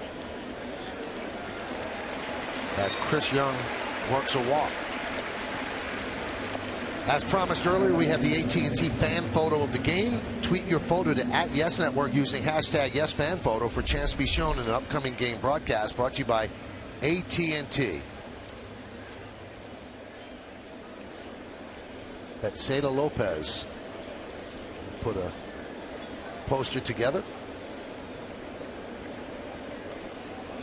As Chris Young works a walk. As promised earlier, we have the AT&T fan photo of the game. Tweet your photo to @YesNetwork using hashtag YesFanPhoto for a chance to be shown in an upcoming game broadcast brought to you by AT&T. Seda Lopez put a poster together.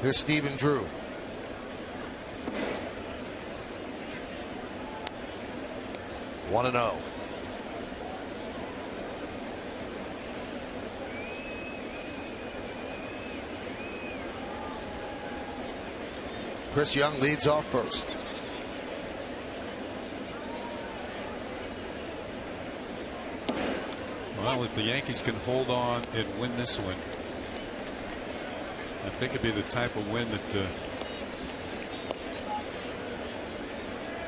Here's Stephen Drew. One and 0. Chris Young leads off first. Well, if the Yankees can hold on and win this one, I think it'd be the type of win that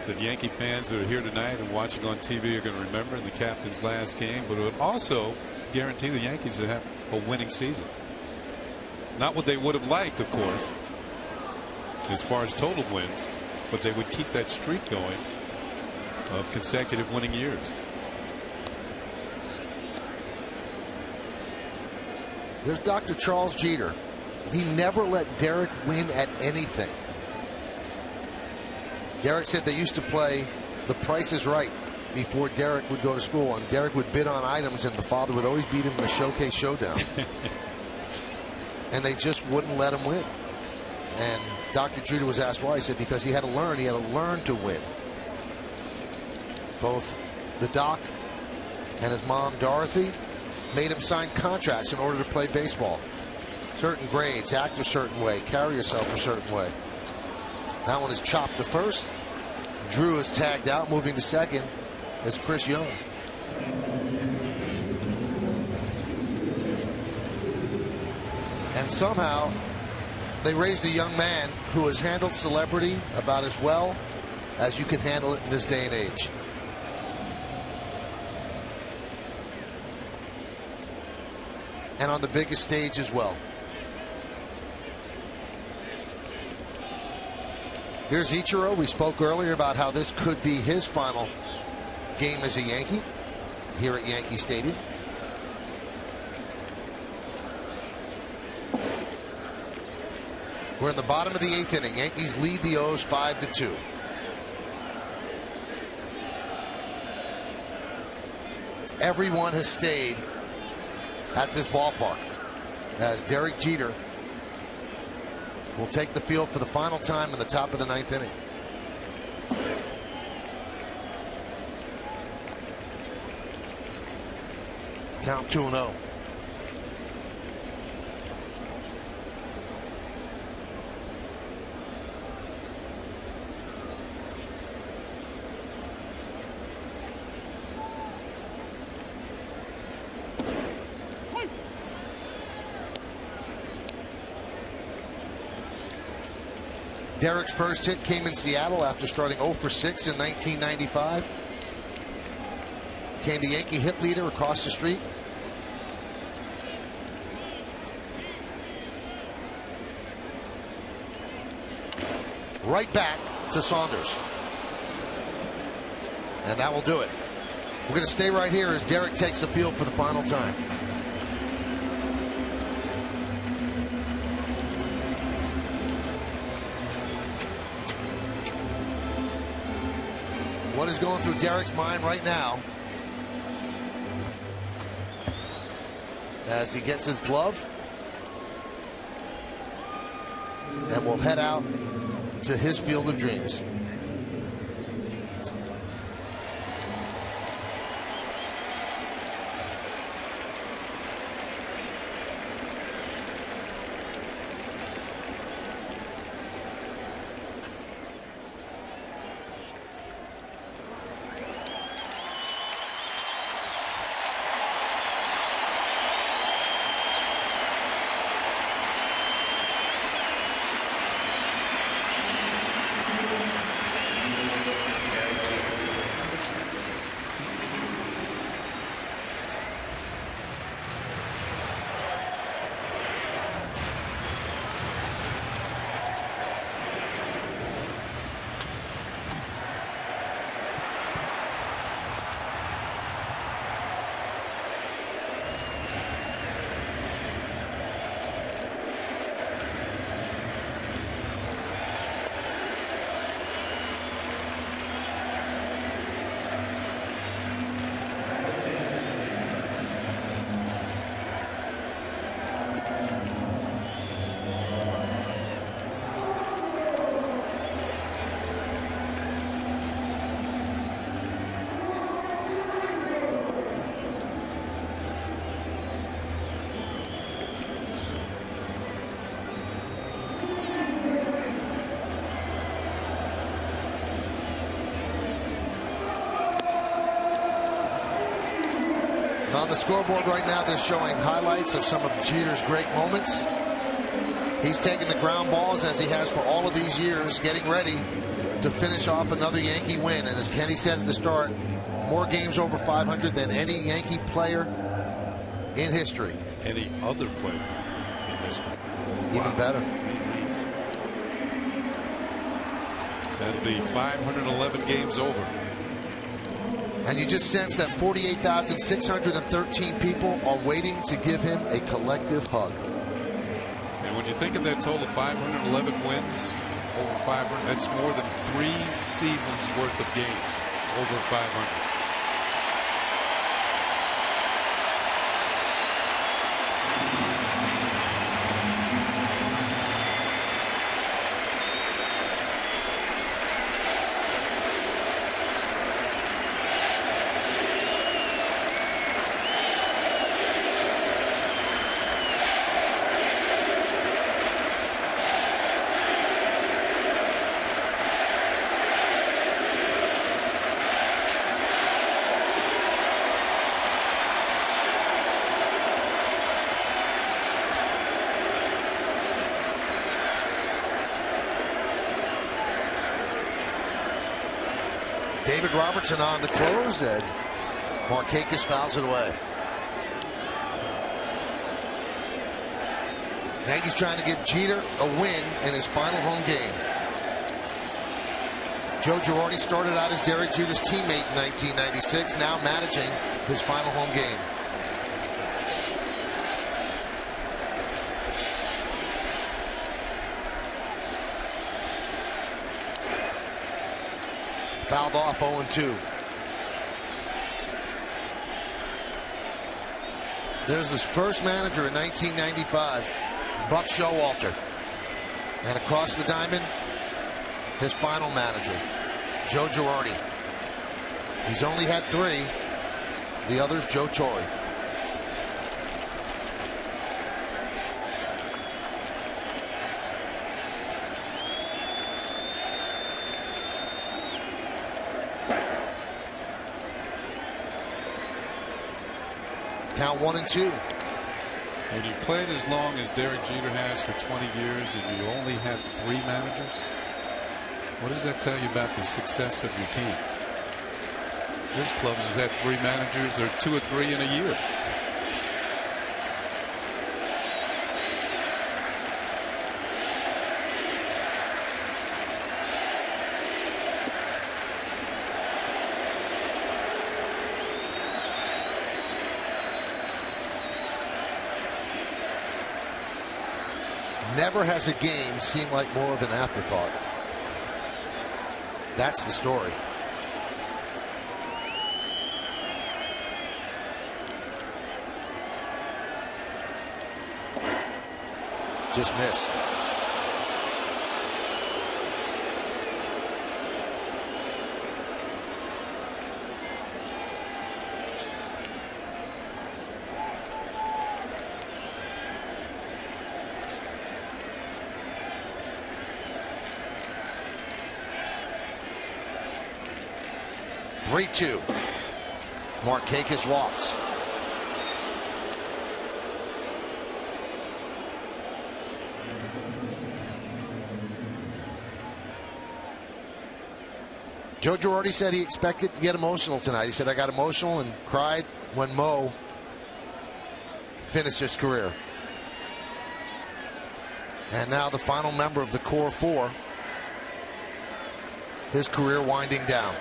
that Yankee fans that are here tonight and watching on TV are going to remember in the captain's last game, but it would also guarantee the Yankees to have a winning season. Not what they would have liked, of course, as far as total wins, but they would keep that streak going of consecutive winning years. There's Dr. Charles Jeter. He never let Derek win at anything. Derek said they used to play The Price is Right before Derek would go to school, and Derek would bid on items and the father would always beat him in the showcase showdown. and they just wouldn't let him win. And Dr. Jeter was asked why. He said because he had to learn. He had to learn to win. Both the doc and his mom, Dorothy, made him sign contracts in order to play baseball. Certain grades, act a certain way, carry yourself a certain way. That one is chopped to first. Drew is tagged out, moving to second is Chris Young. And somehow they raised a young man who has handled celebrity about as well as you can handle it in this day and age. And on the biggest stage as well. Here's Ichiro. We spoke earlier about how this could be his final game as a Yankee here at Yankee Stadium. We're in the bottom of the 8th inning. Yankees lead the O's 5-2. Everyone has stayed at this ballpark as Derek Jeter will take the field for the final time in the top of the 9th inning. Count 2-0. Derek's first hit came in Seattle after starting 0 for 6 in 1995. Became the Yankee hit leader across the street. Right back to Saunders. And that will do it. We're going to stay right here as Derek takes the field for the final time. What is going through Derek's mind right now as he gets his glove and will head out to his field of dreams. On the scoreboard right now, they're showing highlights of some of Jeter's great moments. He's taking the ground balls as he has for all of these years, getting ready to finish off another Yankee win. And as Kenny said at the start, more games over 500 than any Yankee player in history. Any other player in history. Even better. That'll be 511 games over. And you just sense that 48,613 people are waiting to give him a collective hug. And when you think of that total, 511 wins, over 500, that's more than 3 seasons worth of games, over 500. David Robertson on the close, and Markakis fouls it away. Yankees trying to give Jeter a win in his final home game. Joe Girardi started out as Derek Jeter's teammate in 1996, now managing his final home game. Fouled off 0-2. There's his first manager in 1995, Buck Showalter. And across the diamond, his final manager, Joe Girardi. He's only had 3. The other's Joe Torre. Count 1-2. When you played as long as Derek Jeter has for 20 years and you only had 3 managers, what does that tell you about the success of your team? There's clubs that had 3 managers or 2 or 3 in a year. Never has a game seemed like more of an afterthought. That's the story. Just missed. (3-2). Markakis walks. Joe Girardi said he expected to get emotional tonight. He said, I got emotional and cried when Mo finished his career. And now the final member of the core 4, his career winding down.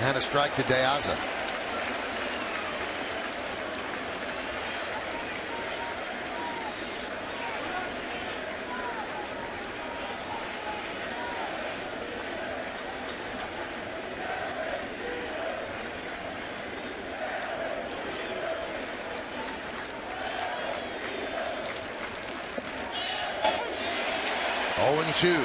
And a strike to De Aza. Oh, and 2.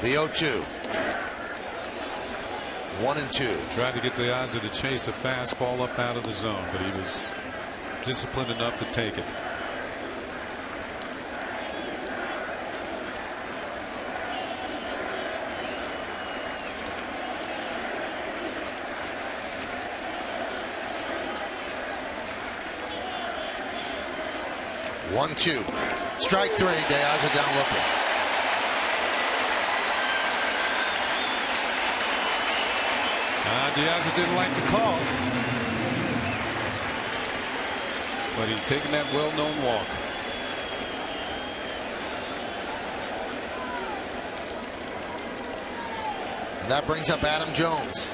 The 0-2. 1-2. Tried to get De Aza to chase a fastball up out of the zone, but he was disciplined enough to take it. One, 2. Strike 3. De Aza down looking. De Aza didn't like the call, but he's taking that well-known walk. And that brings up Adam Jones.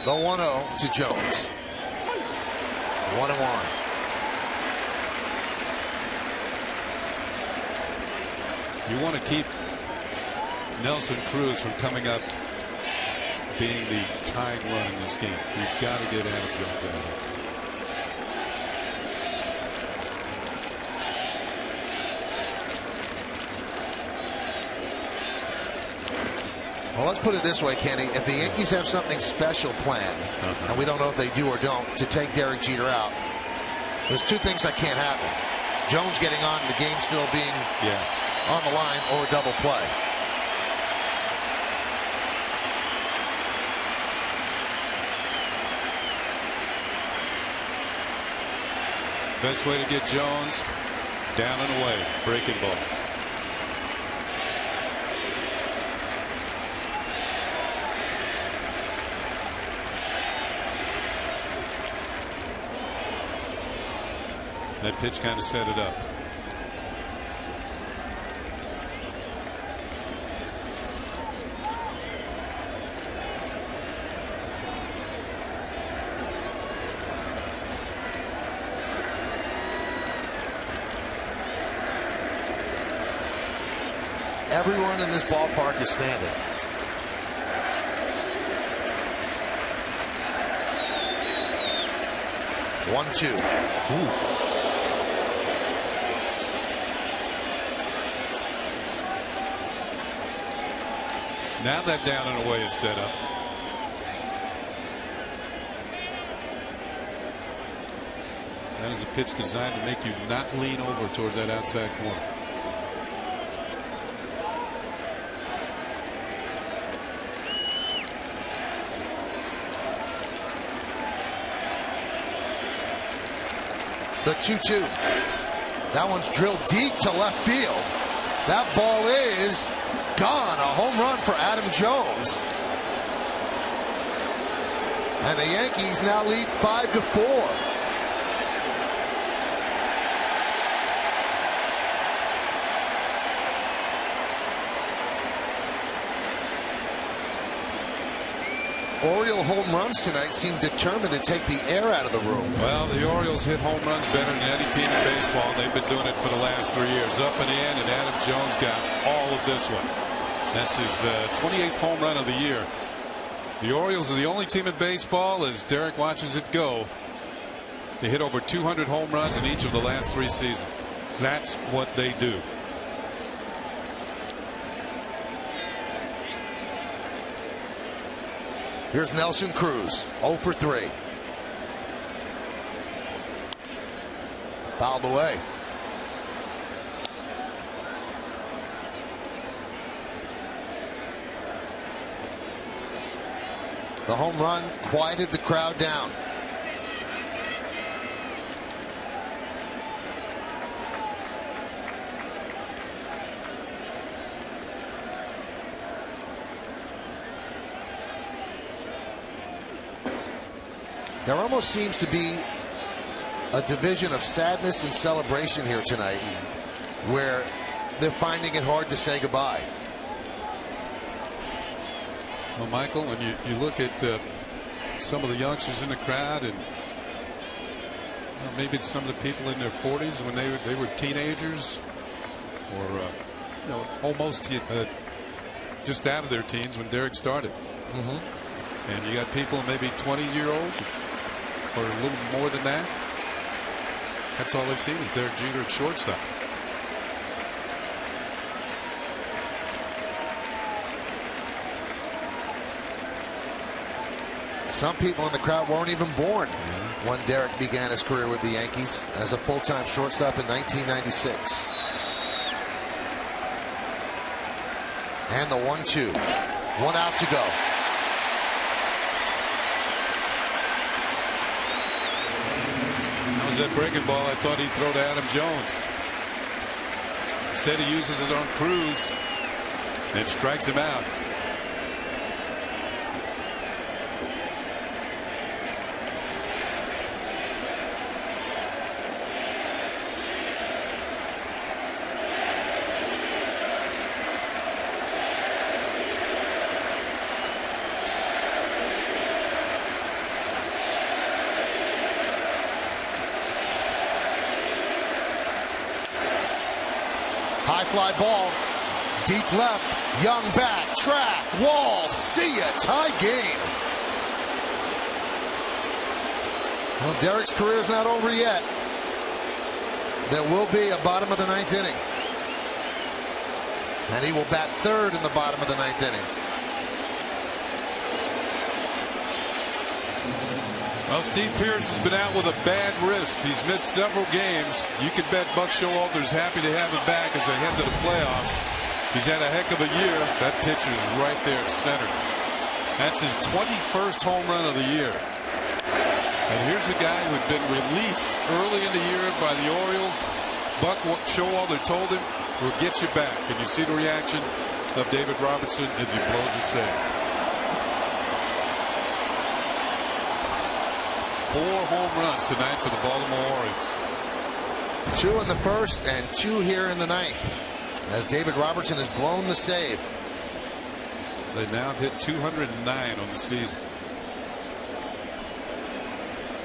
The 1-0 to Jones. 1-1. You want to keep Nelson Cruz from coming up being the tying run in this game. You've got to get Adam Jones out of it. Well, let's put it this way, Kenny. If the Yankees have something special planned, and we don't know if they do or don't, to take Derek Jeter out, there's two things that can't happen. Jones getting on, the game still being on the line, or a double play. Best way to get Jones down and away. Breaking ball. That pitch kind of set it up. Everyone in this ballpark is standing. One, two. Ooh. Now that down and away is set up. That is a pitch designed to make you not lean over towards that outside corner. The 2-2. That one's drilled deep to left field. That ball is gone. A home run for Adam Jones. And the Yankees now lead 5-4. Oriole home runs tonight seem determined to take the air out of the room. Well, the Orioles hit home runs better than any team in baseball. They've been doing it for the last 3 years. Up and in, and Adam Jones got all of this one. That's his 28th home run of the year. The Orioles are the only team in baseball, as Derek watches it go. They hit over 200 home runs in each of the last 3 seasons. That's what they do. Here's Nelson Cruz, 0 for 3. Fouled away. The home run quieted the crowd down. There almost seems to be a division of sadness and celebration here tonight, where they're finding it hard to say goodbye. Well, Michael, when you look at some of the youngsters in the crowd, and maybe some of the people in their 40s when they were teenagers, or almost just out of their teens when Derek started. And you got people maybe 20-year-old or a little more than that. That's all they've seen is Derek Jeter at shortstop. Some people in the crowd weren't even born when Derek began his career with the Yankees as a full-time shortstop in 1996. And the 1-2. 1 out to go. That was that breaking ball I thought he'd throw to Adam Jones. Instead, he uses his own Cruz and strikes him out. High fly ball. Deep left. Young back. Track. Wall. See ya. Tie game. Well, Derek's career is not over yet. There will be a bottom of the 9th inning. And he will bat third in the bottom of the 9th inning. Well, Steve Pearce has been out with a bad wrist. He's missed several games. You can bet Buck Showalter's happy to have him back as they head to the playoffs. He's had a heck of a year. That pitcher is right there at center. That's his 21st home run of the year. And here's a guy who had been released early in the year by the Orioles. Buck Showalter told him, "We'll get you back." And you see the reaction of David Robertson as he blows a save. 4 home runs tonight for the Baltimore Orioles. 2 in the first and 2 here in the 9th. As David Robertson has blown the save. They now have hit 209 on the season.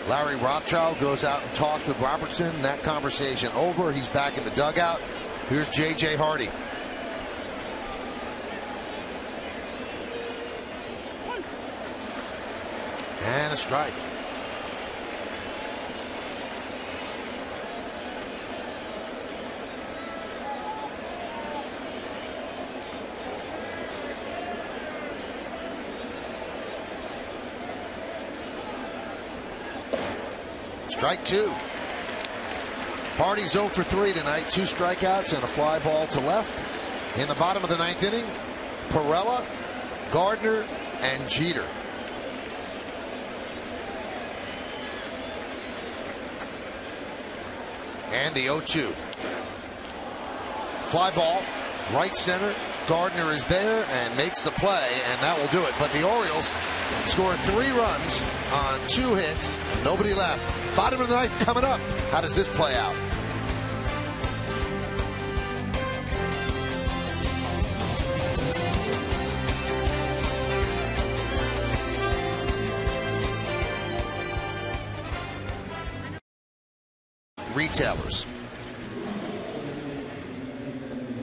Larry Rothschild goes out and talks with Robertson. That conversation over. He's back in the dugout. Here's J.J. Hardy. And a strike. Strike 2. Hardy's 0 for 3 tonight. 2 strikeouts and a fly ball to left. In the bottom of the 9th inning, Perella, Gardner, and Jeter. And the 0-2. Fly ball, right center. Gardner is there and makes the play, and that will do it. But the Orioles scored 3 runs on 2 hits. Nobody left. Bottom of the 9th coming up. How does this play out? Retailers.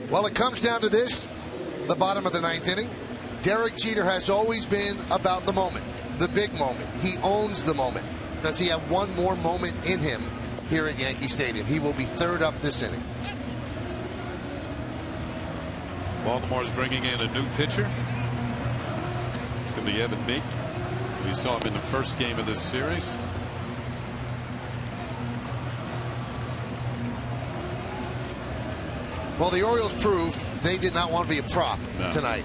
Well, it comes down to this, the bottom of the 9th inning. Derek Jeter has always been about the moment, the big moment. He owns the moment. Does he have one more moment in him here at Yankee Stadium? He will be third up this inning. Baltimore's bringing in a new pitcher. It's going to be Evan Meek. We saw him in the first game of this series. Well, the Orioles proved they did not want to be a prop tonight.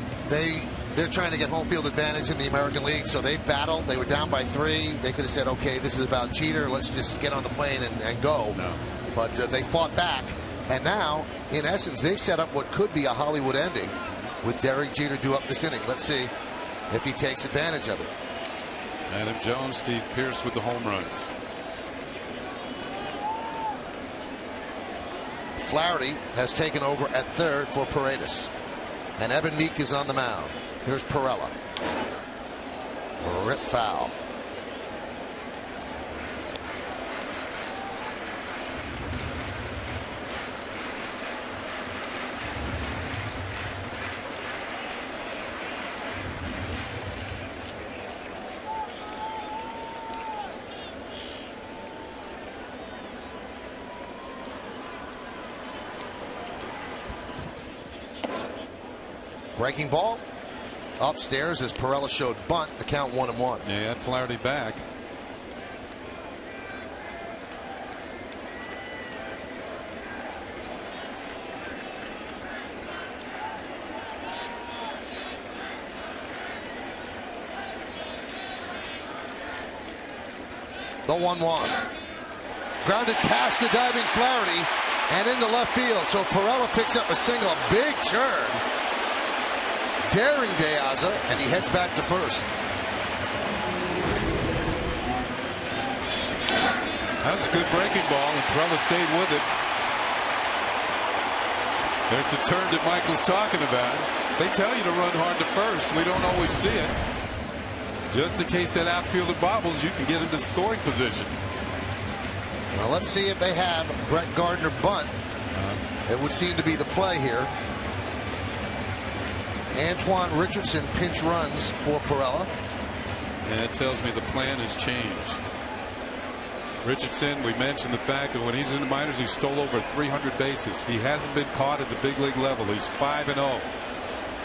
They're trying to get home field advantage in the American League, so they battled. They were down by 3. They could have said, okay, this is about Jeter. Let's just get on the plane and go. No. But they fought back. And now, in essence, they've set up what could be a Hollywood ending with Derek Jeter due up this inning. Let's see if he takes advantage of it. Adam Jones, Steve Pearce with the home runs. Flaherty has taken over at third for Paredes. And Evan Meek is on the mound. Here's Perella. Rip foul. Breaking ball upstairs as Perella showed bunt. The count 1-1. Yeah, he had Flaherty back. The 1-1. Grounded past the diving Flaherty and into left field. So Perella picks up a single, a big turn. Daring De Aza, and he heads back to first. That was a good breaking ball, and Perella stayed with it. There's the turn that Michael's talking about. They tell you to run hard to first. We don't always see it. Just in case that outfielder bobbles, you can get into scoring position. Well, let's see if they have Brett Gardner bunt. It would seem to be the play here. Antoine Richardson pinch runs for Pirela. And it tells me the plan has changed. Richardson, we mentioned the fact that when he's in the minors, he stole over 300 bases. He hasn't been caught at the big league level. He's 5-0.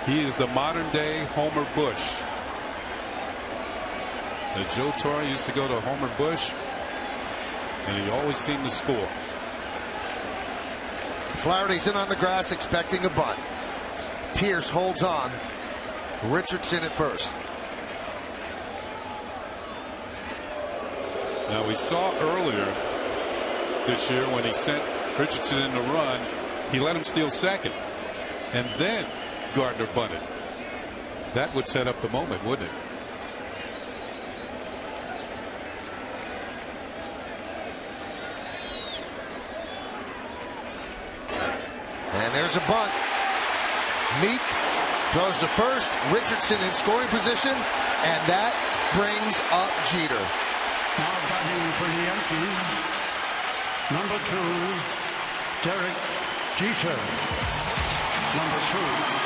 He is the modern day Homer Bush. Joe Torre used to go to Homer Bush, and he always seemed to score. Flaherty's in on the grass expecting a bunt. Pierce holds on. Richardson at first. Now, we saw earlier this year when he sent Richardson in to run, he let him steal second, and then Gardner bunted. That would set up the moment, wouldn't it? And there's a bunt. Meek goes to first. Richardson in scoring position, and that brings up Jeter. Now batting for the Yankees, number 2, Derek Jeter. Number 2.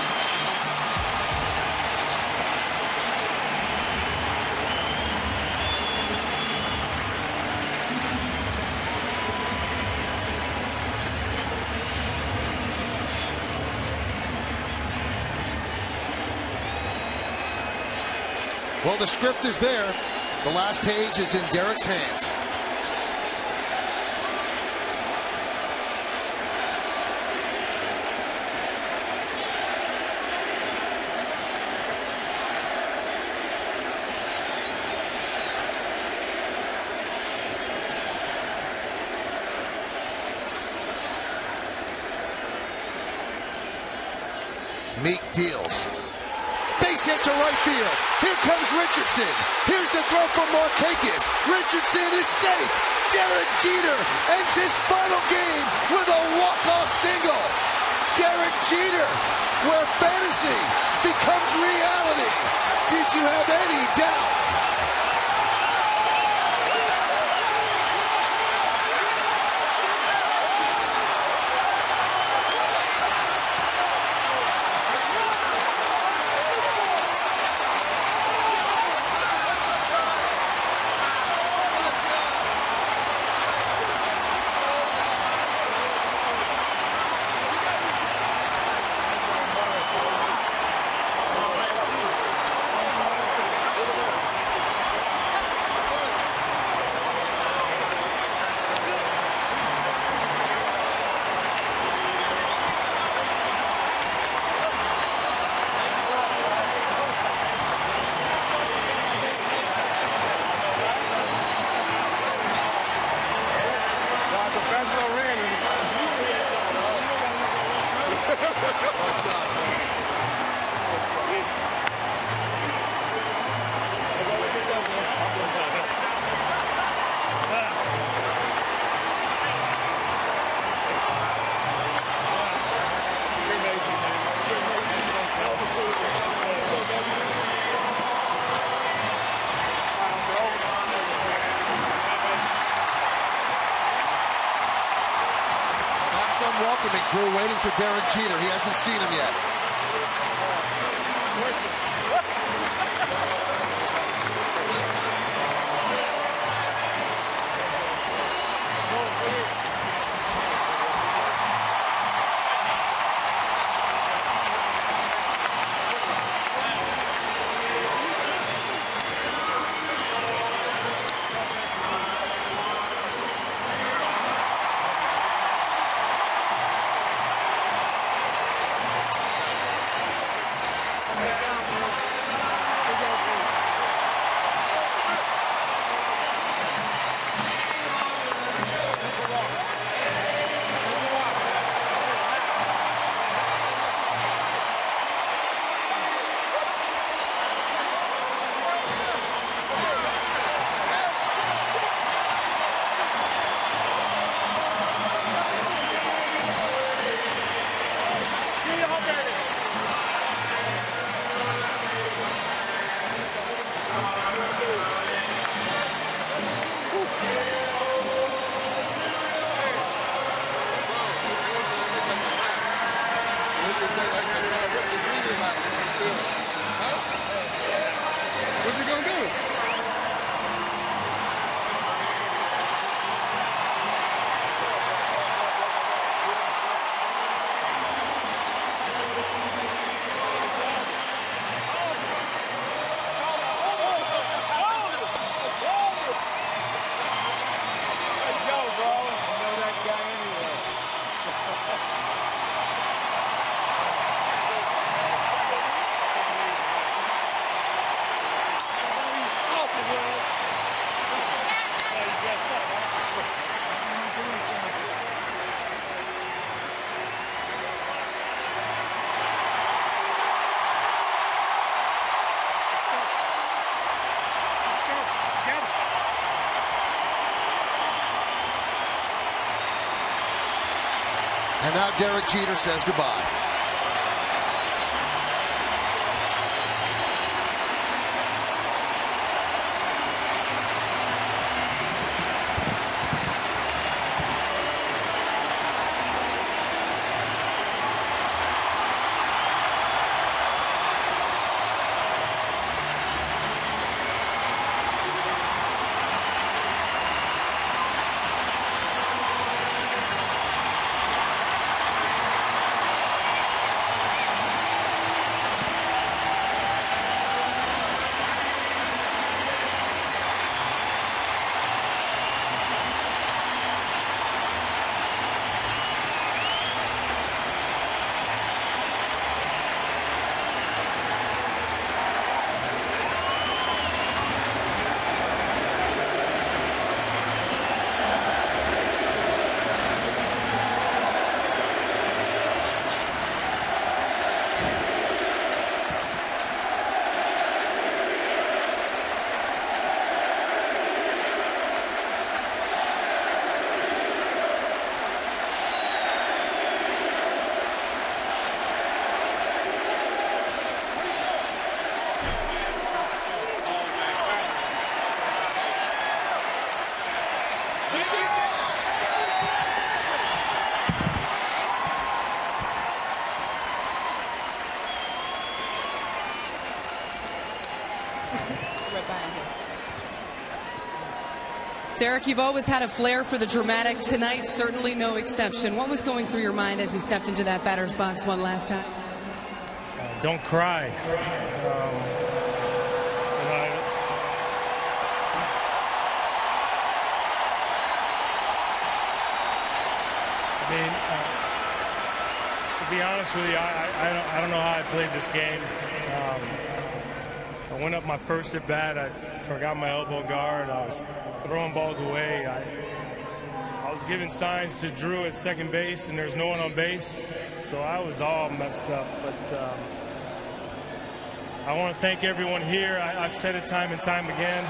Well, the script is there. The last page is in Derek's hands. Meek deals. Base hit to right field. Here comes Richardson. Here's the throw from Markakis. Richardson is safe. Derek Jeter ends his final game with a walk-off single. Derek Jeter, where fantasy becomes reality. Did you have any doubt? Welcoming crew waiting for Derek Jeter. He hasn't seen him yet. And now Derek Jeter says goodbye. Derek, you've always had a flair for the dramatic. Tonight, certainly no exception. What was going through your mind as you stepped into that batter's box one last time? Don't cry. To be honest with you, I don't know how I played this game. I went up my first at bat. I forgot my elbow guard. I was throwing balls away. I was giving signs to Drew at second base, and there's no one on base. So I was all messed up. But I want to thank everyone here. I've said it time and time again.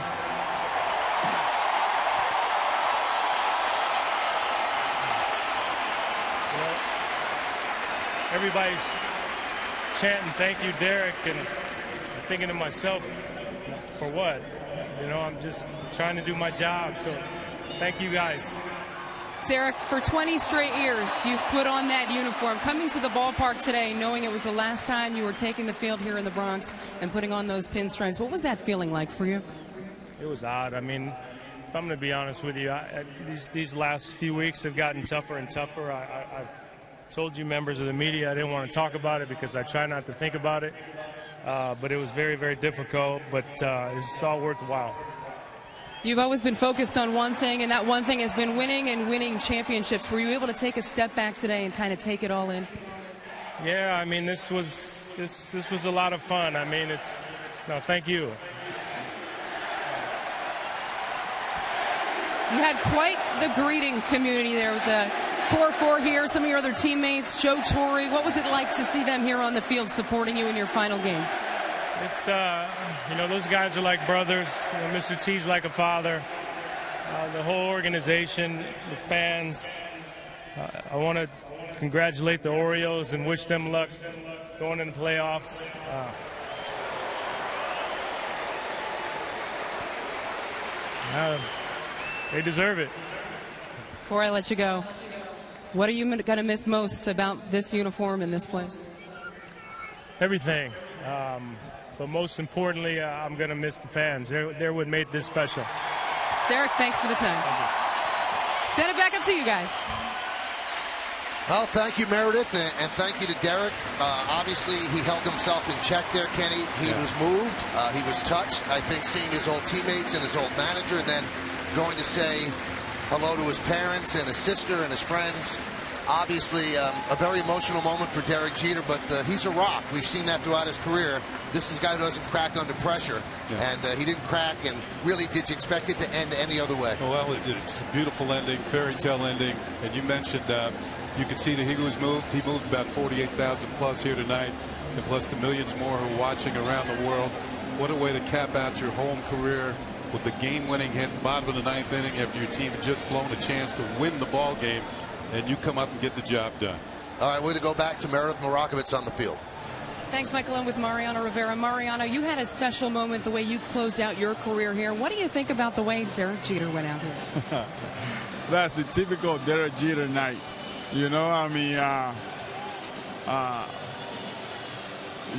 Everybody's chanting, "Thank you, Derek," and I'm thinking to myself, for what? You know, I'm just trying to do my job, so thank you guys. Derek, for 20 straight years, you've put on that uniform. Coming to the ballpark today, knowing it was the last time you were taking the field here in the Bronx and putting on those pinstripes, what was that feeling like for you? It was odd. I mean, if I'm going to be honest with you, these last few weeks have gotten tougher and tougher. I've told you members of the media I didn't want to talk about it because I try not to think about it. But it was very, very difficult, but it's all worthwhile. You've always been focused on one thing, and that one thing has been winning and winning championships. Were you able to take a step back today and kind of take it all in? Yeah, I mean, this was a lot of fun. I mean, thank you. You had quite the greeting community there with the Core 4 here, some of your other teammates, Joe Torre. What was it like to see them here on the field supporting you in your final game? It's, those guys are like brothers. Mr. T's like a father. The whole organization, the fans. I want to congratulate the Orioles and wish them luck going in the playoffs. They deserve it. Before I let you go, what are you going to miss most about this uniform and this place? Everything. But most importantly, I'm going to miss the fans. They're what made this special. Derek, thanks for the time. Send it back up to you guys. Well, thank you, Meredith, and thank you to Derek. Obviously, he held himself in check there, Kenny. He was moved. He was touched. I think seeing his old teammates and his old manager, and then going to say hello to his parents and his sister and his friends. Obviously, a very emotional moment for Derek Jeter, but he's a rock. We've seen that throughout his career. This is a guy who doesn't crack under pressure, and he didn't crack. And really, did you expect it to end any other way? Well, it's a beautiful ending, fairy tale ending. And you mentioned you could see that he was moved. He moved about 48,000 plus here tonight, and plus the millions more who are watching around the world. What a way to cap out your home career with the game-winning hit, bottom of the ninth inning after your team had just blown a chance to win the ball game, and you come up and get the job done. All right, we're going to go back to Meredith Marakovitz on the field. Thanks, Michael. I'm with Mariano Rivera. Mariano, you had a special moment the way you closed out your career here. What do you think about the way Derek Jeter went out here? That's a typical Derek Jeter night. You know, I mean,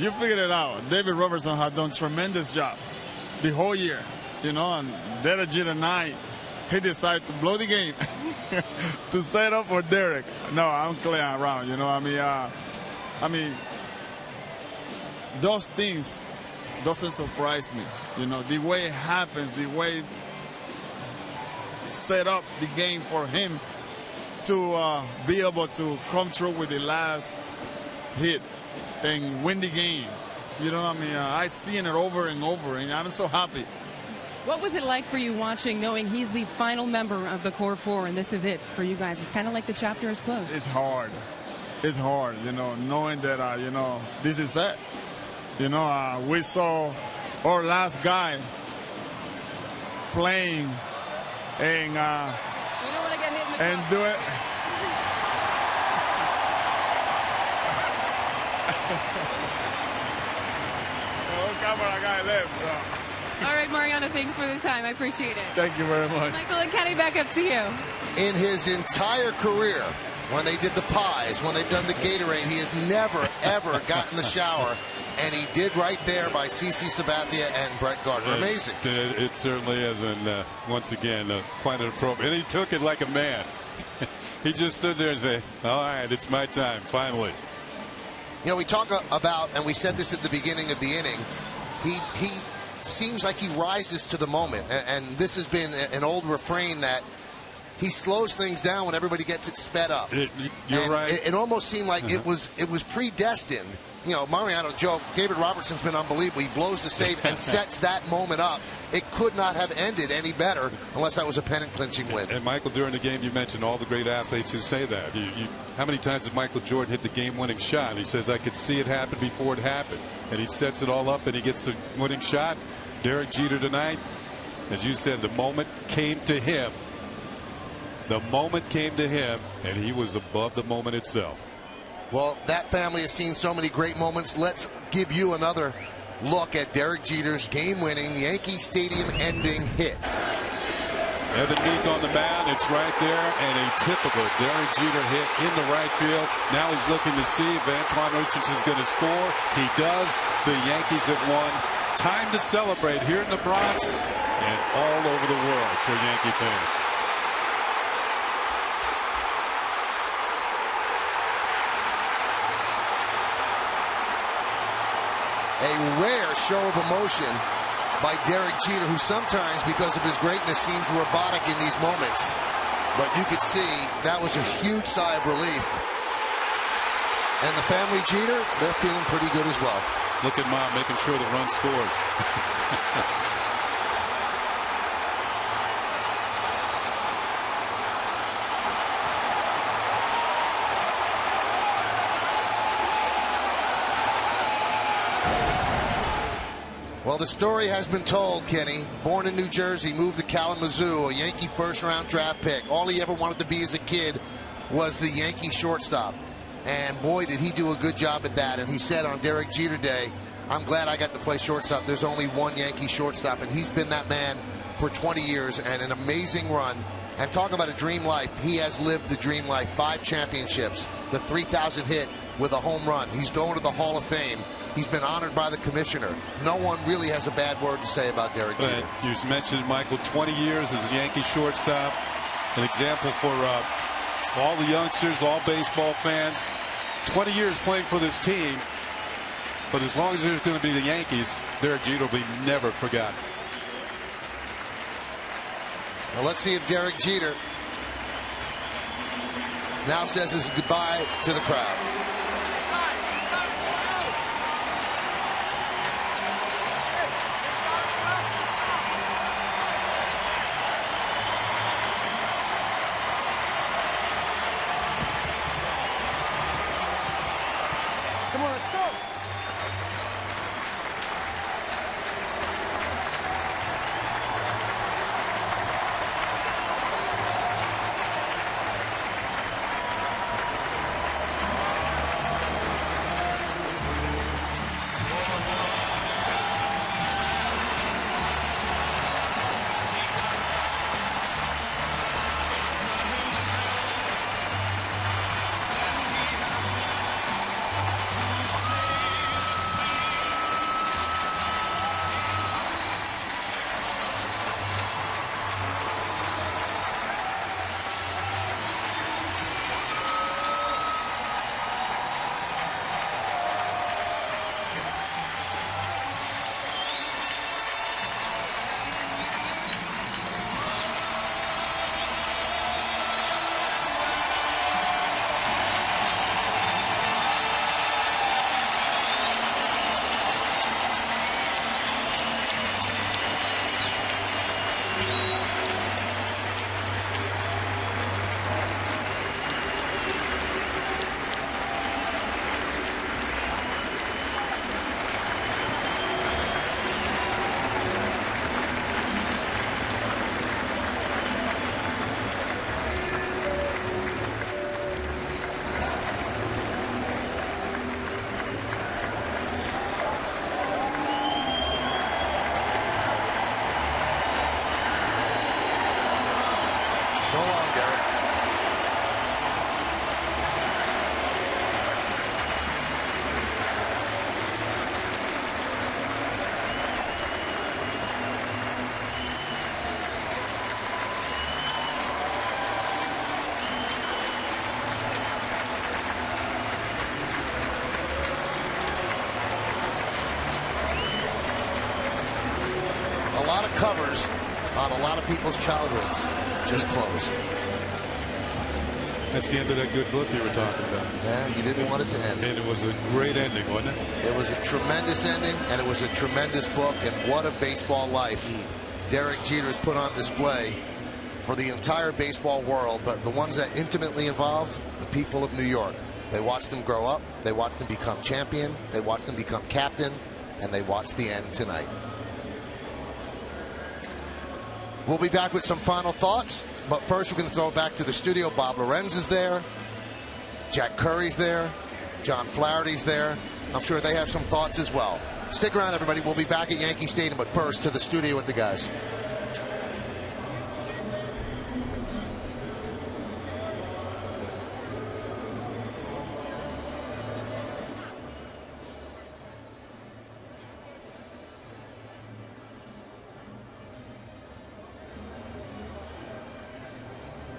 you figured it out. David Robertson had done a tremendous job the whole year. You know, and Derek Jeter night, he decided to blow the game to set up for Derek. No, I'm playing around. You know, I mean, those things doesn't surprise me. You know, the way it happens, the way set up the game for him to be able to come through with the last hit and win the game. You know what I mean? I've seen it over and over, and I'm so happy. What was it like for you watching, knowing he's the final member of the Core Four, and this is it for you guys? It's kind of like the chapter is closed. It's hard. It's hard, you know, knowing that, you know, this is it. You know, we saw our last guy playing and we don't want to get hit in the and do it. Oh, camera guy left. All right, Mariano, thanks for the time. I appreciate it. Thank you very much. Michael and Kenny, back up to you. In his entire career, when they did the pies, when they've done the Gatorade, he has never, ever gotten the shower. And he did right there by CeCe Sabathia and Brett Gardner. Amazing. It certainly is. And once again, quite an appropriate. And he took it like a man. He just stood there and said, all right, it's my time, finally. You know, we talk about, and we said this at the beginning of the inning, he seems like he rises to the moment. And this has been an old refrain that he slows things down when everybody gets it sped up. You're right. It almost seemed like it was predestined. You know, Mariano joke, David Robertson's been unbelievable. He blows the save and sets that moment up. It could not have ended any better unless that was a pennant-clinching win. And Michael, during the game, you mentioned all the great athletes who say that. How many times did Michael Jordan hit the game-winning shot? He says, I could see it happen before it happened. And he sets it all up, and he gets the winning shot. Derek Jeter tonight, as you said, the moment came to him. The moment came to him, and he was above the moment itself. Well, that family has seen so many great moments. Let's give you another look at Derek Jeter's game-winning Yankee Stadium-ending hit. Evan Meek on the mound. It's right there, and a typical Derek Jeter hit in the right field. Now he's looking to see if Antoine Richardson's going to score. He does. The Yankees have won. Time to celebrate here in the Bronx and all over the world for Yankee fans. A rare show of emotion by Derek Jeter, who sometimes, because of his greatness, seems robotic in these moments. But you could see that was a huge sigh of relief. And the family Jeter, they're feeling pretty good as well. Look at Mom making sure the run scores. Well, the story has been told, Kenny. Born in New Jersey, moved to Kalamazoo, a Yankee first-round draft pick. All he ever wanted to be as a kid was the Yankee shortstop. And boy, did he do a good job at that. And he said on Derek Jeter Day, I'm glad I got to play shortstop. There's only one Yankee shortstop, and he's been that man for 20 years and an amazing run. And talk about a dream life. He has lived the dream life. 5 championships, the 3,000 hit with a home run. He's going to the Hall of Fame. He's been honored by the commissioner. No one really has a bad word to say about Derek Jeter. You mentioned, Michael, 20 years as a Yankee shortstop. An example for all the youngsters, all baseball fans. 20 years playing for this team. But as long as there's going to be the Yankees, Derek Jeter will be never forgotten. Well, let's see if Derek Jeter now says his goodbye to the crowd. Come on, let's go. a lot of covers on a lot of people's childhoods just closed. That's the end of that good book you were talking about. Yeah, you didn't want it to end. And it was a great ending, wasn't it? It was a tremendous ending, and it was a tremendous book, and what a baseball life Derek Jeter has put on display for the entire baseball world, but the ones that intimately involved, the people of New York. They watched him grow up, they watched him become champion, they watched him become captain, and they watched the end tonight. We'll be back with some final thoughts, but first we're going to throw it back to the studio. Bob Lorenz is there, Jack Curry's there, John Flaherty's there. I'm sure they have some thoughts as well. Stick around, everybody. We'll be back at Yankee Stadium, but first to the studio with the guys.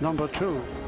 Number 2.